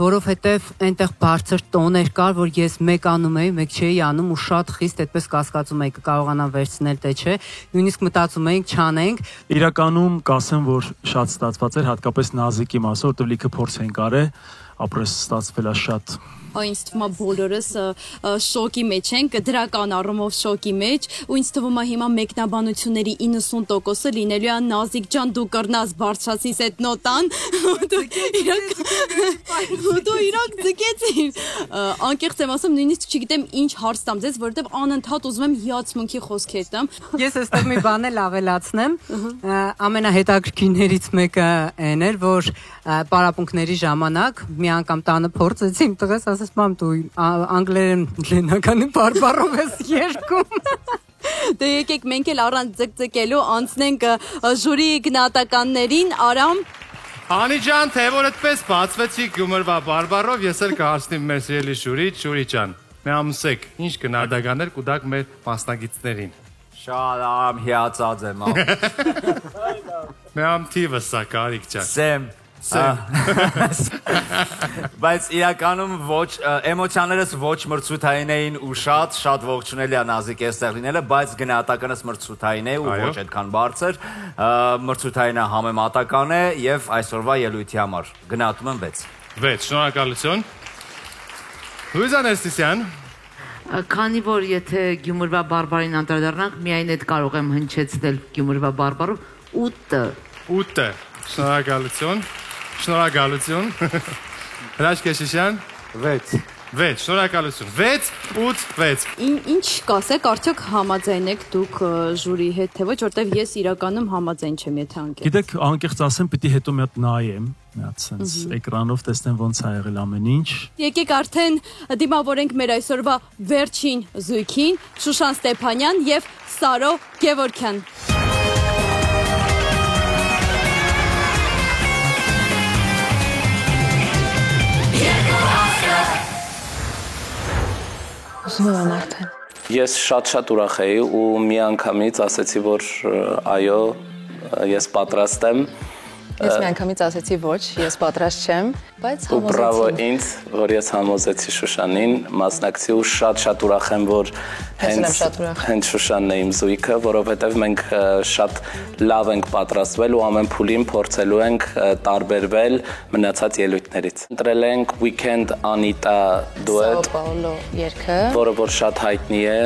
որովհետև այնտեղ բարձր տոներ կար, որ ես մեկ անում էի, մեկ չէի անում ու շատ խիստ այդպես կասկածում էի կկարողանամ վերցնել թե չէ, նույնիսկ մտածում էինք չանենք։ Իրականում կասեմ, որ շատ ստացված էր, հատկապես Նազիկի մասը, որտեղ լիքը փորձ են կարել, ապրես ստացվել է շատ։ Ինձ թվում է բոլորս շոկի մեջ ենք, դրական առումով շոկի մեջ, ու ինձ թվում է հիմա մեկնաբանությունների 90%-ը լինելու է Նազիկ ջան, դու կռնաս բարձրացնես այդ նոտան, դու իրոք ձգեցիր։ Անկեղծ եմ ասում, նույնիսկ չգիտեմ ինչ հարց տամ ձեզ, որովհետև անընդհատ ուզում եմ հիացմունքի խոսքեր տամ։ Ես այստեղ մի բան էլ ավելացնեմ, ամենահետաքրքիրներից մեկը այն էր, որ պարապմունքների ժամանակ մի անգամ տանը փորձեցի, իմ տղես ասես մամ դու անգլերեն լենականի բարբառով ես երգում։ Դե եկեք մենք էլ առանց ձգձգելու անցնենք ժյուրի գնահատականներին, Արամ։ Անի ջան, թե որ այդպես բացվեցի գումարվա բարբառով, ես էլ կհարցնեմ մեր սիրելի Ժյուրի ջան, մի ամսեք, ինչ գնահատականներ կուտակ մեր մասնագետներին։ Շատ արամ հիացած եմ։ Մի ամ թիվը սա կարիք ջան։ Բայց իրականում ոչ էմոցիաներս ոչ մրցութային էին ու շատ ողջունելի է Նազիկ այստեղ լինելը, բայց գնահատականս մրցութային է ու ոչ այդքան բարձր, մրցութայինը համեմատական է եւ այսօրվա ելույթի համար գնահատում եմ 6։ 6, շնորհակալություն։ Լուիզա Ներսիսյան։ Քանի որ եթե Գյումրվա բարբարին անդրադառնանք, միայն այդ կարող եմ հնչեցնել Գյումրվա բարբարով 8։ 8, շնորհակալություն։ Շնորհակալություն։ Հրաշք Կեշիշյան։ 6, շնորհակալություն։ 6, 8, 6։ Ինչ կասեք, արդյոք համաձայն եք դուք ժյուրի հետ, թե ոչ, որտեվ ես իրականում համաձայն չեմ, եթե անկեղծ։ Գիտեք, անկեղծ ասեմ, պիտի հետո մի հատ նայեմ, մի հատ sense էկրանով տեսնեմ ոնց է եղել ամեն ինչ։ Եկեք արդեն դիմավորենք մեր այսօրվա վերջին զույգին, Շուշան Ստեփանյան եւ Սարո Գևորգյան։ Ես շատ ուրախ էի ու մի անգամից ասեցի, որ այո, ես պատրաստ եմ։ Ես մի անգամից ասեցի ոչ, ես պատրաստ չեմ, բայց համոզեցի։ Ու բրավո ինձ, որ ես համոզեցի Շուշանին, մասնակցի ու շատ ուրախ եմ, որ հենց Շուշանն է իմ զույգը, որովհետև մենք շատ լավ ենք պատրաստվել ու ամեն փուլին փորձելու ենք տարբերվել մնացած ելույթներից։ Ընտրել ենք Weekend Anita duet, Sao Paulo երգը, որը որ շատ հայտնի է։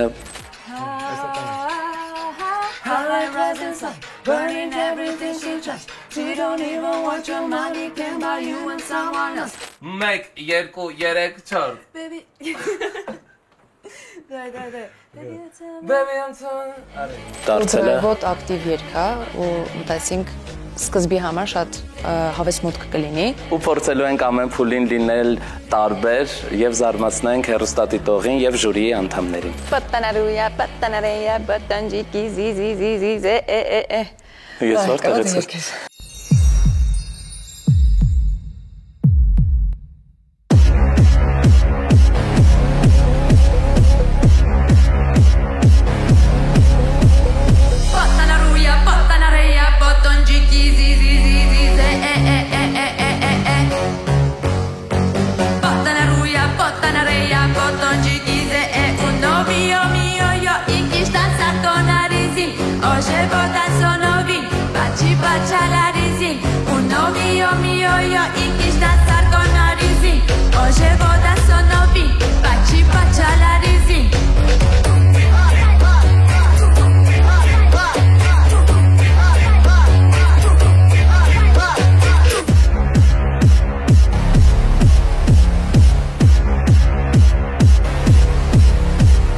Burning everything she trusts. She don't even want your money, can buy you and someone else. 1, 2, 3, 4. Baby. Baby, I'm sorry. Դարձել է Ոտ ակտիվ երգ է ու մտածինք սկզբի համար շատ հավես մուտք կլինի։ Ու փորձելու ենք ամեն փուլին լինել տարբեր եւ զարմացնենք հեռուստադիտողին եւ ժյուրիի անդամներին։ Պատանարույա, պատանարեյա, պատանջիկի զի Ես որտեղից ես։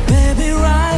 Baby, right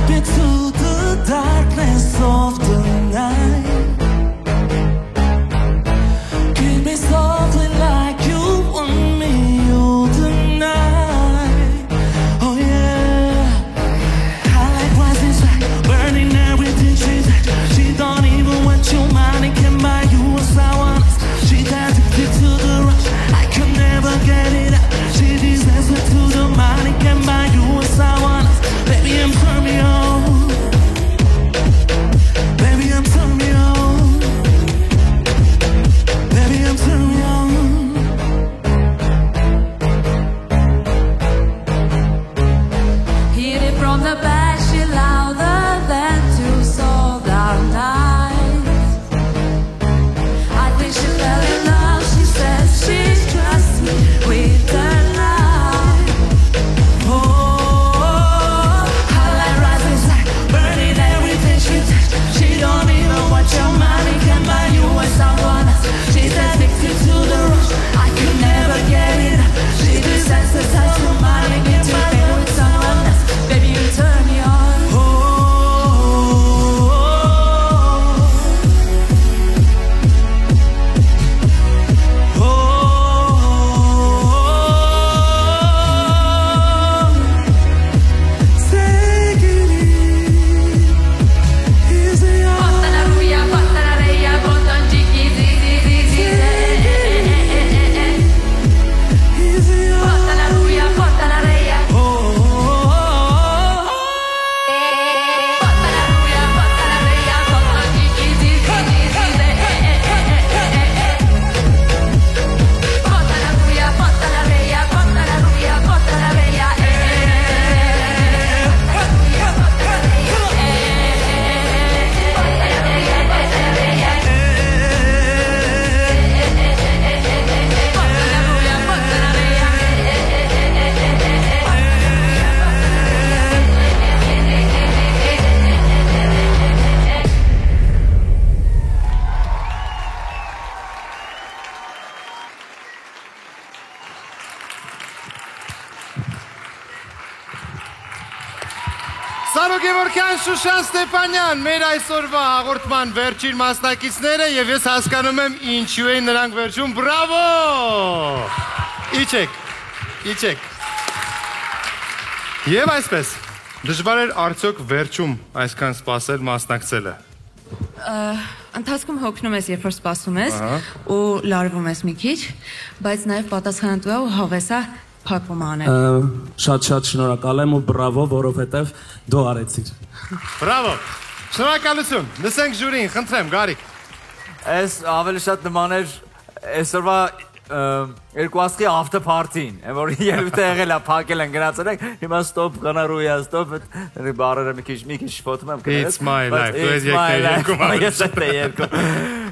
Սարո Գևորգյան, Շուշան Ստեփանյան, մեր այսօրվա հաղորդման վերջին մասնակիցները եւ ես հասկանում եմ ինչու են նրանք վերջում, բրավո! Իջեք։ Եվ այսպես, դժվար էր արդյոք վերջում այսքան սպասել մասնակցելը։ Ընթացքում հոգնում ես, երբ որ սպասում ես ու լարվում ես մի քիչ, բայց նաև պատասխանատու է ու հավես է փակում անել։ Շատ շնորհակալ եմ ու բրավո, որովհետև դու արեցիր։ Բրավո։ Շնորհակալություն։ Լսենք ժյուրին, խնդրեմ, Գարիկ։ Այս ավելի շատ նման էր այսօրվա երկու աստղի after party-ին, որ ելույթը եղել է, փակել են, գնացել ենք, հիմա stop, կանարույա, stop, բարերը մի քիչ շփոթում եմ կներես։ It's my life, դու ես եկնել երկում։ Ես եկնել երկում։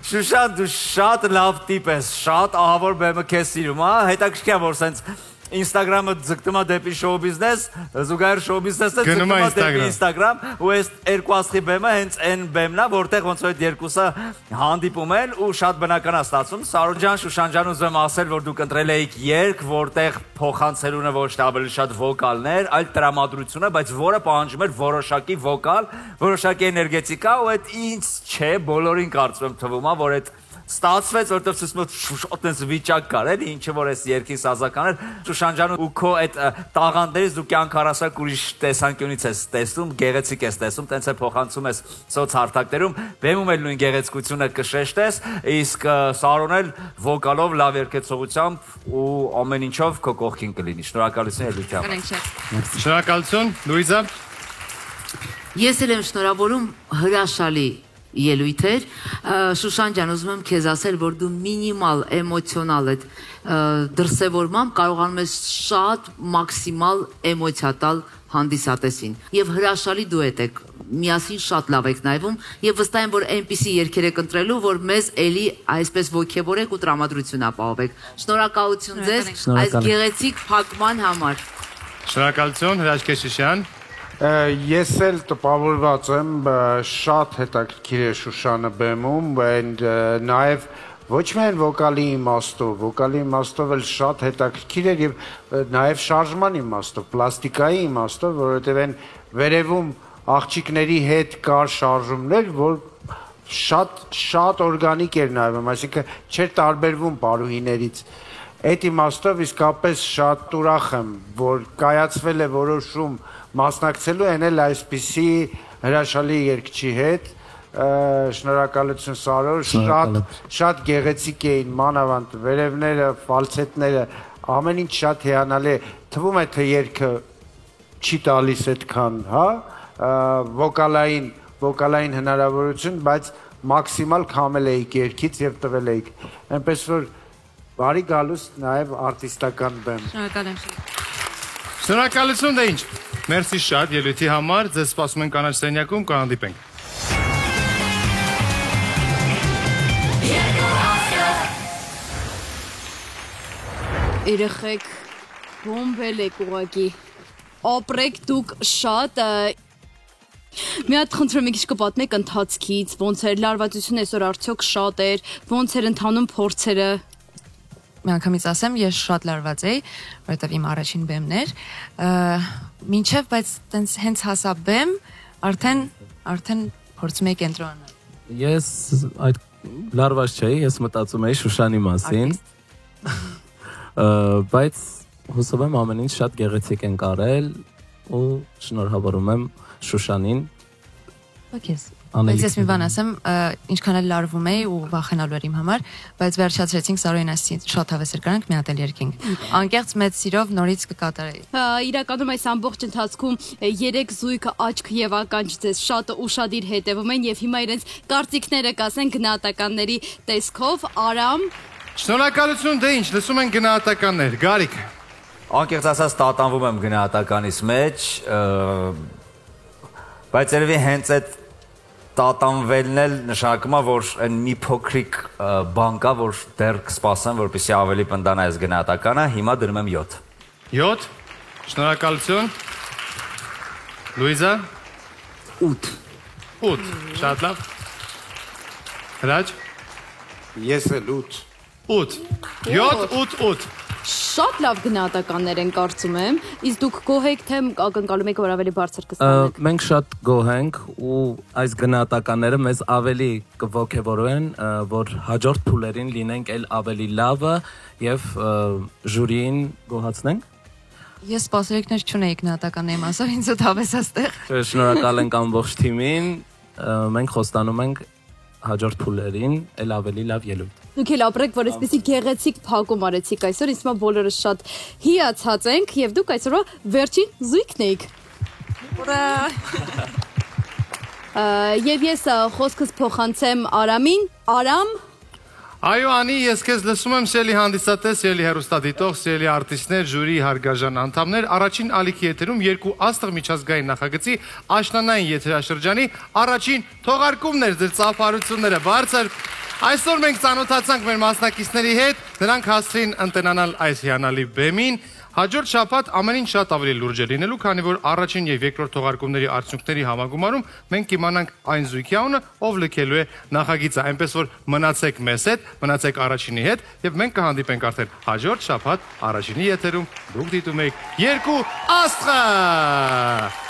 Շուշան, դու շատ լավ տիպ ես, շատ ահավոր բեմը քեզ սիրում, հետաքրքիր է, որ սենց Instagram-ը ձգտում է դեպի շոու բիզնես, զուգահեռ շոու բիզնեսը ձգտում է դեպի Instagram, ու այս երկու աստղի բեմը հենց այն բեմն է, որտեղ ոնց որ այդ երկուսը հանդիպում են ու շատ բնական է ստացվում։ Սարո ջան, Շուշան ջան, ուզում եմ ասել, որ դուք ընտրել եք երգ, որտեղ փոխանցելունը ոչ թե ավելի շատ վոկալներ, այլ տրամադրությունը, բայց որը պահանջում էր որոշակի վոկալ, որոշակի էներգետիկա, ու այդ ինձ չէ, բոլորին կարծում եմ թվում է, որ այդ ստացվեց, որտեղ շուշ այդպես վիճակ կար, էլի, ինչը որ այս երկի սազական էր, Շուշան ջան, ու քո այդ տաղանդներից դու կյանք առասարակ ուրիշ տեսանկյունից ես տեսնում, գեղեցիկ ես տեսնում, տենց է փոխանցում ես սոցհարթակներում, բեմում էլ նույն գեղեցկությունը կշեշտես, իսկ Սարոն էլ վոկալով, լավ երգեցողությամբ ու ամեն ինչով քո կողքին կլինի։ Շնորհակալություն ելույթի համար։ Շնորհակալություն, Լուիզա։ Ես էլ եմ շնորհավորում, հրաշալի ելույթ էր։ Շուշան ջան, ուզում եմ քեզ ասել, որ դու մինիմալ էմոցիոնալ այդ դրսևորմամբ կարողանում ես շատ մաքսիմալ էմոցիա տալ հանդիսատեսին։ Եվ հրաշալի դուետ եք, միասին շատ լավ եք նայվում եւ վստահ եմ, որ այնպիսի երգեր եք ընտրելու, որ մեզ էլի այսպես ոգևորեք ու տրամադրություն ապահովեք։ Շնորհակալություն ձեզ այս գեղեցիկ փակման համար։ Շնորհակալություն, Հրաշք Քեշիշյան։ Ես էլ տպավորված եմ, շատ հետաքրքիր է Շուշանը բեմում, նաև ոչ միայն վոկալի իմաստով էլ շատ հետաքրքիր էր եւ նաև շարժման իմաստով, պլաստիկայի իմաստով, որովհետեւ այն վերևում աղջիկների հետ կար շարժումներ, որ շատ օրգանիկ էր նայվում, այսինքն չէր տարբերվում պարուհիներից։ Այդ իմաստով իսկապես շատ ուրախ եմ, որ կայացվել է որոշում մասնակցելու են էլ այսպիսի հրաշալի երգչի հետ, շնորհակալություն Սարո, շատ գեղեցիկ էին, մանավանդ վերևները, ֆալցետները, ամեն ինչ շատ հիանալի է, թվում է թե երգը չի տալիս այդքան, հա, վոկալային հնարավորություն, բայց մաքսիմալ քամել էիք երգից եւ տվել էիք, այնպես որ բարի գալուստ նաև արտիստական բեմ։ Շնորհակալություն, դե ինչ։ Մերսի շատ ելույթի համար, ձեզ սպասում ենք կանաչ սենյակում, կհանդիպենք։ Երեխեք, բոմբել եք ուղղակի, ապրեք դուք շատ, մի հատ խնդրում եք ինչ կպատմեք ընթացքից, ոնց էր լարվածություն այսօր արդյոք շատ էր, ոնց էր ընթանում փորձերը։ Միանգամից ասեմ, ես շատ լարված էի, որովհետև իմ առաջին բեմն էր, մինչև, բայց տենց հենց հասա բեմ, արդեն փորձում էի կենտրոնանալ։ Ես այդ լարված չէի, ես մտածում էի Շուշանի մասին, բայց հուսով եմ ամեն ինչ շատ գեղեցիկ են կարել ու շնորհավորում եմ Շուշանին։ Բայց ես մի բան ասեմ, ինչքան էլ լարվում էի ու վախենալու էր իմ համար, բայց վերջացրեցինք Սարոյին ասեցին շատ հավես էր գրանք, մի հատ էլ երկինք։ Անկեղծ մեծ սիրով նորից կկատարեի։ Իրականում այս ամբողջ ընթացքում 3 զույգը աչք եւ ականջ ձեզ շատ ուշադիր հետևում են եւ հիմա իրենց կարծիքները կասեն գնահատականների տեսքով, Արամ։ Շնորհակալություն, դե ինչ, լսում են գնահատականներ, Գարիկ։ Անկեղծ ասած տատանվում եմ գնահատականից մեջ, բայց երևի հենց այդ տատանվելն էլ նշանակում է, որ այն մի փոքրիկ բան կա, որ դեռ կսպասեմ, որպեսզի ավելի պնդանա այս գնահատականը, հիմա դնում եմ 7։ 7, շնորհակալություն։ Լուիզա։ 8, շատ լավ։ Հրաչ։ Ես էլ 8։ 8, 7, 8, 8։ շատ լավ գնահատականներ են կարծում եմ, իսկ դուք գոհ եք թե ակնկալում եք որ ավելի բարձր կստանաք։ Մենք շատ գոհ ենք ու այս գնահատականները մեզ ավելի կողքեվորեն, որ հաջորդ փուլերին լինենք էլ ավելի լավը եւ ժյուրիին գոհացնենք։ Ես սպասելիքներ չունեի գնահատականների մասով, ինձ դավես աստեղ։ Շնորհակալ ենք ամբողջ թիմին, մենք խոստանում ենք հաջորդ փուլերին էլ ավելի լավ ելույթ։ Դուք էլ ապրեք, որ այսպեսի գեղեցիկ փակում արեցիք այսօր, ինձ թվում է բոլորս շատ հիացած ենք եւ դուք այսօրվա վերջին զույգն եք։ Ուրա։ Եվ ես խոսքս փոխանցեմ Արամին, Արամ։ Այո, Անի, ես քեզ լսում եմ, սիրելի հանդիսատես, սիրելի հեռուստադիտող, սիրելի արտիստներ, ժյուրի հարգաժան անդամներ, առաջին ալիքի եթերում երկու աստղ միջազգային նախագծի աշնանային եթերաշրջանի առաջին թողարկումն էր, ձեր ծափարությունները բարձր։ Այսօր մենք ծանոթացանք մեր մասնակիցների հետ, նրանք հասցրին ընտենանալ այս հիանալի բեմին։ Հաջորդ շաբաթ ամեն ինչ շատ ավելի լուրջ է լինելու, քանի որ առաջին եւ երկրորդ թողարկումների արդյունքների համագումարում մենք կիմանանք այն զույգի անունը, ով լքելու է նախագիծը, այնպես որ մնացեք մեզ հետ, մնացեք առաջինի հետ եւ մենք կհանդիպենք արդեն հաջորդ շաբաթ առաջինի եթերում։ Դուք դիտում եք երկու աստղը։